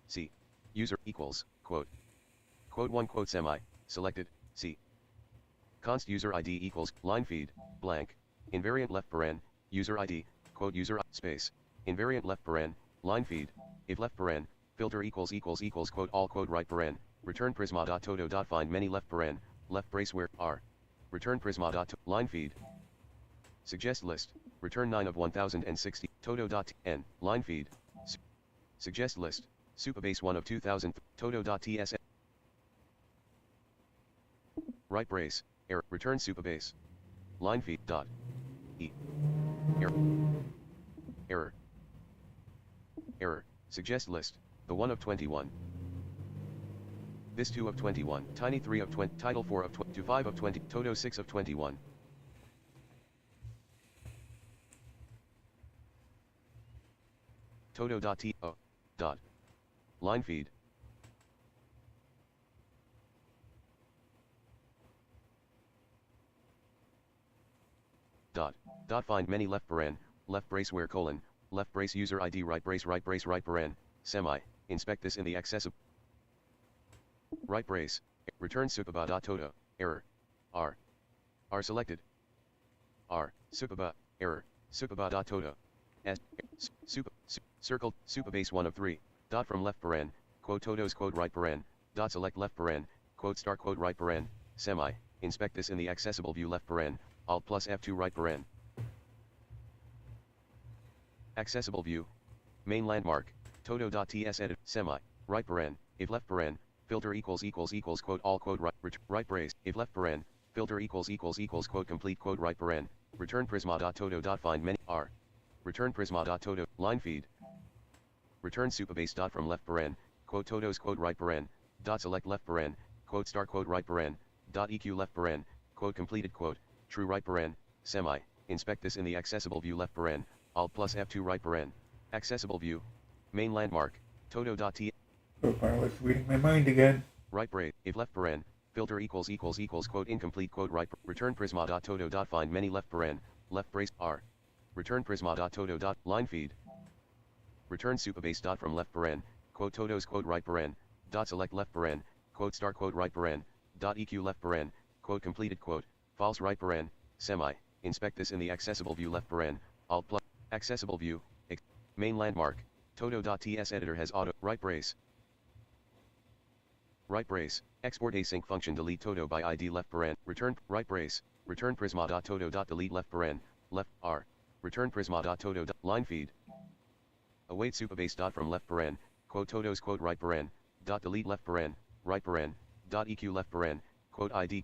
C, user equals, quote 1 quote semi, selected, C. Const user id equals, line feed, blank, invariant left paren, user id, quote user space, invariant left paren, line feed, if left paren, filter equals quote all quote right paren, return prisma.todo.find many left paren, left brace where, r, return prisma. Line feed, suggest list, return 9 of 1060, todo.n, line feed, suggest list, supabase 1 of 2000, todo.ts, right brace, error, return supabase, line feed, dot, e, error, error, suggest list, the 1 of 21, this 2 of 21, tiny 3 of 20, title 4 of 20, to 5 of 20, todo 6 of 21. Todo.to, dot, line feed. Dot find many left paren, left brace where colon, left brace user id right brace right paren, semi, inspect this in the accessible. Right brace, return supaba.todo, error, r, selected, r, supaba, error, supaba.todo, s, circled, supabase 1 of 3, dot from left paren, quote todos quote right paren, dot select left paren, quote star quote right paren, semi, inspect this in the accessible view left paren, alt plus F2 right paren. Accessible view, main landmark, todo.ts edit, semi, right paren, if left paren, filter equals quote all quote right brace, if left paren, filter equals quote complete quote right paren, return prisma.todo.find many, r, return prisma.todo, line feed, return supabase dot from left paren, quote todos quote right paren, dot select left paren, quote star quote right paren, dot eq left paren, quote completed quote, true right paren, semi, inspect this in the accessible view left paren, alt plus F2 right paren, accessible view, main landmark, todo.t. So far, it's reading my mind again. Right brace, if left paren, filter equals quote incomplete quote right, return prisma.todo.find many left paren, left brace, r, return prisma.todo. Line feed, return supabase dot from left paren, quote todos quote right paren, dot select left paren, quote star quote right paren, dot eq left paren, quote completed quote, false right paren, semi, inspect this in the accessible view left paren, alt plus, accessible view, main landmark, todo.ts editor has auto, right brace, export async function delete todo by id left paren, return, right brace, return prisma.todo.delete left paren, left, r, return prisma.todo, line feed, await supabase dot from left paren, quote todos quote right paren, dot delete left paren, right paren, dot eq left paren, quote id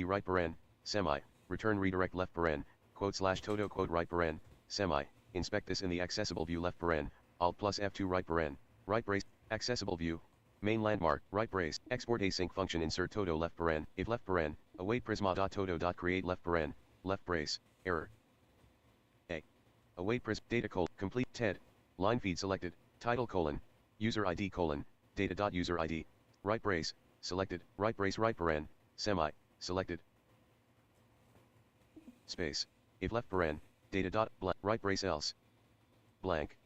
right paren, semi, return redirect left paren, quote slash todo quote right paren, semi, inspect this in the accessible view left paren, alt plus F2 right paren, right brace, accessible view, main landmark, right brace, export async function insert todo left paren, if left paren, await prisma.todo.create left paren, left brace, error. A. Await data complete TED, line feed selected, title colon, user ID colon, data.user ID, right brace, selected, right brace right paren, semi, selected. Space, if left paren, data dot blank, right brace else, blank.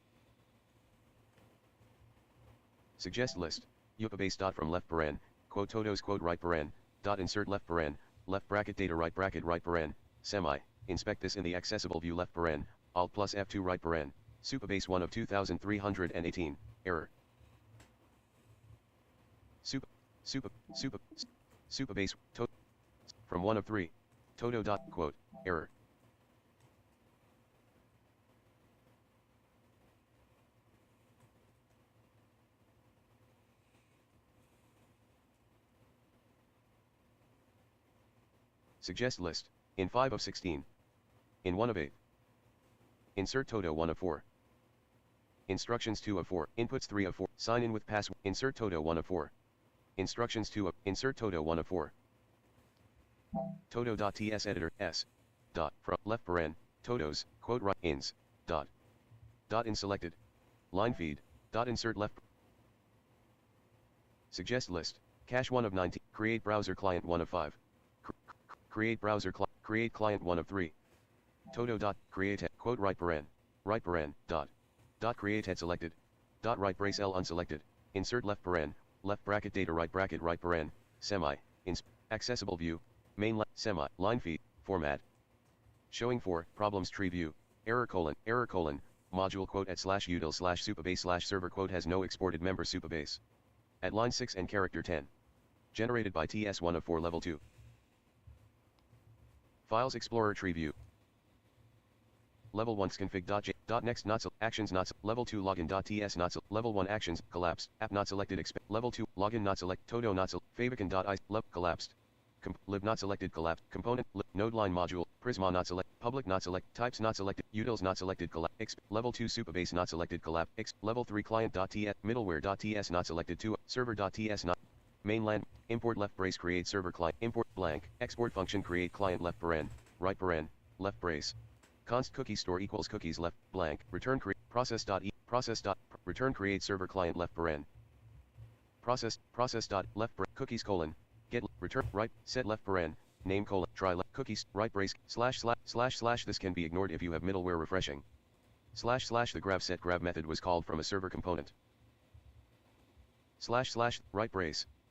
Suggest list. Supabase dot from left paren, quote todos quote right paren, dot insert left paren, left bracket data right paren, semi. Inspect this in the accessible view left paren, alt plus F2 right paren, supabase 1 of 2318, error. Supabase, from 1 of 3, todo dot, quote, error. Suggest list, in 5 of 16. In 1 of 8. Insert todo 1 of 4. Instructions 2 of 4, inputs 3 of 4, sign in with password, insert todo 1 of 4. Instructions 2 of, insert todo 1 of 4. Todo.ts editor, s. Dot, from, left paren, todos, quote right, ins, dot. Dot in selected. Line feed, dot insert left. Suggest list, cache 1 of 19, create browser client 1 of 5. Create browser create client 1 of 3. Todo dot create head quote right paren dot create head selected dot right brace L unselected insert left bracket data right paren semi accessible view main semi line feed format showing for problems tree view error colon module quote at /util /supabase /server quote has no exported member supabase at line 6 and character 10 generated by TS1 of 4 level 2. Files Explorer tree view. Level 1 config.j.next not actions not level 2 login.ts not level 1 actions collapsed app not selected level 2 login not select todo not favicon.i collapsed lib not selected collapsed component node line module prisma not select public not select types not selected utils not selected collapse level 2 supabase not selected collapse level 3 client.ts middleware.ts not selected 2 server.ts not mainland import left brace create server client import blank export function create client left paren right paren left brace const cookie store equals cookies left blank return create process dot return create server client left paren process dot left cookies colon get return right set left paren name colon try left cookies right brace // this can be ignored if you have middleware refreshing / the grab set grab method was called from a server component /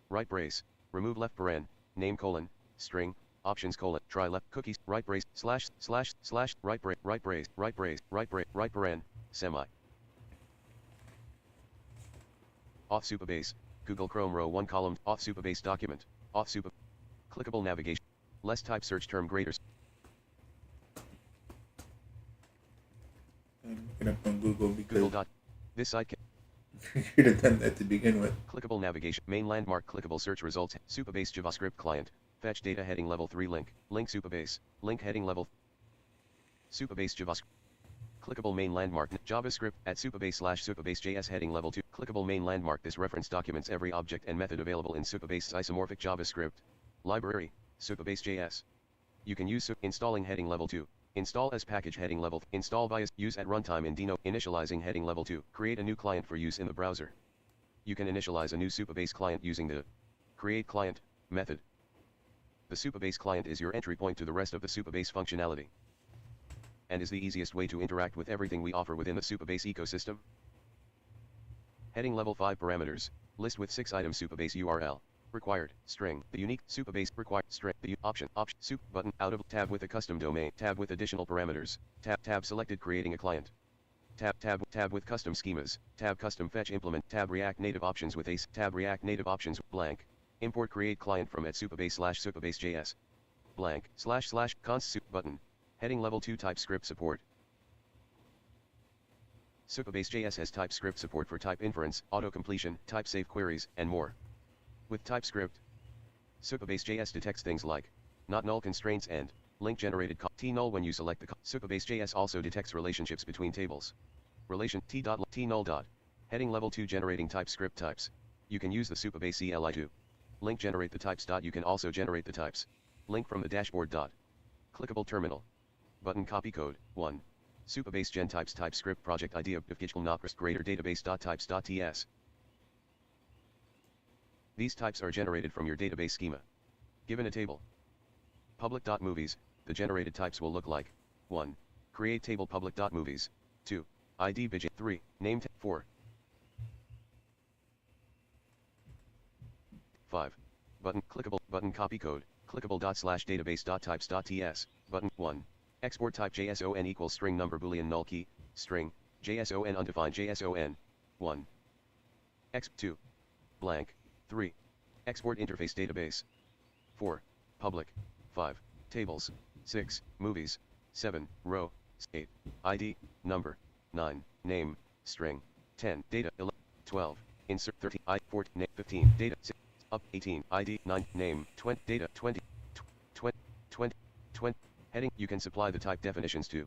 right brace, remove left paren, name colon, string, options colon, try left cookies, right brace, / right paren, semi. Auth supabase, Google Chrome row 1 column, auth supabase document, clickable navigation, less type search term graders. I'm gonna put Google because This site can should have done that to begin with. clickable navigation, main landmark, clickable search results, supabase JavaScript client, fetch data heading level 3 link supabase, link heading level, supabase JavaScript, clickable main landmark, JavaScript, at supabase /supabase.js heading level 2, clickable main landmark. This reference documents every object and method available in Supabase isomorphic JavaScript, library, supabase.js. You can use installing heading level 2. Install as package heading level, install via use at runtime in Dino, initializing heading level 2, create a new client for use in the browser. You can initialize a new Supabase client using the create client method. The Supabase client is your entry point to the rest of the Supabase functionality, and is the easiest way to interact with everything we offer within the Supabase ecosystem. Heading level 5 parameters, list with 6 items Supabase URL. Required, string, the unique, Supabase, required, string, the option, sup, button, out of, tab with a custom domain, tab with additional parameters, tab selected creating a client, tab with custom schemas, tab custom fetch implement, tab React Native options with ACE, tab React Native options, blank, import create client from at supabase /supabase.js, blank, / const sup, button, heading level 2 TypeScript support. Supabase.js has TypeScript support for type inference, auto-completion, type safe queries, and more. With TypeScript, Supabase.js detects things like not null constraints and link generated t-null when you select the Supabase.js also detects relationships between tables. Relation t-null. Heading level 2 generating TypeScript types. You can use the Supabase CLI to link generate the types. You can also generate the types. Link from the dashboard. Clickable terminal. Button copy code 1. Supabase gen types TypeScript project idea of greater database.types.ts. These types are generated from your database schema. Given a table public.movies, the generated types will look like 1. Create table public.movies, 2. ID widget, 3. Name 4. 5. Button, clickable, button copy code, clickable /database.types.ts, button, 1. Export type JSON equals string number boolean null key, string, JSON undefined JSON, 1. X, 2. Blank, 3. Export interface database, 4. Public, 5. Tables, 6. Movies, 7. Row, 8. ID, number, 9. Name, string, 10. Data, 11, 12. Insert 13, 14, 15. Data, 6. Up 18, ID 9, name 20, data 20, 20, heading. You can supply the type definitions to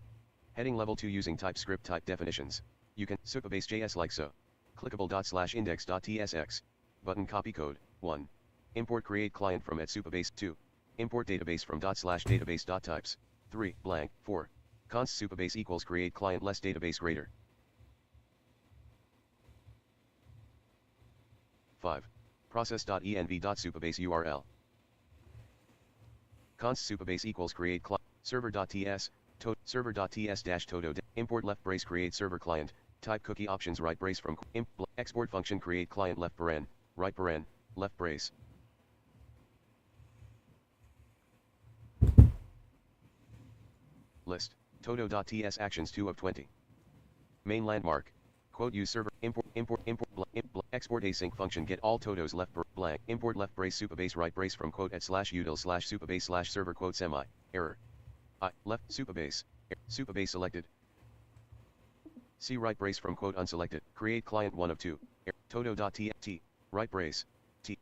heading level 2 using TypeScript type definitions. You can supabase JS like so. Clickable /index.tsx. Button copy code 1. Import create client from @supabase 2. Import database from /database.types 3 blank 4. Const supabase equals create client less database greater 5. Process.env.supabase URL. Const supabase equals create client server.ts server.ts-todo import left brace create server client type cookie options right brace from export function create client left paren right paren left brace. List todo.ts actions 2 of 20. Main landmark quote use server import export async function get all todos left blank import left brace supabase right brace from quote @util/supabase /server quote semi error I left supabase selected C right brace from quote unselected create client 1 of 2 todo.t right brace t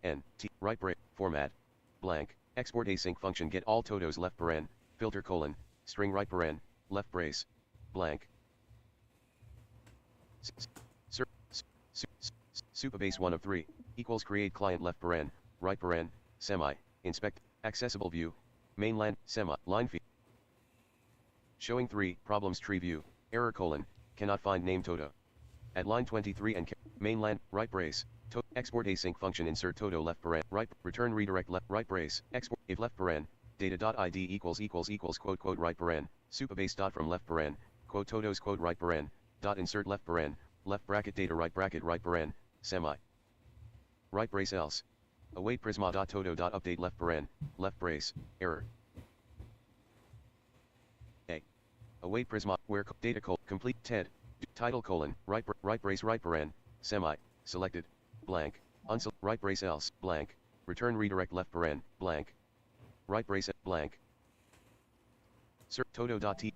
right brace format blank export async function get all todos left paren filter colon string right paren left brace blank supabase 1 of 3 equals create client left paren right paren semi inspect accessible view mainland semi line feed showing 3 problems tree view error colon cannot find name todo at line 23 and mainland right brace export async function insert todo left paren right return redirect left right brace export if left paren data.id equals quote right paren supabase dot from left paren quote todos quote right paren dot insert left paren left bracket data right paren semi right brace else await prisma.todo.update left paren left brace error a await prisma where data complete ted title colon right brace right paren semi selected blank right brace else blank return redirect left paren blank right brace blank todo.t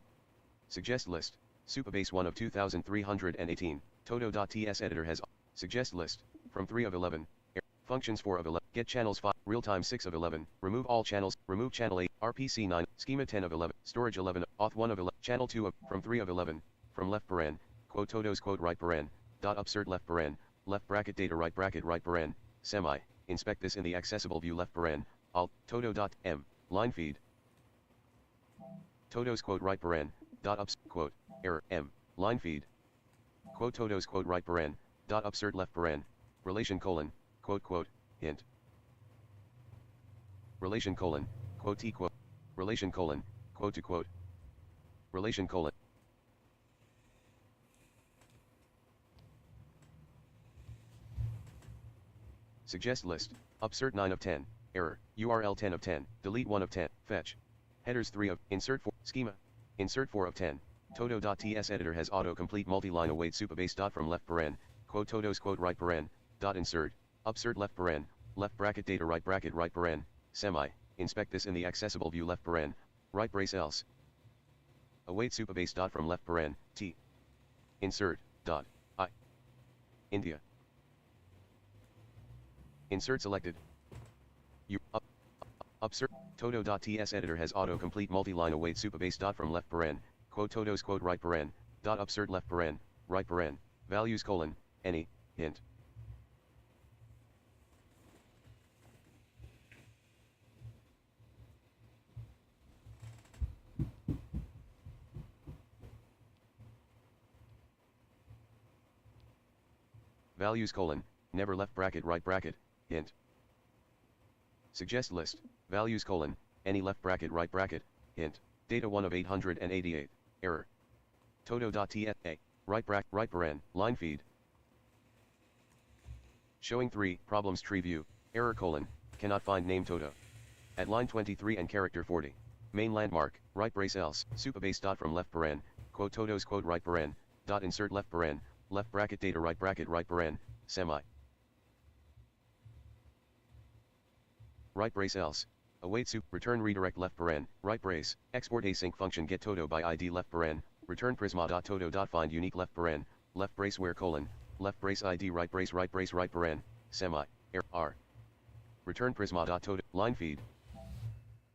suggest list supabase 1 of 2318 todo.ts editor has suggest list from 3 of 11 functions 4 of 11 get channels 5 real time 6 of 11 remove all channels remove channel 8 rpc 9 schema 10 of 11 storage 11 auth 1 of 11 channel 2 of from 3 of 11 from left paren quote todos quote right paren dot upsert left paren left bracket data right paren semi inspect this in the accessible view left paren alt todo.m line feed todos quote right paren dot ups quote error m line feed quote todos quote right paren dot upsert left paren relation colon quote hint relation colon quote t quote relation colon quote to quote relation colon suggest list upsert 9 of 10 error url 10 of 10 delete 1 of 10 fetch headers 3 of insert 4 schema insert 4 of 10 todo.ts editor has autocomplete multi-line await supabase dot from left paren quote todos quote right paren dot insert upsert left paren left bracket data right paren semi inspect this in the accessible view left paren right brace else await supabase dot from left paren t insert dot I India insert selected u upsert todo.ts editor has autocomplete multi-line await supabase dot from left paren quote todos quote right paren dot upsert left paren right paren values colon any hint values colon never left bracket right bracket hint suggest list values colon any left bracket right bracket hint data 1 of 888 error todo.ts right paren line feed showing 3 problems tree view error colon cannot find name todo. At line 23 and character 40. Main landmark, right brace else, supabase dot from left paren, quote todos quote right paren, dot insert left bracket data right paren, semi. Right brace else. Await return redirect left paren, right brace, export async function get todo by ID left paren, return prisma.todo.find unique left paren, left brace where colon, left brace ID right brace right paren, semi, r. Return prisma.todo, line feed.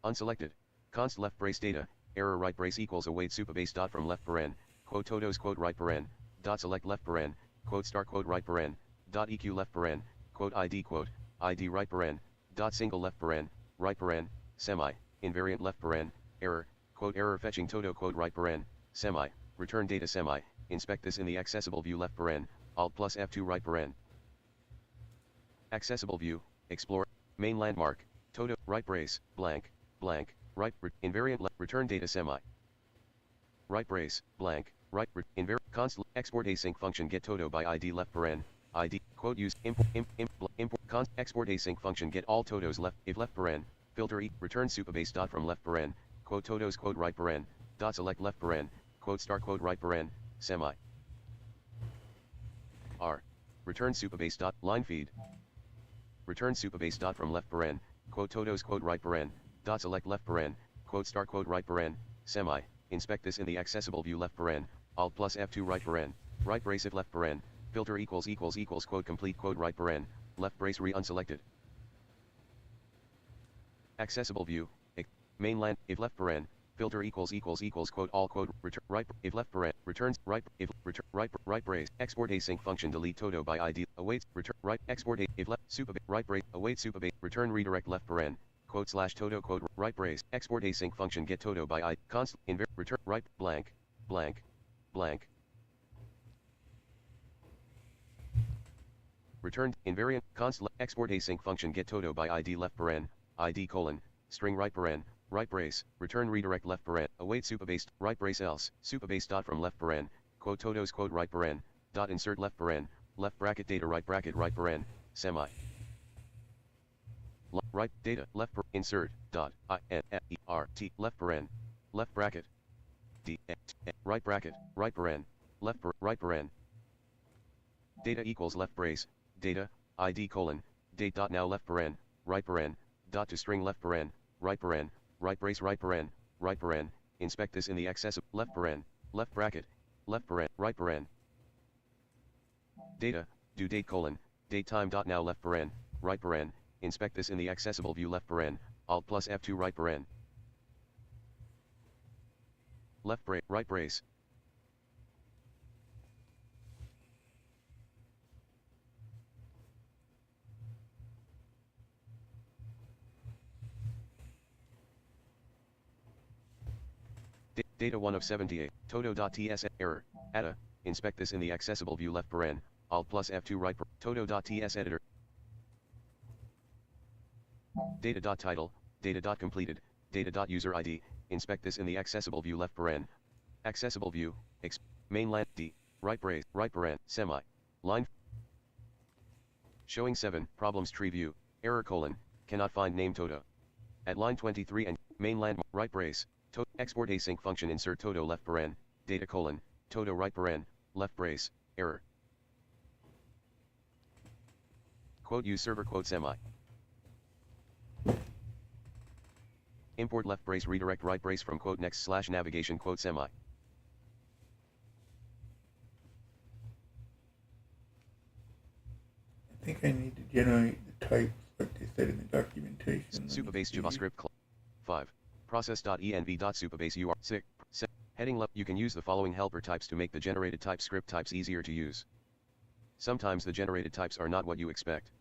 Unselected. Const left brace data, error right brace equals await supabase dot from left paren, quote todos quote right paren, dot select left paren, quote star quote right paren, dot eq left paren, quote ID right paren, dot single left paren, right paren, semi, invariant left paren, error, quote error fetching todo quote right paren, semi, return data semi, inspect this in the accessible view left paren, alt plus F2 right paren. Accessible view, explore, main landmark, todo, right brace, blank, right, invariant left, return data semi. Right brace, blank, right, invariant, const, export async function get todo by ID left paren, ID, quote use, import, const, export async function get all todos left, if left paren, filter return supabase dot from left paren, quote todos quote right paren, dot select left paren, quote star quote right paren, semi. R. Return supabase dot, line feed. Return supabase dot from left paren, quote todos quote right paren, dot select left paren, quote star quote right paren, semi, inspect this in the accessible view left paren, alt plus F2 right brace if left paren, filter equals quote complete quote right paren, left brace unselected. Accessible view, mainland, if left paren, filter equals quote all quote return right if left paren returns right if return right brace export async function delete todo by ID awaits return right export if left supabase right brace await supabase return redirect left paren quote slash todo quote right brace export async function get todo by ID const return right blank returned invariant const export async function get todo by ID left paren ID colon string right paren right brace, return redirect left paren, await supabase, right brace else, supabase dot from left paren, quote todos quote right paren, dot insert left paren, left bracket data right paren, semi. Right data left insert dot INFERT left paren, left bracket, D right bracket, right paren, right paren. Data equals left brace, data, ID colon, date dot now left paren, dot to string left paren, right brace right paren, inspect this in the accessible left paren, left bracket, right paren. Data, due date colon, date time dot now left paren, right paren, inspect this in the accessible view left paren, alt plus F2 right paren. Left brace, right brace. Data 1 of 78, todo.ts error, ATA, inspect this in the accessible view left paren, alt plus F2 right todo.ts editor. Data.title, data.completed, data.user ID, inspect this in the accessible view left paren. Accessible view, mainland D, right brace, right paren, semi, line. Showing 7, problems tree view, error colon, cannot find name todo. At line 23 and, mainland, right brace, export async function insert todo left paren, data colon, todo right paren, left brace, error. Quote use server quote semi. Import left brace redirect right brace from quote next slash navigation quote semi. I think I need to generate the types like they said in the documentation. Supabase JavaScript 5. Process.env.supabase UR 6. Heading left. You can use the following helper types to make the generated TypeScript types easier to use. Sometimes the generated types are not what you expect.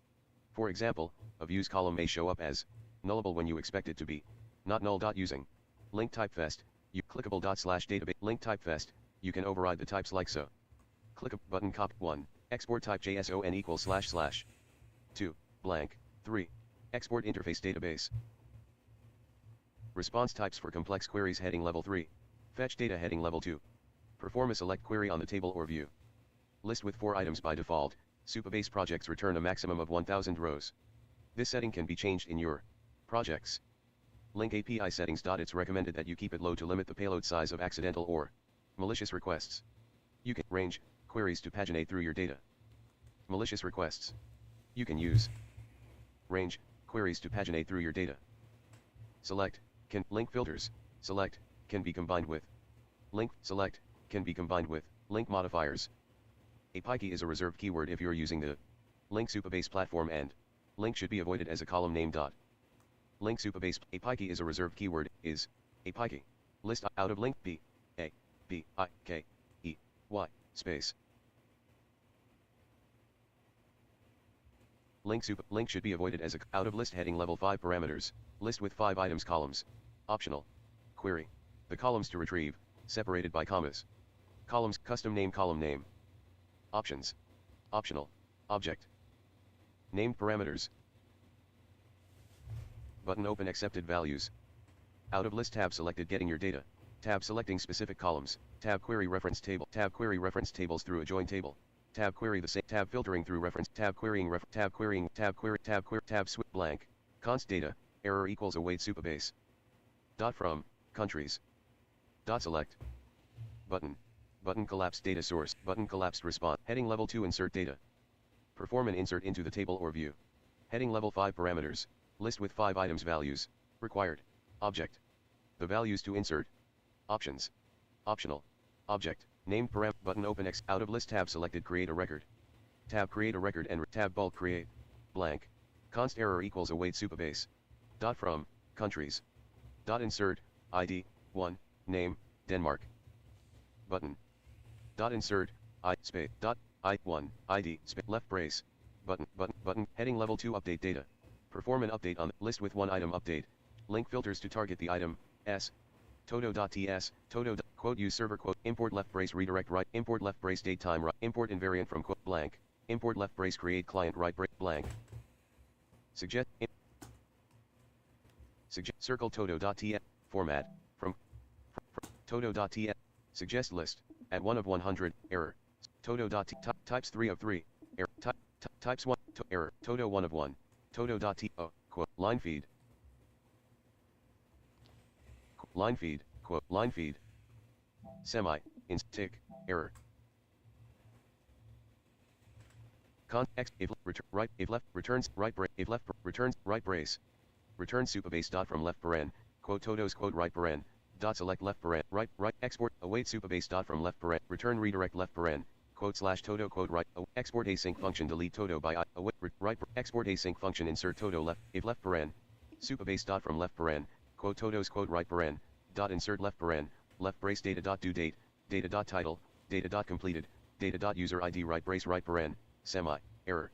For example, a views column may show up as nullable when you expect it to be not null. Using link typefest, you clickable /database link typefest, you can override the types like so. Click a button copy 1. Export type JSON equals // 2. Blank. 3. Export interface database. Response types for complex queries heading level 3. Fetch data heading level 2. Perform a select query on the table or view. List with 4 items by default. Supabase projects return a maximum of 1000 rows. This setting can be changed in your projects. Link API settings. It's recommended that you keep it low to limit the payload size of accidental or malicious requests. You can range queries to paginate through your data. Malicious requests. You can use range queries to paginate through your data. Select can link filters. Select can be combined with link. Select can be combined with link modifiers. A pikey is a reserved keyword if you're using the link supabase platform, and link should be avoided as a column name. Link supabase. A pikey is a reserved keyword, is a pikey. List out of link B A B I K E Y space. Link should be avoided as a out of list heading level 5 parameters. List with 5 items columns. Optional. Query. The columns to retrieve, separated by commas. Columns custom name column name. Options. Optional. Object. Named parameters. Button open accepted values. Out of list tab selected getting your data. Tab selecting specific columns. Tab query reference table. Tab query reference tables through a join table. Tab query the same. Tab filtering through reference. Tab querying tab querying. Tab query. Tab switch blank. Const data. Error equals await supabase. Dot from countries. Dot select. Button. Button collapsed data source. Button collapsed response. Heading level 2 insert data. Perform an insert into the table or view. Heading level 5 parameters. List with 5 items values. Required. Object. The values to insert. Options. Optional. Object. Named param. Button open X. Out of list tab selected create a record. Tab create a record and tab bulk create. Blank. Const error equals await supabase. Dot from countries. Dot insert ID 1 name Denmark. Button. Dot insert I space dot I1 ID space left brace. Button heading level 2 update data. Perform an update on list with 1 item update. Link filters to target the item S. Todo.ts, todo. Quote use server quote import left brace redirect right import left brace date time right import invariant from quote blank import left brace create client right brace blank. Suggest circle todo.ts format from todo.ts suggest list at 1 of 100 error todo.t types 3 of 3 error types 1 error todo 1 of 1 todo.t quote line feed quote line feed semi ins tick error con x if return right if left returns right brace if left returns right brace return supabase dot from left paren quote todos quote right paren dot select left paren right export await supabase dot from left paren return redirect left paren quote slash todo quote right export async function delete todo by I await right export async function insert todo left if left paren supabase dot from left paren quote todos quote right paren dot insert left paren left brace data dot due date data dot title data dot completed data dot user ID right brace right paren semi error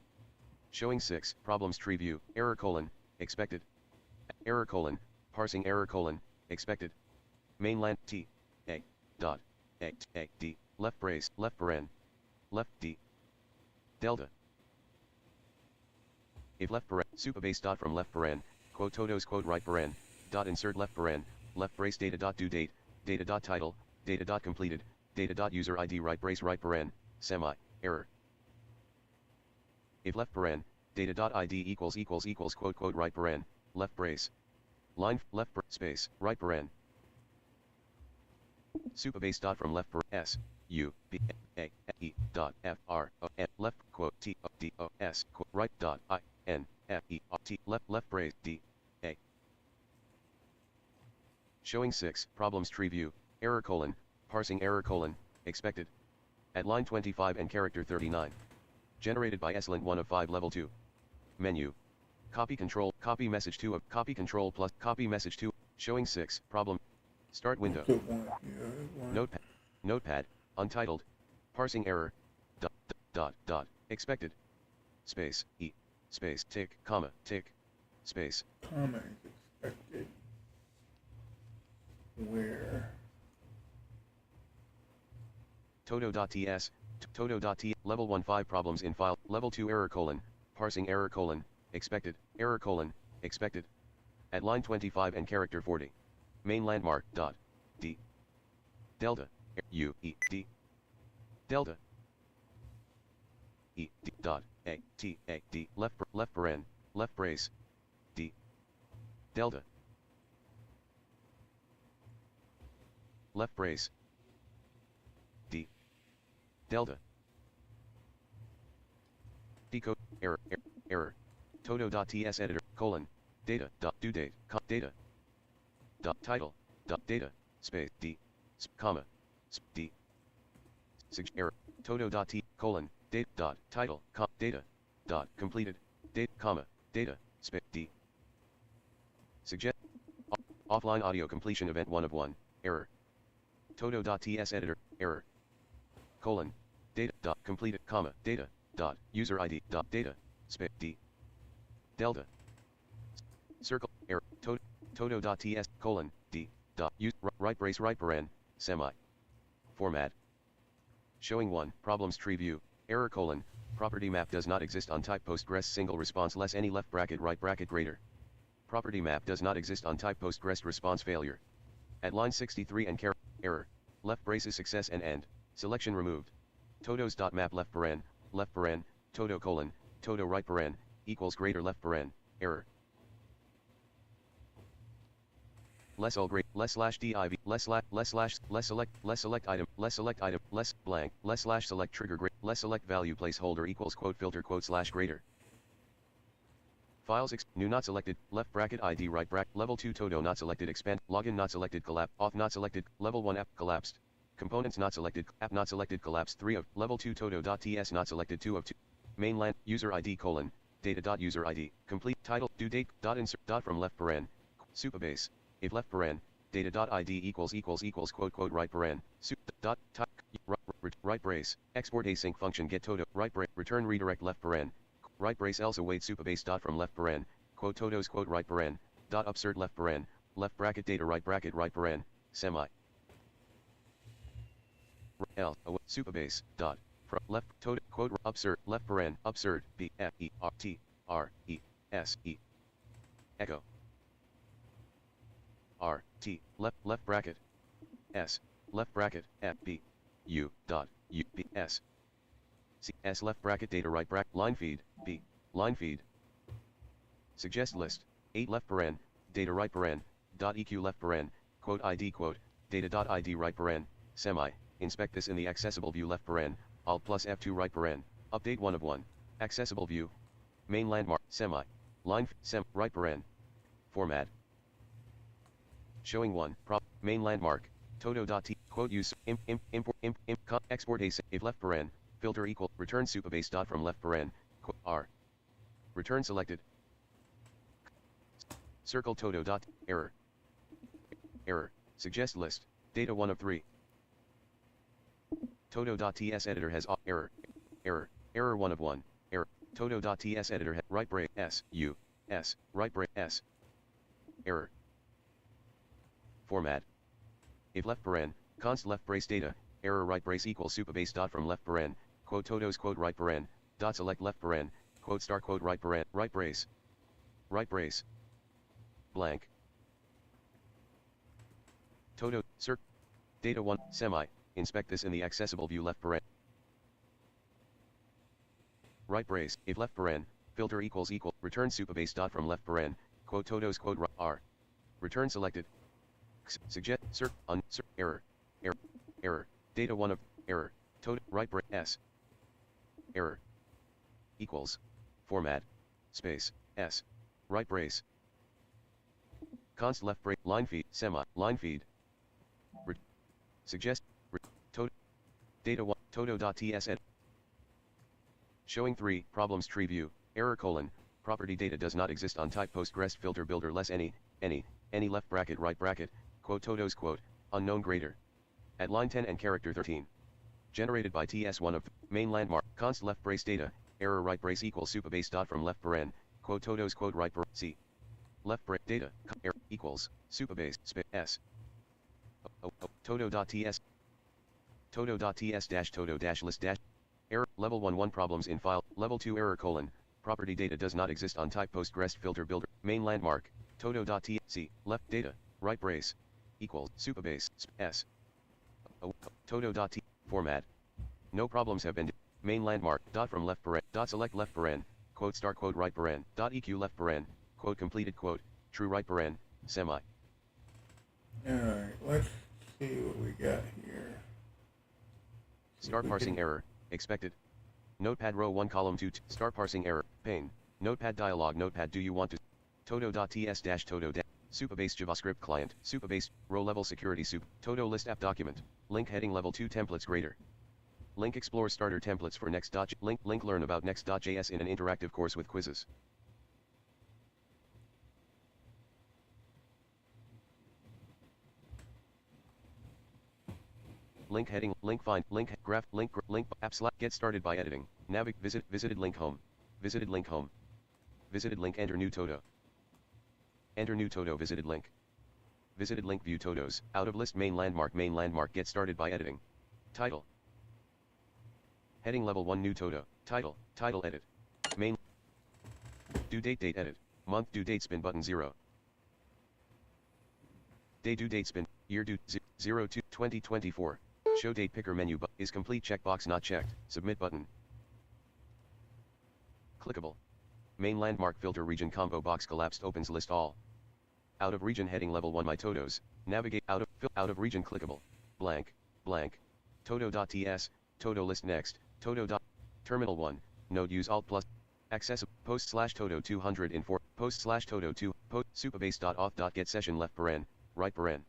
showing 6 problems tree view error colon expected error colon parsing error colon expected mainland T A dot A D left brace left paren left D delta if left paren supabase dot from left paren quote todos quote right paren dot insert left paren left brace data dot due date data dot title data dot completed data dot user ID right brace right paren semi error if left paren data dot ID equals quote quote right paren left brace line left space right paren supabase dot from left S U B A E dot F R O N left quote T O D O S quote right dot I N F E R T left brace D A showing 6 problems tree view error colon parsing error colon expected at line 25 and character 39 generated by ESLint 1 of 5 level 2 menu copy control copy message 2 of copy control plus copy message 2 showing 6 problem start window notepad untitled parsing error dot expected space e space tick comma tick space comma is expected where todo.ts todo.t level 1 5 problems in file level 2 error colon parsing error colon expected error colon expected at line 25 and character 40 main landmark dot d delta u e d delta e d dot a t a d left paren left brace, D, delta, left brace, D, delta, decode, error, todo.ts editor, data, due date, data, title, data, space, D, comma, D, error, todo.t, date, title, data, completed, date, comma, data, space, D, suggest, offline audio completion event 1 of 1, error, todo.ts editor, error, data, completed, comma, data, user ID, data, space, D, delta, circle, error, todo.ts, D, use, right brace, right paren, semi, format, showing 1, problems tree view, error, property map does not exist on type Postgres single response less any left bracket right bracket greater. Property map does not exist on type Postgres response failure. At line 63 and error, left braces success and end, selection removed. Todos.map left paren, todo todo right paren, equals greater left paren, error. Less all great, less slash div, less select item, less blank, less slash select trigger great, less select value placeholder equals quote filter quote slash greater. Files new not selected, left bracket ID right bracket, level 2 todo not selected expand, login not selected collapse, auth not selected, level 1 app collapsed. Components not selected, app not selected collapse 3 of, level 2 todo.ts not selected 2 of 2. Mainland, user ID data.user ID, complete, title, due date, insert, from left paren, supabase, if left paren, data.id equals quote right paren, right brace, export async function get todo, right brace, return redirect left paren, right brace else await supabase from left paren, quote todos quote right paren, upsert left paren, left bracket data right paren, semi. L, supabase, from left, todo, quote, upsert, left paren, upsert, B, F, E, R, T, R, E, S, E, echo, R, T, left bracket, S, left bracket, F, B, U, U, B, S, C, S, left bracket, data right bracket, line feed, B, line feed, suggest list, 8 left paren, data right paren, EQ left paren, quote ID quote, data.id right paren, semi. Inspect this in the accessible view left paren, alt plus F2 right paren, update 1 of 1, accessible view, main landmark, semi, line, right paren, format, showing 1, main landmark, todo.t, quote use, export async, if left paren, filter equal, return supabase from left paren, R, return selected, circle todo. Error, suggest list, data 1 of 3. Todo.ts editor has error 1 of 1, error, todo.ts editor right brace, S, U, S, right brace, S, error, format, if left paren, const left brace data, error right brace equals supabase from left paren, quote todos quote right paren, select left paren, quote star quote right paren, right brace, blank, todo, circ, data 1, semi. Inspect this in the accessible view left paren. Right brace, if left paren, filter equals return supabase from left paren, quote todos quote R. Return selected. Suggest, error, data 1 of, error, todo, right brace, S. Error. Equals, format, space, S, right brace. Const left brace, line feed, semi, line feed. Suggest, todo, data 1, todo.ts ed. Showing 3, problems tree view, error property data does not exist on type Postgres filter builder less any left bracket right bracket, quote todos quote, unknown greater. At line 10 and character 13. Generated by TS1 of, main landmark, const left brace data, error right brace equals supabase from left paren, quote todos quote right paren, C. Left brace data, error, equals, supabase, space, S. Todo.ts. Todo.ts-todo-list error, level 1 problems in file, level 2 error property data does not exist on type Postgres filter builder, main landmark, todo.ts, left data, right brace, equals, supabase, S. Todo.t, format. No problems have been, main landmark, from left paren, select left paren, quote start quote right paren, dot eq left paren, quote completed quote, true right paren, semi. Alright, let's see what we got here. Star parsing error, expected. Notepad row 1 column 2 star parsing error, pane. Notepad dialog notepad do you want to todo.ts-todo supabase JavaScript client, supabase, row level security todo list app document, link heading level 2 templates greater. Link explore starter templates for next. Link learn about next.js in an interactive course with quizzes. Link heading, link find, link graph, link app select get started by editing. Visited link home. Visited link home. Visited link enter new todo. Enter new todo visited link. Visited link view todos, out of list main landmark get started by editing. Title. Heading level 1 new todo, title edit. Main. Due date edit, month due date spin button 0. Day due date spin, year due 02/2024. Show date picker menu is complete checkbox not checked, submit button. Clickable. Main landmark filter region combo box collapsed opens list all. Out of region heading level 1 my todos, navigate out of region clickable, blank, todo.ts, todo list next, todo. Terminal 1, node use alt plus, accessible, post/todo 204, post/todo 2, supabase.auth.get session left paren, right paren.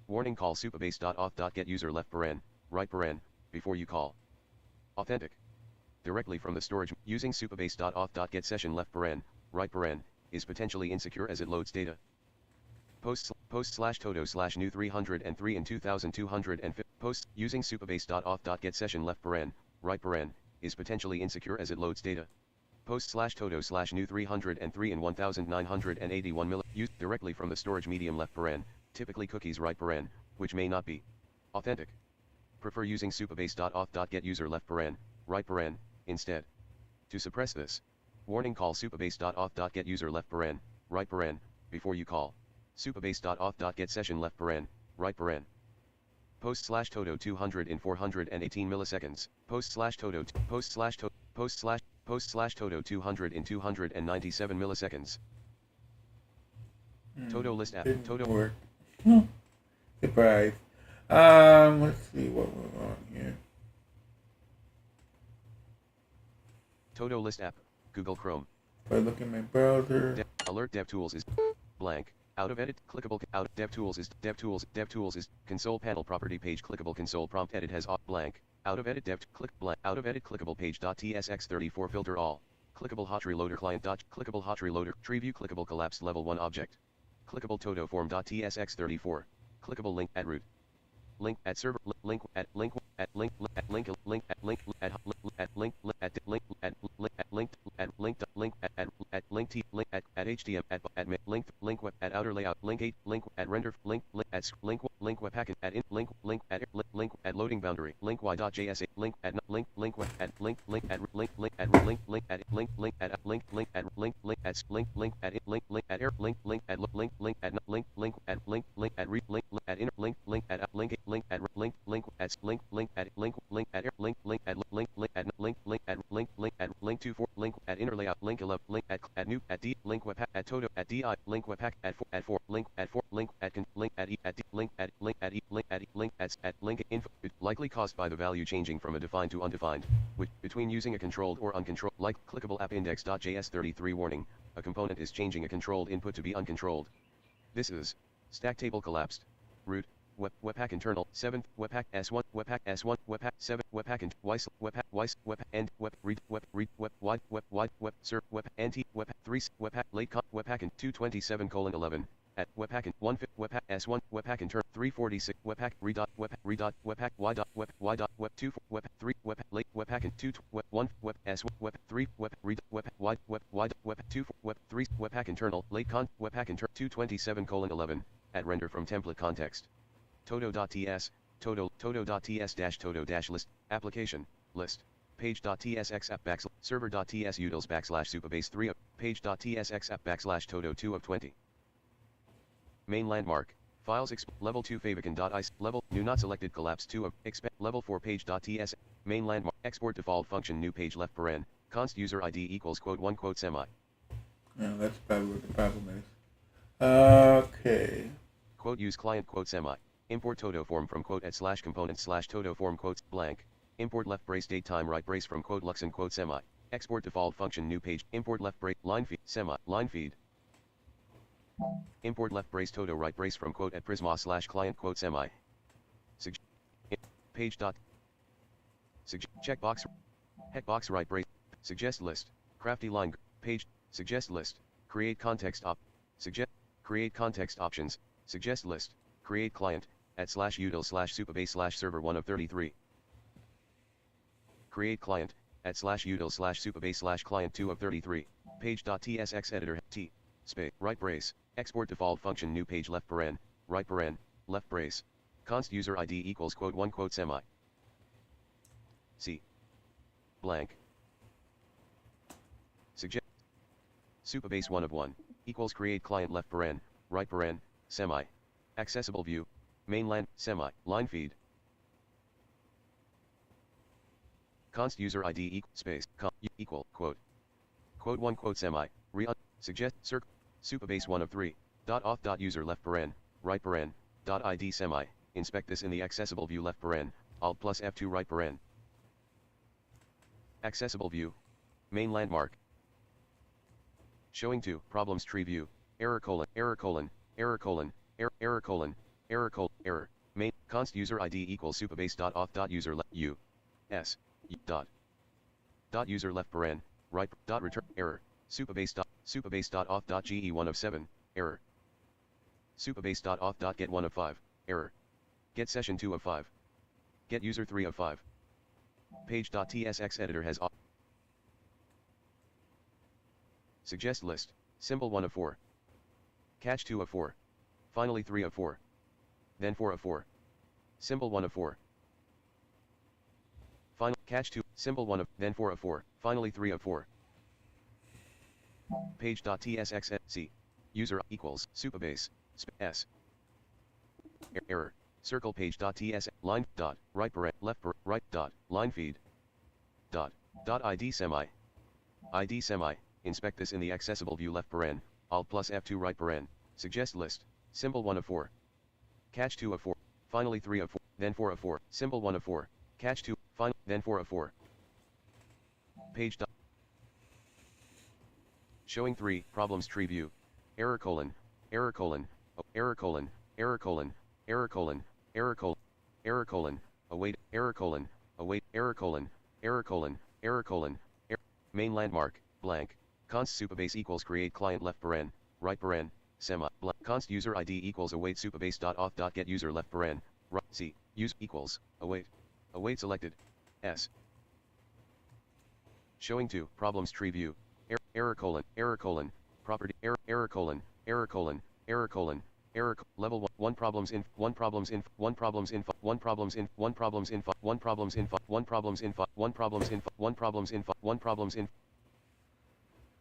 Warning call supabase.auth.get user left paren, right paren, before you call. Authentic. Directly from the storage, using supabase.auth.get session left paren, right paren, is potentially insecure as it loads data. Post/todo/new 303 and 2250, post, using supabase.auth.get session left paren, right paren, is potentially insecure as it loads data. Post/todo/new 303 and 1981 used directly from the storage medium left paren, typically cookies right paren, which may not be authentic. Prefer using supabase.auth.get user left paren, right paren, instead. To suppress this, warning call supabase.auth.get user left paren, right paren, before you call. Supabase.auth.get session left paren, right paren. Post/todo 200 in 418 milliseconds, post/todo 200 in 297 milliseconds. Todo list app, todo work. Surprise. Let's see what we're on here. Todo list app, Google Chrome. If I look in my browser. Alert DevTools is blank. Out of edit, clickable, out, DevTools is, console panel property page clickable console prompt edit has off blank, out of edit click blank, out of edit clickable page.tsx34 filter all, clickable hot reloader client clickable hot reloader, tree view clickable collapsed level 1 object, clickable todo form.tsx34, clickable link at root, link at server, link at link at link at link link at link at link at link at link at link at link link at link t link at htm at link web at outer layout link 8 link at render link at link web packet at in link link at loading boundary link y.js link at link web at link at link at link at link at link at link at link at link at air link at link at link at link at re link at inner link at link at link at link at air link at link at link 24 link at inner layout link 11 link at new at d link web at todo at di link web pack at 4 link at 4 link at link at e at d link at e link at link info likely caused by the value changing from a defined to undefined, which between using a controlled or uncontrolled like clickable app index.js 33 warning, a component is changing a controlled input to be uncontrolled. This is stack table collapsed. Root Webpack internal 7th Webpack S1 Webpack S1 Webpack 7 Webpack and Weiss Web end web read web wide web serve web anti Webpack 3 Webpack late Webpack and 227:11 at Webpack and 1 Webpack S1 Webpack and turn 346 Webpack read Webpack web 2 web 3 web late Webpack and 2 web 1 web S1 web 3 web read web wide web 2 web 3 Webpack internal late Webpack and turn 227:11 at render from template context. Todo.ts, todo.ts-todo-list, application, list, page.tsx app server.ts utils /supabase 3 page.tsx app todo 2 of 20. Main landmark, files level 2 favicon.ice, level, new not selected collapse 2 of, level 4 page.ts, main landmark, export default function new page left paren, Const user ID equals quote 1 quote semi. Yeah, that's probably what the problem is. Okay. Quote use client quote semi. Import todo form from quote at slash component slash todo form quotes blank. Import left brace date time right brace from quote luxon quote semi. Export default function new page. Import left brace line feed semi line feed. Import left brace todo right brace from quote at prisma slash client quote semi. Page dot. Checkbox. Checkbox right brace. Suggest list. Crafty line. Page. Suggest list. Create context op. Suggest. Create context options. Suggest list. Create client. At slash util slash supabase slash server 1 of 33. Create client. At slash util slash supabase slash client 2 of 33. Page.tsx editor. T. Space. Right brace. Export default function new page left paren. Right paren. Left brace. Const user ID equals quote 1 quote semi. C. Blank. Suggest. Supabase 1 of 1. Equals create client left paren. Right paren. Semi. Accessible view. Mainland. Semi. Line feed. Const user ID space. Equal. Quote. Quote 1 quote semi. Suggest. Circ. Supabase 1 of 3. Auth. User left paren. Right paren. ID semi. Inspect this in the accessible view left paren. Alt plus F2 right paren. Accessible view. Main landmark. Showing to problems tree view. Error colon. Error colon. Error colon. Error colon. Error colon. Error. Main. Const user ID equals supabase.auth. User left u. S. Dot. Dot user left paren. Right. Dot return. Error. Supabase.auth.ge 1 of 7. Error. Supabase.auth.get 1 of 5. Error. Get session 2 of 5. Get user 3 of 5. Page.tsx editor has suggest list, symbol 1 of 4. Catch 2 of 4. Finally 3 of 4. Then 4 of 4. Symbol 1 of 4. Final catch 2, symbol 1 of, then 4 of 4. Finally 3 of 4. Page.tsx c. User equals supabase s. Error. Circle page.ts line dot right paren left right dot line feed dot ID semi. ID semi. Inspect this in the accessible view left paren. Alt plus F2 right paren. Suggest list. Symbol 1 of 4. Catch 2 of 4. Finally 3 of 4. Then 4 of 4. Symbol 1 of 4. Catch 2. Then 4 of 4. Page dot. Showing 3 problems tree view. Error colon. Error colon. Error colon. Error colon. Error colon. Error colon. Error colon. Await. Error colon. Await. Error colon. Error colon. Error colon. Main landmark. Blank. Const supabase equals create client left paren. Right paren. Semi. Blank. Const user ID equals await supabase.auth.get user left paren. Right. C. Use equals. Await. Await selected. S. Showing 2 problems tree view. Error colon. Error colon. Property. Error colon. Error colon. Error colon. Error level 1 problems in 1 problems in 1 problems in 1 problems in 1 problems in 1 problems in 1 problems in 1 problems in 1 problems in 1 problems in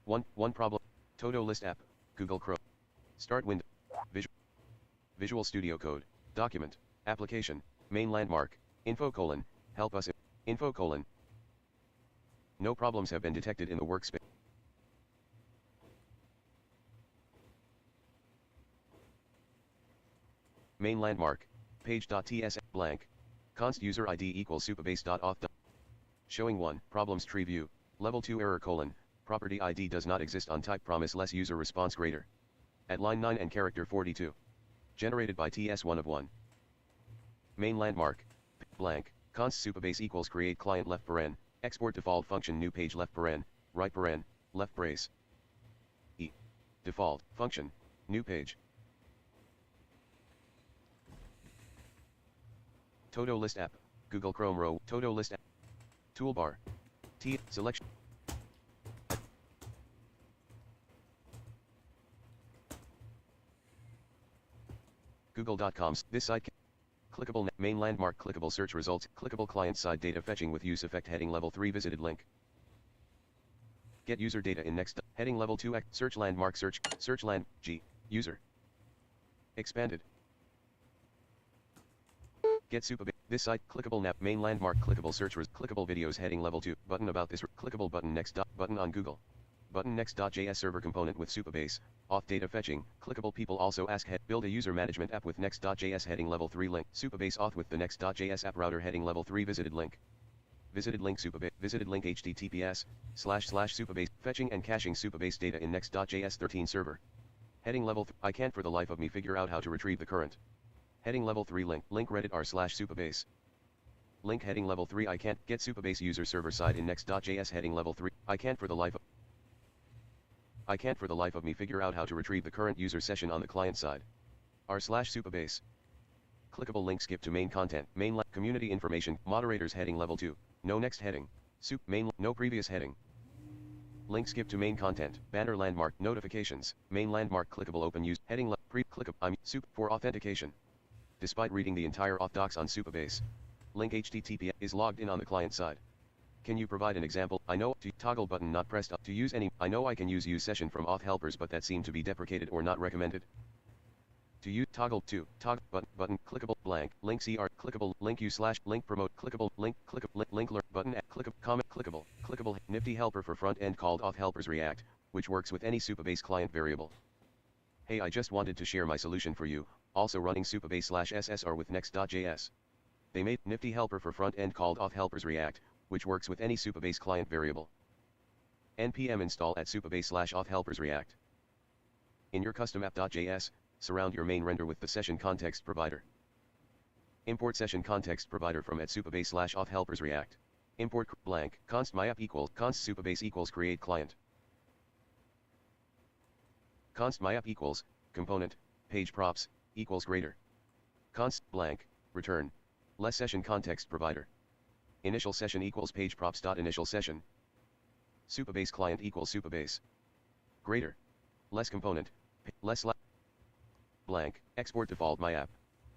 1 problem. Todo list app. Google Chrome. Start window. Visual Studio Code. Document. Application. Main landmark. Info colon. Help us. Info colon. No problems have been detected in the workspace. Main landmark. Page.ts blank. Const user ID equals supabase.auth. Showing 1 problems tree view. Level 2 error colon. Property ID does not exist on type promise less user response greater. At line 9 and character 42. Generated by TS1 of 1. Main landmark. Blank. Const supabase equals create client left paren. Export default function new page left paren. Right paren. Left brace. E. Default function. New page. Todo list app. Google Chrome row. Todo list app. Toolbar. T. Selection. Google.com's. This site. Clickable main landmark. Clickable search results. Clickable client-side data fetching with use effect heading level 3 visited link. Get user data in next heading level 2 search landmark search land G user expanded Get supabase. This site, clickable nav, main landmark, clickable search, clickable videos, heading level 2, button about this, clickable button next dot, button on Google. Button next.js server component with supabase, auth data fetching, clickable people also ask build a user management app with next.js heading level 3 link, supabase auth with the next.js app router heading level 3 visited link. Visited link supabase, visited link https://supabase, fetching and caching supabase data in next.js 13 server. Heading level I can't for the life of me figure out how to retrieve the current. Heading level 3 link reddit r/supabase. Link heading level 3 I can't get supabase user server side in next.js heading level 3 I can't for the life of me figure out how to retrieve the current user session on the client side. r/supabase. Clickable link skip to main content, community information, moderators heading level 2, no next heading, no previous heading. Link skip to main content, banner landmark, notifications, main landmark clickable open use, heading for authentication. Despite reading the entire auth docs on supabase, link https is logged in on the client side. Can you provide an example? I know to toggle button not pressed up to use any. I know I can use session from auth helpers, but that seem to be deprecated or not recommended. To use toggle to toggle button clickable blank link cr clickable link u/link promote clickable link link learn button clickable comment clickable nifty helper for front end called auth helpers React, which works with any supabase client variable. Hey, I just wanted to share my solution for you, also running supabase/ssr with next.js. They made nifty helper for front end called auth helpers React, which works with any supabase client variable. npm install at supabase/auth helpers React. In your custom app.js, surround your main render with the session context provider. Import session context provider from at supabase/auth helpers React. Import blank const myapp equals const supabase equals create client. Const myapp equals component page props equals greater. Const blank return less session context provider. Initial session equals page props dot initial session. Supabase client equals supabase. Greater less component less blank export default my app.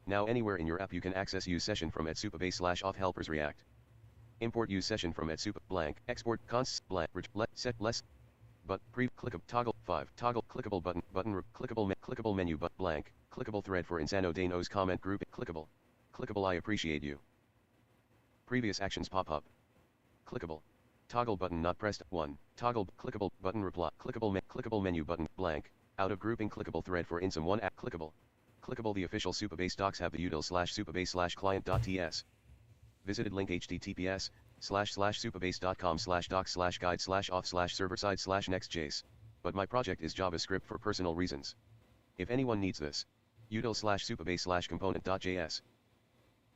Now anywhere in your app you can access use session from at supabase/auth helpers React. Import use session from at blank export const blank let set less but clickable toggle 5 toggle clickable button clickable menu but blank clickable thread for Insano de nos comment group clickable I appreciate you. Previous actions pop up. Clickable toggle button not pressed 1 toggle clickable button reply clickable menu button blank out of grouping clickable thread for insam 1 app clickable the official supabase docs have the util/supabase/client.ts. Visited link https://supabase.com/docs/guide/auth/server-side/next.js. But my project is JavaScript for personal reasons. If anyone needs this, util/supabase/component.js.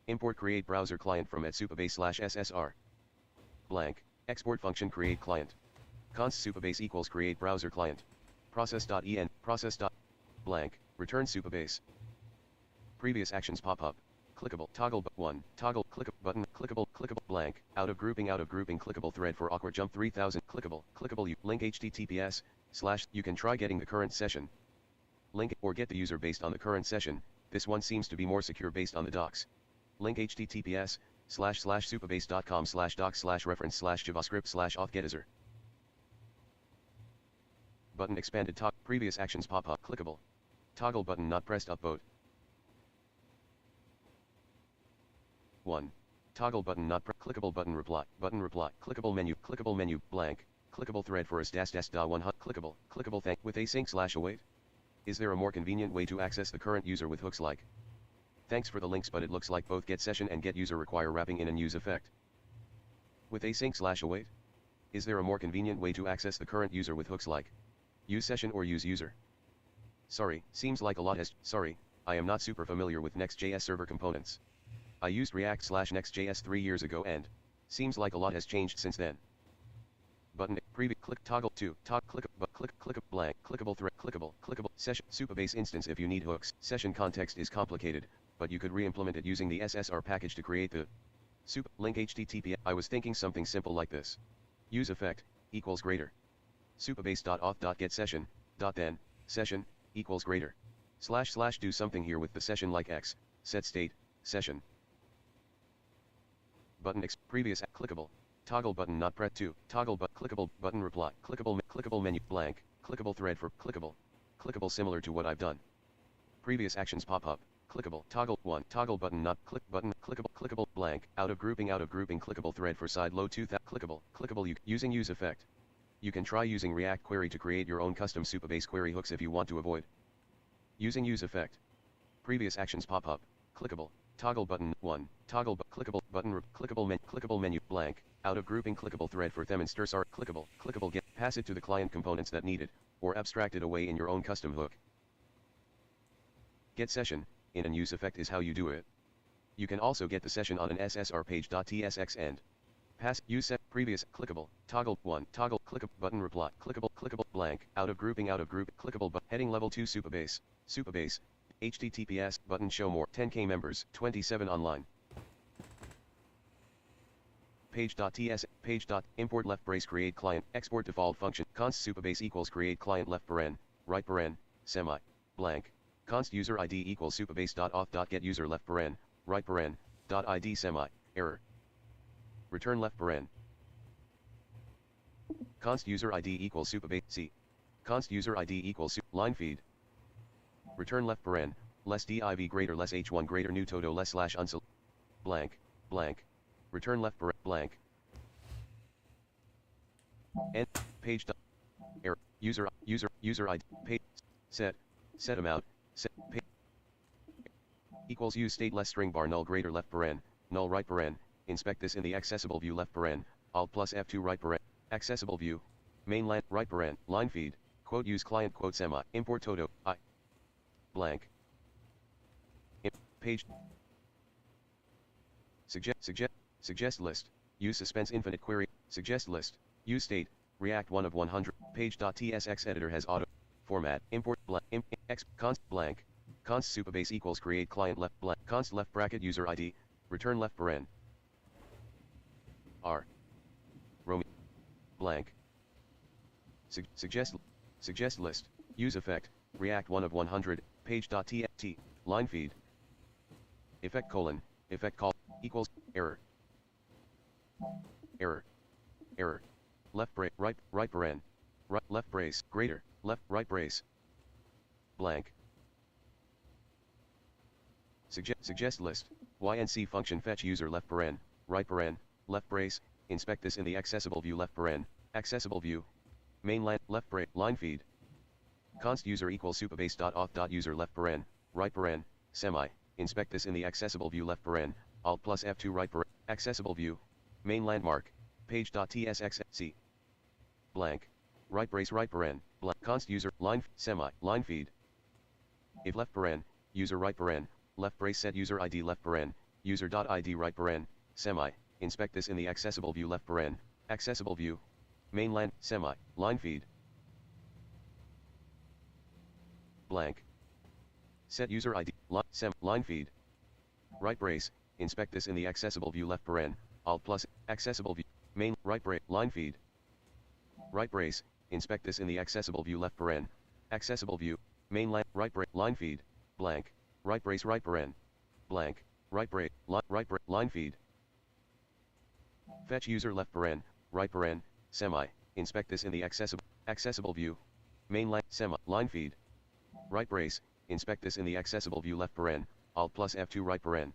Import create browser client from at supabase/ssr. Blank export function create client. Const supabase equals create browser client. Process.en process. Blank return supabase. Previous actions pop up. Clickable toggle 1 toggle click button clickable blank out of grouping clickable thread for awkward jump 3000 clickable you link https / you can try getting the current session link or get the user based on the current session. This one seems to be more secure based on the docs. Link https / supabase.com/docs/reference/javascript/auth-getizer. Button expanded talk previous actions pop up clickable toggle button not pressed up vote 1 toggle button not clickable button reply clickable menu blank clickable thread for a stas-1 clickable thank with async/await. Is there a more convenient way to access the current user with hooks like? Thanks for the links, but it looks like both get session and get user require wrapping in a use effect. With async/await? Is there a more convenient way to access the current user with hooks like use session or use user? Sorry, seems like a lot has. Sorry, I am not super familiar with Next.js server components. I used React/Next.js 3 years ago and seems like a lot has changed since then. Button preview click toggle to click blank clickable thread clickable session supabase instance. If you need hooks, session context is complicated, but you could re-implement it using the SSR package to create the link https. I was thinking something simple like this. Use effect equals greater supabase.auth.get session then session equals greater / do something here with the session like x set state session button previous clickable toggle button not press 2 toggle clickable button reply clickable menu blank clickable thread for clickable similar to what I've done. Previous actions pop up clickable, toggle 1, toggle button not click button, clickable, blank, out of grouping, clickable thread for side load 2000, clickable using use effect. You can try using React query to create your own custom supabase query hooks if you want to avoid using use effect. Previous actions pop up, clickable, toggle button 1, clickable button, clickable menu, blank, out of grouping clickable thread for them and stirs are clickable get, pass it to the client components that need it, or abstract it away in your own custom hook. Get session, in and use effect is how you do it. You can also get the session on an SSR page.tsx end. Pass, use set, previous, clickable, toggle 1, toggle, clickable, button reply, clickable, blank, out of grouping, clickable, heading level 2 supabase, HTTPS, button show more, 10k members, 27 online. Page.import left brace create client, export default function, const supabase equals create client left paren, right paren, semi, blank, const user id equals supabase.auth.get user left paren, right paren, .id semi, error. Return left paren. Const user id equals supabase, c. Const user id equals line feed. Return left paren, less div greater less h1 greater new todo less slash unsel, blank, blank. Return left paren, blank. End, page, error, user id, page, set amount, set, page, equals use state less string bar null greater left paren, null right paren, inspect this in the accessible view left paren, alt plus F2 right paren, accessible view, mainland, right paren, line feed, quote use client quote semi, import todo, I, blank, page, suggest list, use suspense infinite query, suggest list, use state, react 1 of 100, page.tsx editor has auto, format, import, blank, const, blank, const supabase equals create client left, blank, const left bracket user id, return left paren, r, Romeo, blank, suggest list, use effect, react 1 of 100, page.txt, line feed, effect colon, effect call, equals, error, left brace, right paren, left brace, greater, right brace, blank, suggest list, ync function fetch user left paren, right paren, left brace, inspect this in the accessible view left paren, accessible view, mainland, left brace, line feed, const user equals supabase.auth.user left paren, right paren, semi, inspect this in the accessible view left paren, alt plus F2 right paren, accessible view, main landmark, page.tsx, c, blank, right brace right paren, blank, const user, line, semi, line feed, if left paren, user right paren, left brace set user id left paren, user.id right paren, semi, inspect this in the accessible view left paren, accessible view, mainland, semi, line feed, blank, set user id, line feed, right brace, inspect this in the accessible view left paren, alt plus, accessible view, main, right brace, line feed, right brace, inspect this in the accessible view left paren, accessible view, mainland, right brace, line feed, blank, right brace right paren, blank, right brace, line feed, fetch user left paren, right paren, semi, inspect this in the accessible view, mainland, semi, line feed, right brace, inspect this in the accessible view left paren, alt plus F2 right paren,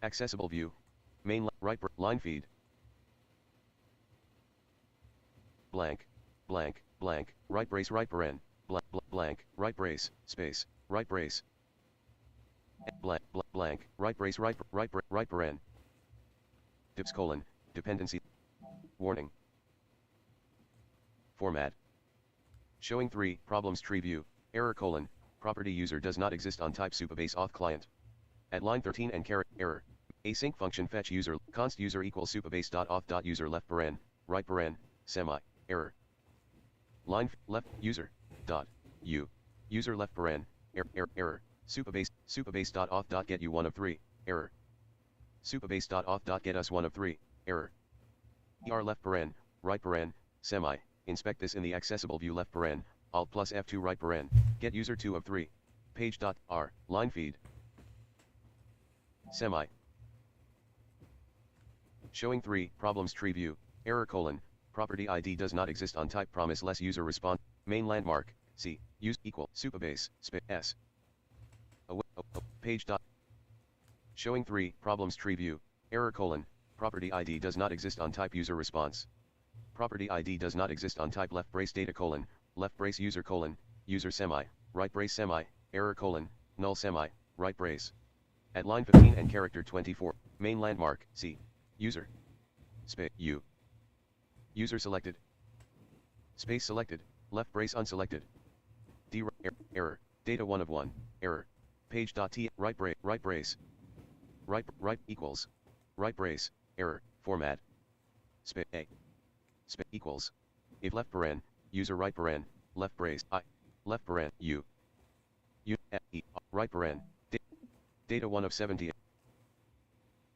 accessible view, main, right, line feed, blank, blank, blank, right brace right paren, blank, right brace, space, right brace, blank, blank, right brace right paren, dips colon, dependency, warning, format, showing 3, problems tree view, error colon, property user does not exist on type supabase auth client. At line 13 and error, async function fetch user, const user equals supabase.auth.user left paren, right paren, semi, error. Line, left, user, dot, user left paren, error, supabase.auth.get you 1 of 3, error. Supabase.auth.get us 1 of 3, error. left paren, right paren, semi, inspect this in the accessible view left paren, alt plus F2 right paren, get user 2 of 3, page.r, line feed, semi. Showing 3, problems tree view, error colon, property ID does not exist on type promise less user response, main landmark, C, use equal, supabase, s. Page. Showing 3, problems tree view, error colon, property ID does not exist on type user response. Property ID does not exist on type left brace data colon, left brace user colon, user semi, right brace semi, error colon, null semi, right brace. At line 15 and character 24, main landmark, C. User. Space, U. User selected. Space selected, left brace unselected. D. Error, data 1 of 1, error. Page.t, right brace. Right equals. Right brace, error, format. Space A. Space equals. If left paren, user right paren, left brace, I. Left paren, U. U, F, E, right paren, data 1 of 70.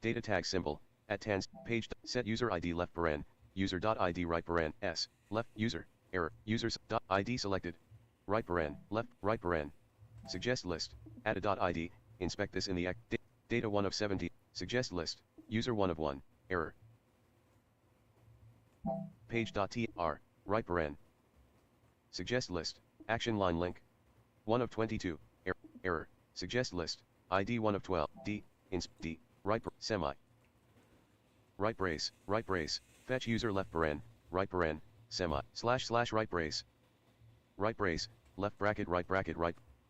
Data tag symbol, at tans, page, set user ID left paren, user.id right paren, S, left, user, error, users.id selected. Right paren, left, right paren. Suggest list, add a.id, inspect this in the data 1 of 70, suggest list, user 1 of 1, error. Page.tr, right paren. Suggest list, action line link. 1 of 22, error, suggest list, ID 1 of 12, D, D, right semi. Right brace, fetch user left paren, semi, / right brace. Right brace, left bracket, right.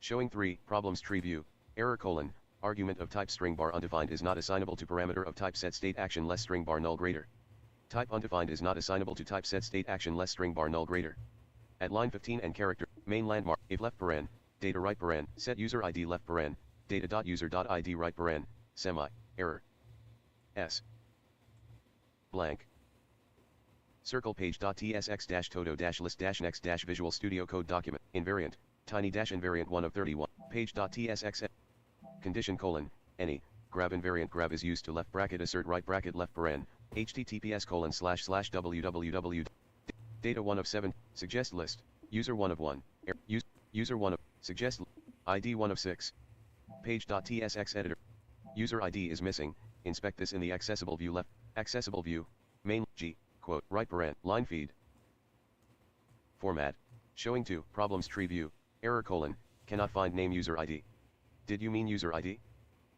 Showing 3, problems tree view, error colon, argument of type string bar undefined is not assignable to parameter of type set state action less string bar null greater. Type undefined is not assignable to type set state action less string bar null greater. At line 15 and character, main landmark, if left paren, data right paren, set user ID left paren, data.user.id right paren, semi, error. S. Blank. Circle page.tsx-todo-list-next-visual studio code document, invariant, tiny-invariant 1 of 31, page.tsx. Condition colon, any, grab invariant grab is used to left bracket assert right bracket left paren, https colon / www. Data 1 of 7, suggest list, user 1 of 1, user 1 of, suggest, ID 1 of 6. Page.tsx editor. User ID is missing, inspect this in the accessible view left, accessible view, main, G, quote, right paren, line feed. Format, showing 2, problems tree view, error colon, cannot find name user ID. Did you mean user ID?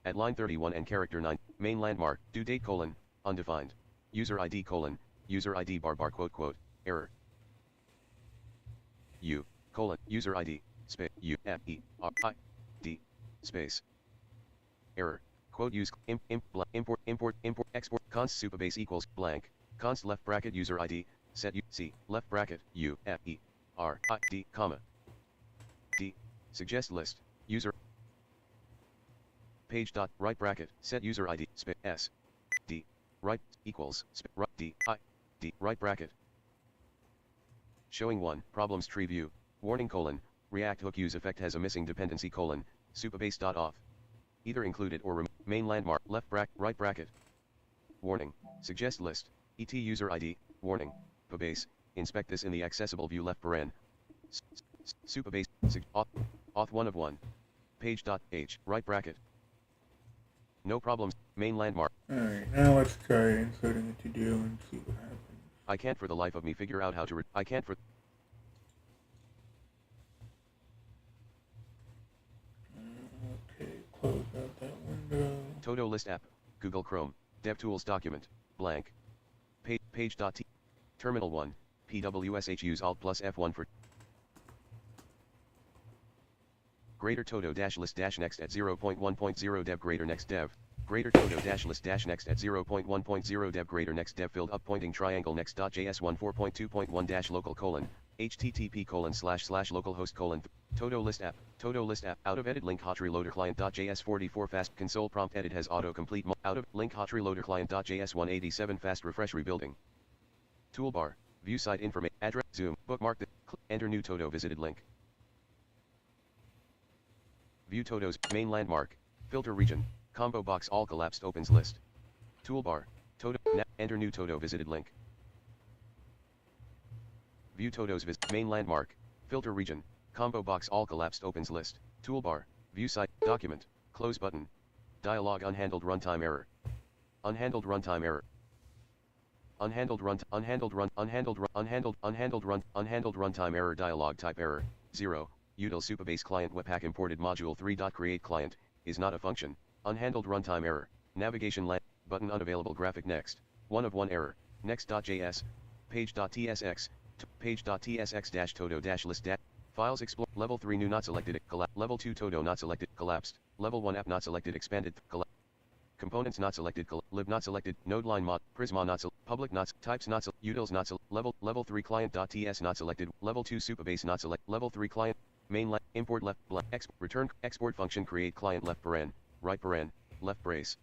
At line 31 and character 9, main landmark, due date colon, undefined. User ID colon, user ID bar quote, error. U, colon, user ID, space, U, F, E, R, I, D, space. Error, quote use, import, export, const supabase equals, blank, const left bracket user ID, set U, C, left bracket, U, F, E, R, I, D, comma. D, suggest list, user. Page dot, right bracket, set user ID, space, S, D, right, equals, right, D, I, D, right bracket. Showing 1, problems tree view, warning colon, React hook use effect has a missing dependency colon, supabase.off. Either included or main landmark, left bracket, right bracket. Warning, suggest list, et user ID, warning, pabase, inspect this in the accessible view left paren. Supabase, auth 1 of 1. Page.h, right bracket. No problems, main landmark. Alright, now let's try inserting a to-do and see what happens. I can't for the life of me figure out how to I can't for... Okay, close out that window. Todo list app, Google Chrome, DevTools document, blank. Page.t. Terminal 1, PWSH use Alt plus F1 for... Greater todo list next at 0.1.0 dev greater next dev. Greater todo list next at 0.1.0 dev greater next dev filled up pointing triangle next.js 14.2.1 local colon http colon / localhost colon todo list app out of edit link hot reloader client.js 44 fast console prompt edit has autocomplete out of link hot reloader client.js 187 fast refresh rebuilding toolbar view site information address zoom bookmark the enter new todo visited link view todos main landmark filter region combo box all collapsed opens list. Toolbar, todo, enter new todo visited link. View todos main landmark, filter region, combo box all collapsed opens list. Toolbar, view site, document, close button. Dialog unhandled runtime error. Unhandled runtime error. Unhandled runtime error dialog type error, 0, util supabase client webpack imported module 3. Create client, is not a function, unhandled runtime error, navigation button unavailable graphic next, 1 of 1 error, next.js, page.tsx, page.tsx-todo-list files explore, level 3 new not selected, level 2 todo not selected, collapsed, level 1 app not selected expanded, components not selected, lib not selected, node line mod, prisma not public not types not utils not level 3 client.ts not selected, level 2 supabase not select, level 3 client, main left, import left, return, export function create client left paren, right paren, left brace.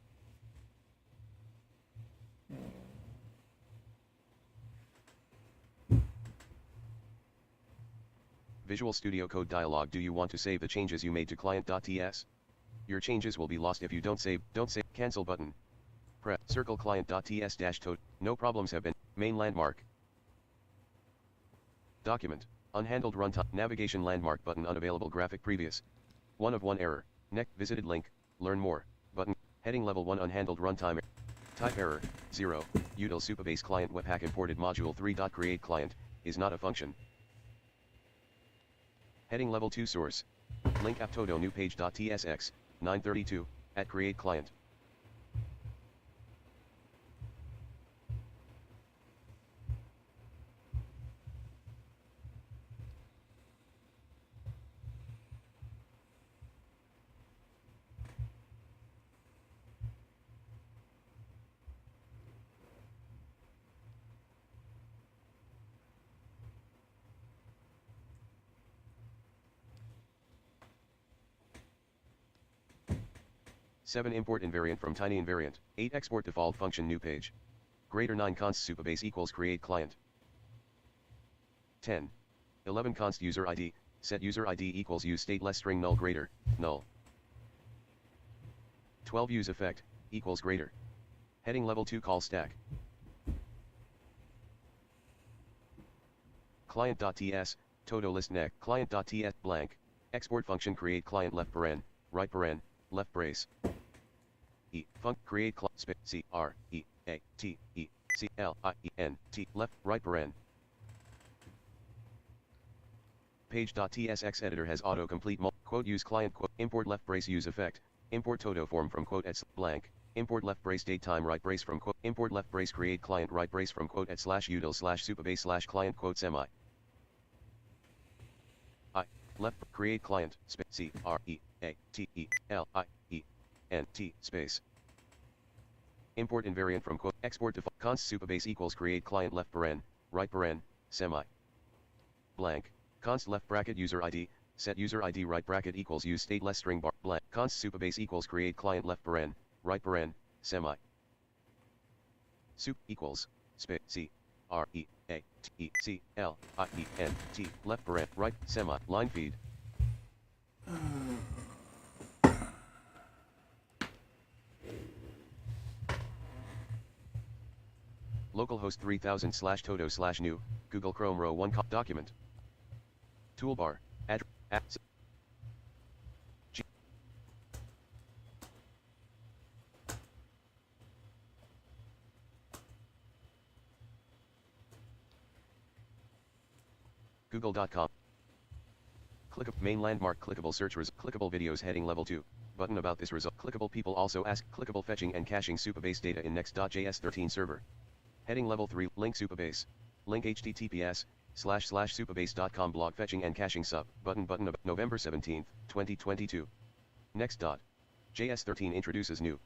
Visual Studio Code dialog. Do you want to save the changes you made to client.ts? Your changes will be lost if you don't save, cancel button. Press circle client.ts-todo, no problems have been, main landmark. Document, unhandled runtime, navigation landmark button unavailable graphic previous. 1 of 1 error, next visited link, learn more, button, heading level 1 unhandled runtime, type error, 0, util supabase client webpack imported module 3. Create client, is not a function. Heading level 2 source, link app todo new page.tsx, 932, at create client. Seven import invariant from tiny invariant, 8 export default function new page. Greater 9 const supabase equals create client. 10. 11 const user ID, set user ID equals use state less string null greater, null. 12 use effect, equals greater. Heading level 2 call stack. Client.ts, todo list neck, client.ts blank, export function create client left paren, right paren, left brace. Func create space C R E A T E C L I E N T left right paren. Page.tsx editor has autocomplete quote use client quote import left brace use effect, import todo form from quote at blank, import left brace date time right brace from quote, import left brace create client right brace from quote at /util /supabase /client quote semi. Left create client space C R E A T E L I E N T space. Import invariant from quote export default const supabase equals create client left paren, right paren, semi. Blank, const left bracket user ID, set user ID right bracket equals use state less string bar blank, const supabase equals create client left paren, right paren, semi. Sup equals space C R E A T E C L I E N T left paren right semi line feed. Localhost 3000 /todo /new, Google Chrome row 1 document. Toolbar, add, Google.com. Clickable main landmark clickable search clickable videos heading level 2. Button about this result. Clickable people also ask clickable fetching and caching supabase data in next.js 13 server. Heading level 3 link supabase. Link https://supabase.com blog fetching and caching sub button about November 17, 2022. Next. JS 13 introduces new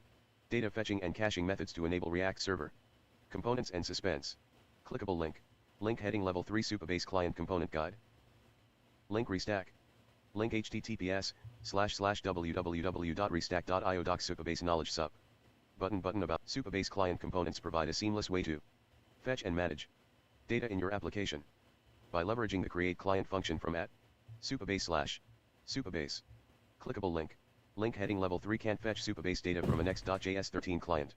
data fetching and caching methods to enable React server. Components and suspense. Clickable link. Link heading level 3 supabase client component guide. Link restack. Link https://www.restack.io doc supabase knowledge sub. Button about supabase client components provide a seamless way to fetch and manage data in your application by leveraging the create client function from @supabase/supabase. Clickable link. Link heading level 3 can't fetch supabase data from a next.js 13 client.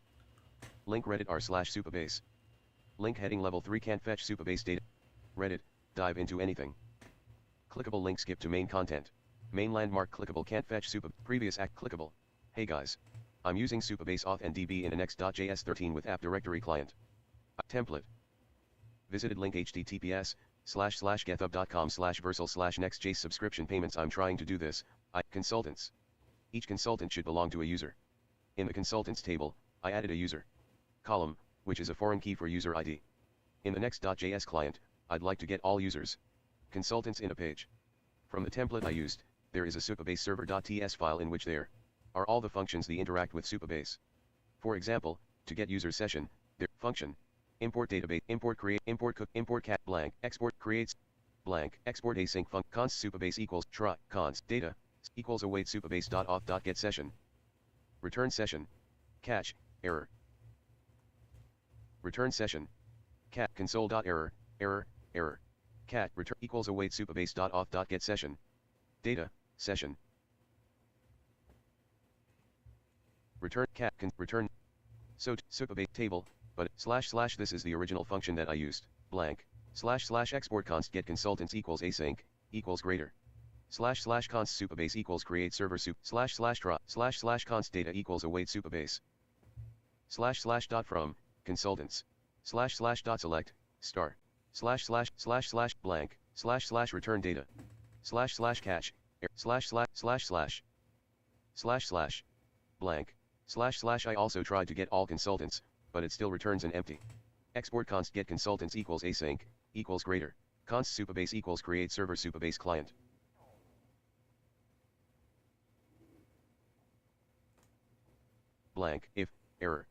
Link Reddit r/supabase. Link heading level 3 can't fetch supabase data. Reddit, dive into anything. Clickable link skip to main content. Main landmark clickable can't fetch previous act clickable. Hey guys, I'm using supabase auth and db in a next.js 13 with app directory client. Template. Visited link https://github.com/versal/nextjs subscription payments. I'm trying to do this. Consultants. Each consultant should belong to a user. In the consultants table, I added a user column, which is a foreign key for user ID. In the next.js client, I'd like to get all users consultants in a page. From the template I used, there is a supabase server.ts file in which there are all the functions that interact with supabase. For example, to get user session, their function, import database, import create, import cook, import cat blank, export creates blank, export async func const supabase equals try const data equals await supabase.auth.get session, return session, catch, error, return session, cat console.error, error, cat return equals await supabase.auth.get session, data, session, return cat return, so supabase table, but / this is the original function that I used, blank, / export const get consultants equals async, equals greater, / const supabase equals create server sup, / drop, / const data equals await supabase, / dot from, consultants, / dot select, star, / blank, / return data, / catch, / blank, / I also tried to get all consultants, but it still returns an empty. Export const get consultants equals async, equals greater, const supabase equals create server supabase client. Blank, if, error,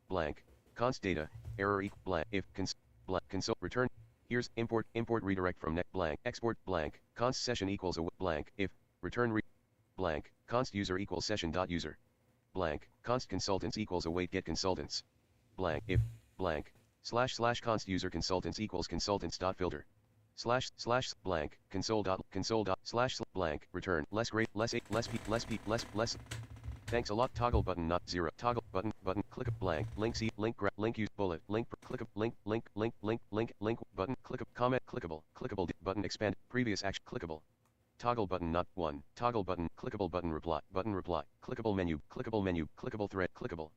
blank, const data, error blank, if, console, return, here's import redirect from net blank, export blank, const session equals a blank, if, return blank, const user equals session dot user, blank, const consultants equals await get consultants, blank, if, blank, / const user consultants equals consultants dot filter, / blank, console dot / blank, return, less great, less a, less p, less. Thanks a lot. Toggle button not 0. Toggle button click blank link see link link use bullet link click link button click comment clickable button expand previous action clickable toggle button not 1 toggle button clickable button reply clickable menu clickable thread clickable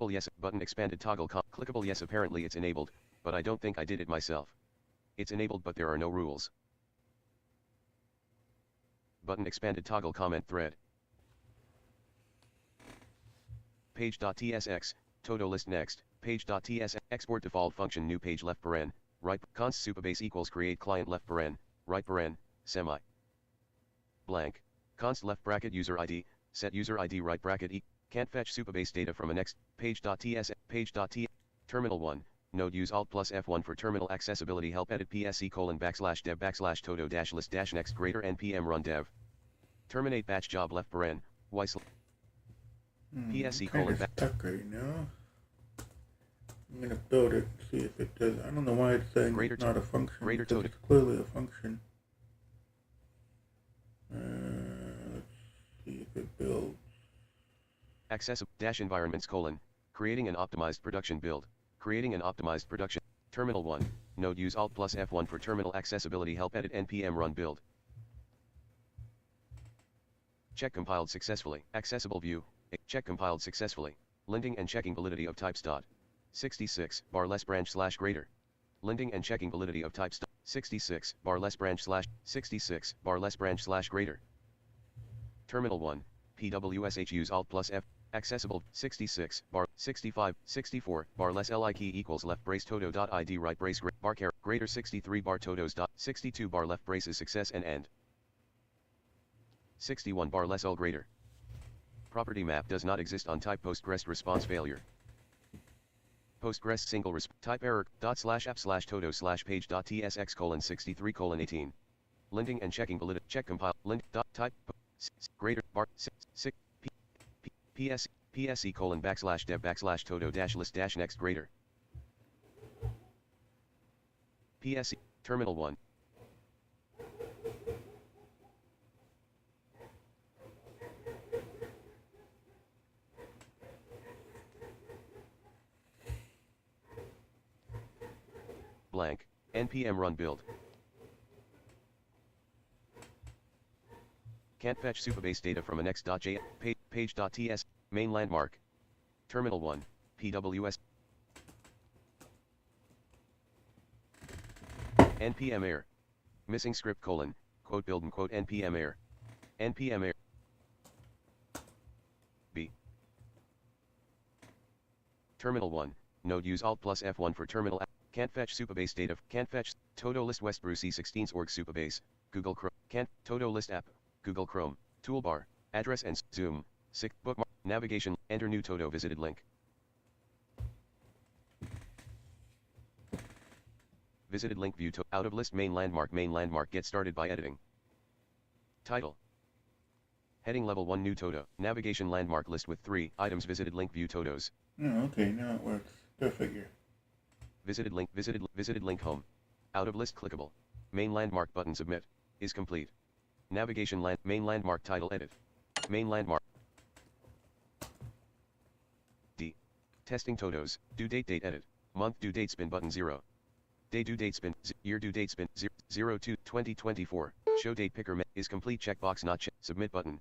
yes button expanded toggle clickable yes apparently it's enabled, but I don't think I did it myself. It's enabled but there are no rules. Button expanded toggle comment thread page.tsx, todo list next, page.tsx, export default function new page left paren, right, const supabase equals create client left paren, right paren, semi, blank, const left bracket user ID, set user ID right bracket can't fetch supabase data from a next, page.tsx, terminal 1, node use alt plus F1 for terminal accessibility help edit psc : /dev / todo -list -next greater npm run dev, terminate batch job left paren, y PSC : stuck right now. I'm gonna build it and see if it does. I don't know why it's saying it's not a function. Greater because it's clearly a function. Let's see if it builds. Access -environments : creating an optimized production build, creating an optimized production, terminal 1, node use alt plus F1 for terminal accessibility help edit npm run build. Check compiled successfully, accessible view, check compiled successfully, linting and checking validity of types. 66 bar less branch / greater, linting and checking validity of types. 66 bar less branch / 66 bar less branch / greater. Terminal 1, pwsh use alt plus F, accessible 66 bar 65 64 bar less li key equals left brace todo.id right brace bar greater 63 bar todos. 62 bar left braces success and end. 61 bar less all greater. Property map does not exist on type Postgres response failure. Postgres single type error /app /todo /page.tsx : 63:18. Linting and checking validity check compile lint type greater bar 6 psc : /dev /todo -list -next greater. PSC terminal 1. Blank, npm run build. Can't fetch supabase data from a next.js page.ts main landmark. Terminal 1, pws npm error. Missing script : quote build : npm error. npm error. Terminal 1, node use Alt plus F1 for terminal app. Can't fetch supabase data. Can't fetch todo list Westbrew C16's org supabase. Google Chrome. Can't todo list app. Google Chrome. Toolbar. Address and zoom. Sick bookmark. Navigation. Enter new todo visited link. Visited link view to out of list main landmark. Main landmark get started by editing. Title. Heading level 1 new todo. Navigation landmark list with 3 items. Visited link view todos. Oh, okay, now it works. Go figure. Visited link home. Out of list clickable. Main landmark button submit. Is complete. Navigation main landmark title edit. Main landmark. D. Testing todos. Due date edit. Month due date spin button 0. Day due date spin. Year due date spin 02 2024. Show date picker is complete. Checkbox not check. Submit button.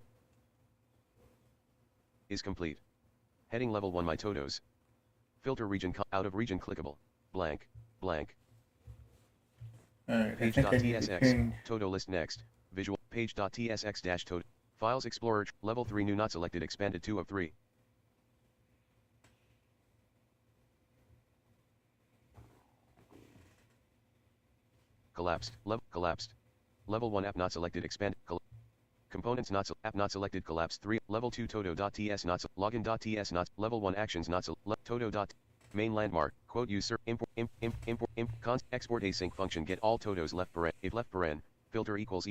Is complete. Heading level 1 my todos. Filter region out of region clickable. Blank. Blank. Alright, I think I need to Page.tsx. change. Todo list next. Visual. Page.tsx dash todo. Files Explorer. Level 3 new not selected expanded 2 of 3. Collapsed. Collapsed. Level 1 app not selected expand. Components not app not selected collapsed 3. Level 2 todo.ts not login.ts not level 1 actions not todo. Main landmark, quote user, import, const, export async function get all todos left paren, if left paren, filter equals,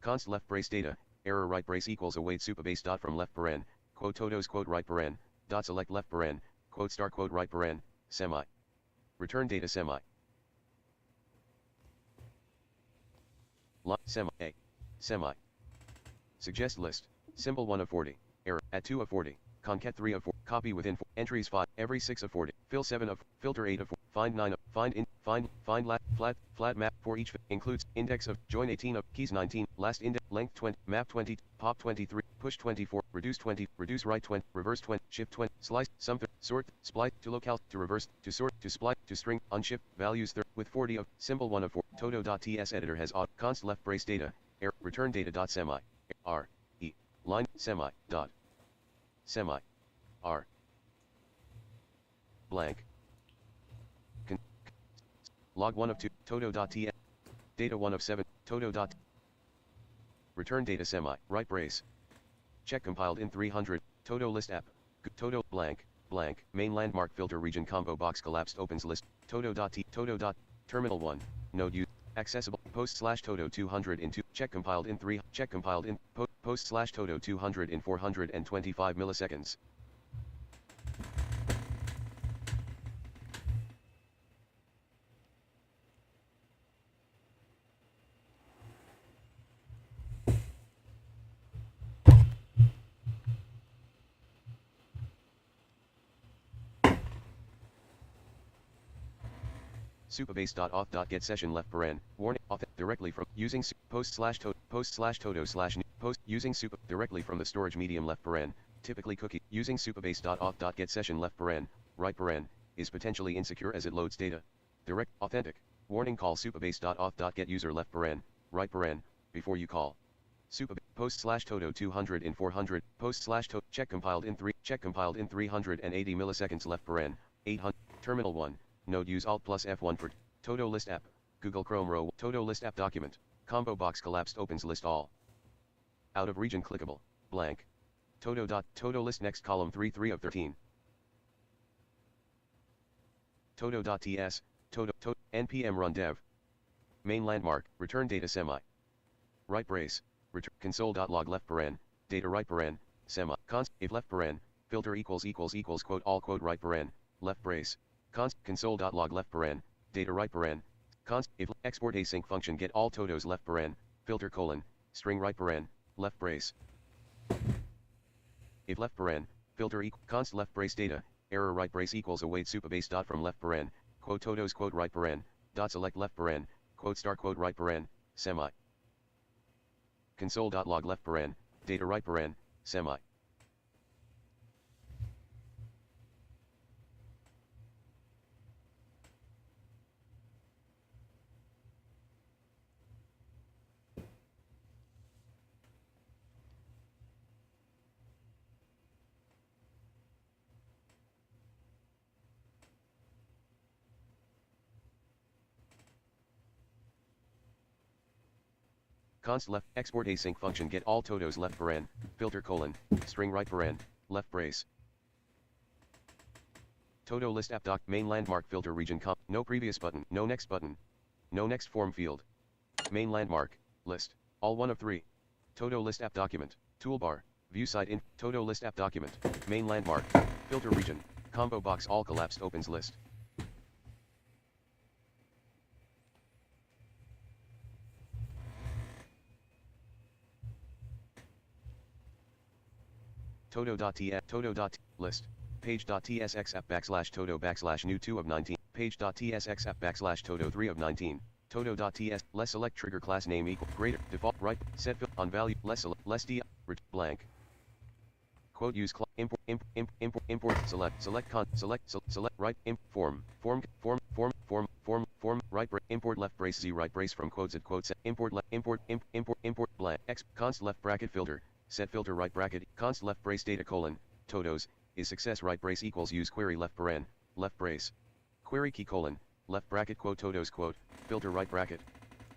const left brace data, error right brace equals await supabase dot from left paren, quote todos quote right paren, dot select left paren, quote star quote right paren, semi. Return data semi. Semi. Suggest list, symbol 1 of 40, error, at 2 of 40. Concat 3 of 4, copy within 4, entries 5, every 6 of 40, fill 7 of, filter 8 of 4, find 9 of, find flat map for each, includes, index of, join 18 of, keys 19, last index, length 20, map 20, pop 23, push 24, reduce 20, reduce right 20, reverse 20, shift 20, slice, sum, sort, split, to locale, to reverse, to sort, to split, to string, unshift, values 30, with 40 of, symbol 1 of 4, todo.ts editor has const left brace data, error, return data.semi, r, e, line, semi, dot. Semi. R. Blank. Log 1 of 2, todo.ts. Data 1 of 7, todo. Return data semi, right brace. Check compiled in 300, todo list app. Todo, blank, blank, main landmark filter region combo box collapsed opens list, todo. Terminal 1, node use, accessible, post/todo 200 in 2, check compiled in 3, check compiled in, post/todo 200 in 425 milliseconds. Supabase.auth.get session left paren, warning, auth, directly from, using post/todo/new, post, using supa, directly from the storage medium left paren, typically cookie, using supabase.auth.get session left paren, right paren, is potentially insecure as it loads data. Direct, authentic, warning call supabase.auth.get user left paren, right paren, before you call. Supabase, post/todo 200 in 400, post/todo, check compiled in 380 milliseconds left paren, 800, terminal 1. Node use Alt plus F1 for todo list app, Google Chrome row, todo list app document, combo box collapsed opens list all. Out of region clickable, blank. Todo list next column 3 of 13. Todo.ts, todo, npm run dev. Main landmark, return data semi. Right brace, return console.log left paren, data right paren, semi, const, if left paren, filter equals quote all quote right paren, left brace. Const, console.log left paren, data right paren, const, if export async function get all todos left paren, filter colon, string right paren, left brace. If left paren, filter const left brace data, error right brace equals await supabase dot from left paren, quote todos quote right paren, dot select left paren, quote star quote right paren, semi. Console.log left paren, data right paren, semi. const left, export async function get all todos left paren, filter colon, string right paren, left brace. Todo list app doc, main landmark filter region comp, no previous button, no next button, no next form field. Main landmark, list, all 1 of 3. Todo list app document, toolbar, view site in, todo list app document, main landmark, filter region, combo box all collapsed opens list. Todo.list, page.tsx app /todo /new 2 of 19, page.tsx app /todo 3 of 19, todo.ts, less select trigger class name equal, greater, default, right, set fill, on value, less d, blank. Quote use import, select right, form, right, import left brace z right brace from quotes at quotes, import blank, const left bracket filter, set filter right bracket, const left brace data colon, todos, is success right brace equals use query left paren, left brace. Query key colon, left bracket quote todos quote, filter right bracket.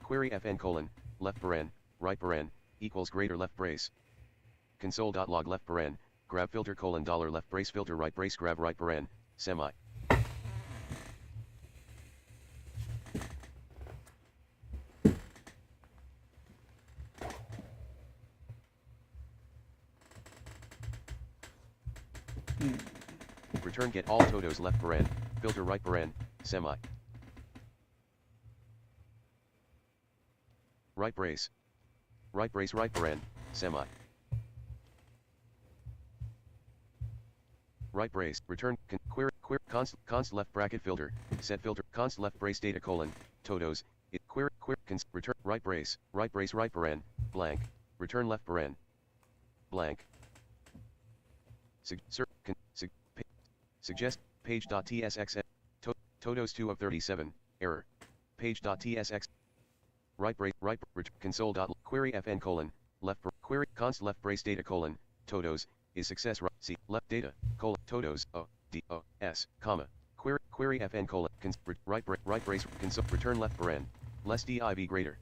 Query fn colon, left paren, right paren, equals greater left brace. Console.log left paren, grab filter colon dollar left brace filter right brace grab right paren, semi. Return get all todos left paren, filter right paren, semi. Right brace right paren, semi. Right brace, return, query, const left bracket filter, set filter, const left brace data colon, todos, query, return, right brace, right paren, blank, return left paren, blank. Suggest, page.tsx, todos 2 of 37, error, page.tsx, right brace, console. Query fn colon, left, query, const left brace data colon, todos, is success right, c, left data, colon, todos, o, d, o, s, comma, query fn colon, right brace, console, return left paren, less div greater,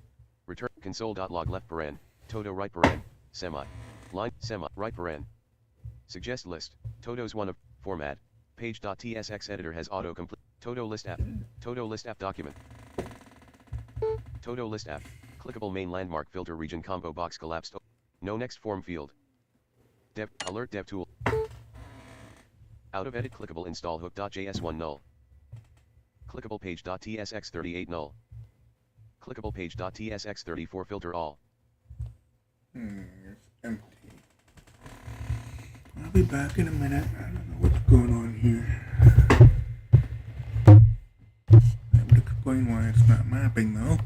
return, console.log left paren, todo right paren, semi, line, semi, right paren. Suggest list, todos 1 of, format, page.tsx editor has autocomplete, todo list app document, todo list app, clickable main landmark filter region combo box collapsed, no next form field. Dev, alert dev tool. Out of edit clickable install hook.js1 null. Clickable page.tsx38 null. Clickable page.tsx34 filter all. It's empty. I'll be back in a minute. I don't know what's going on here. That would explain why it's not mapping though.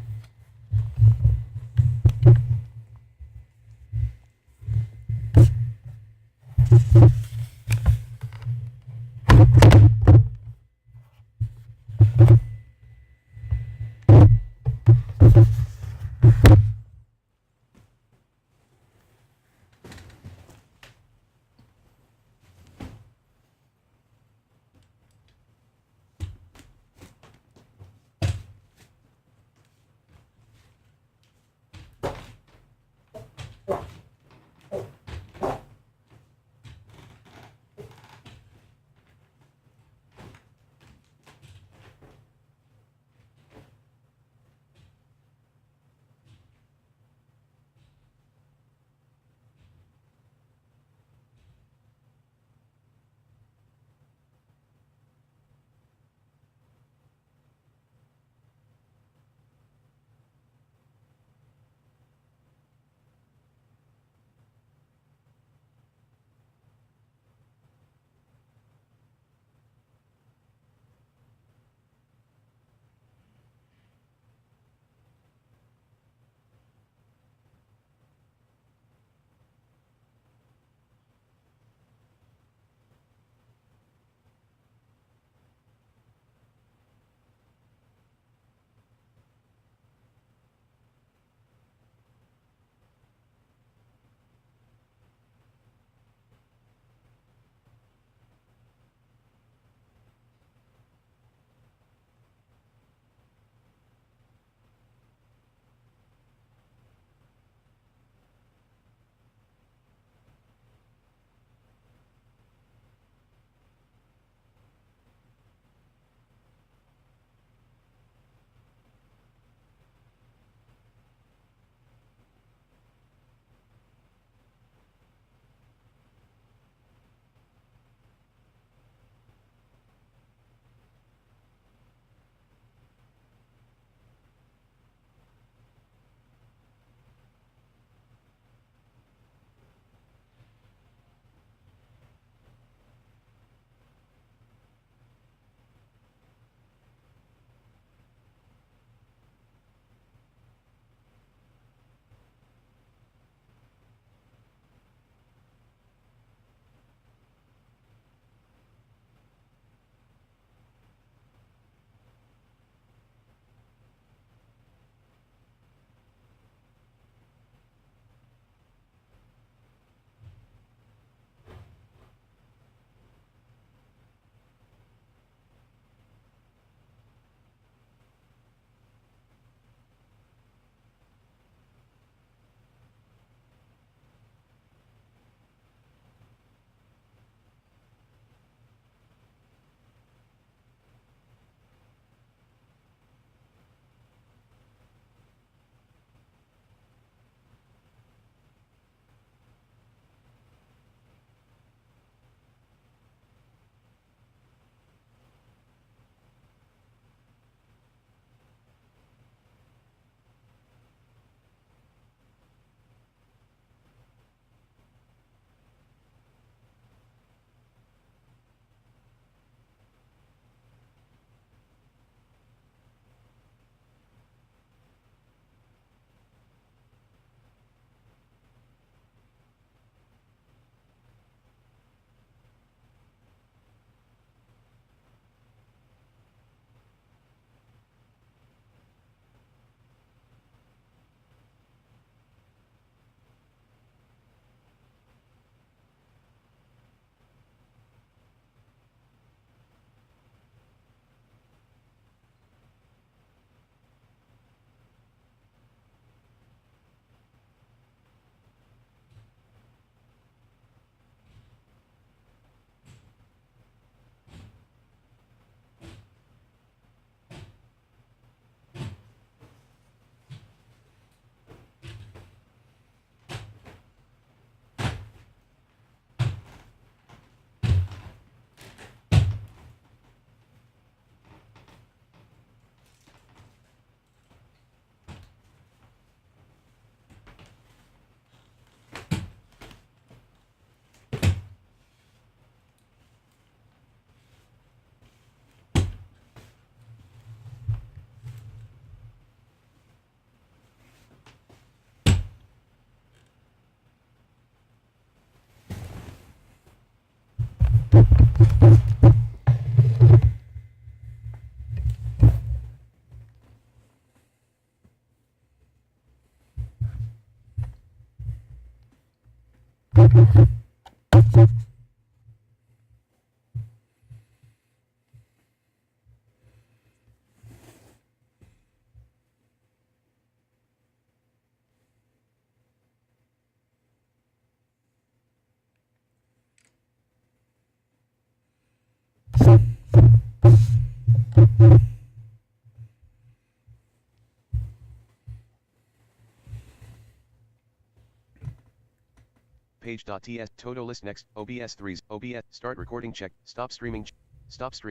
page.ts, todo list next, OBS 3s, OBS, start recording check, stop streaming, stop stream.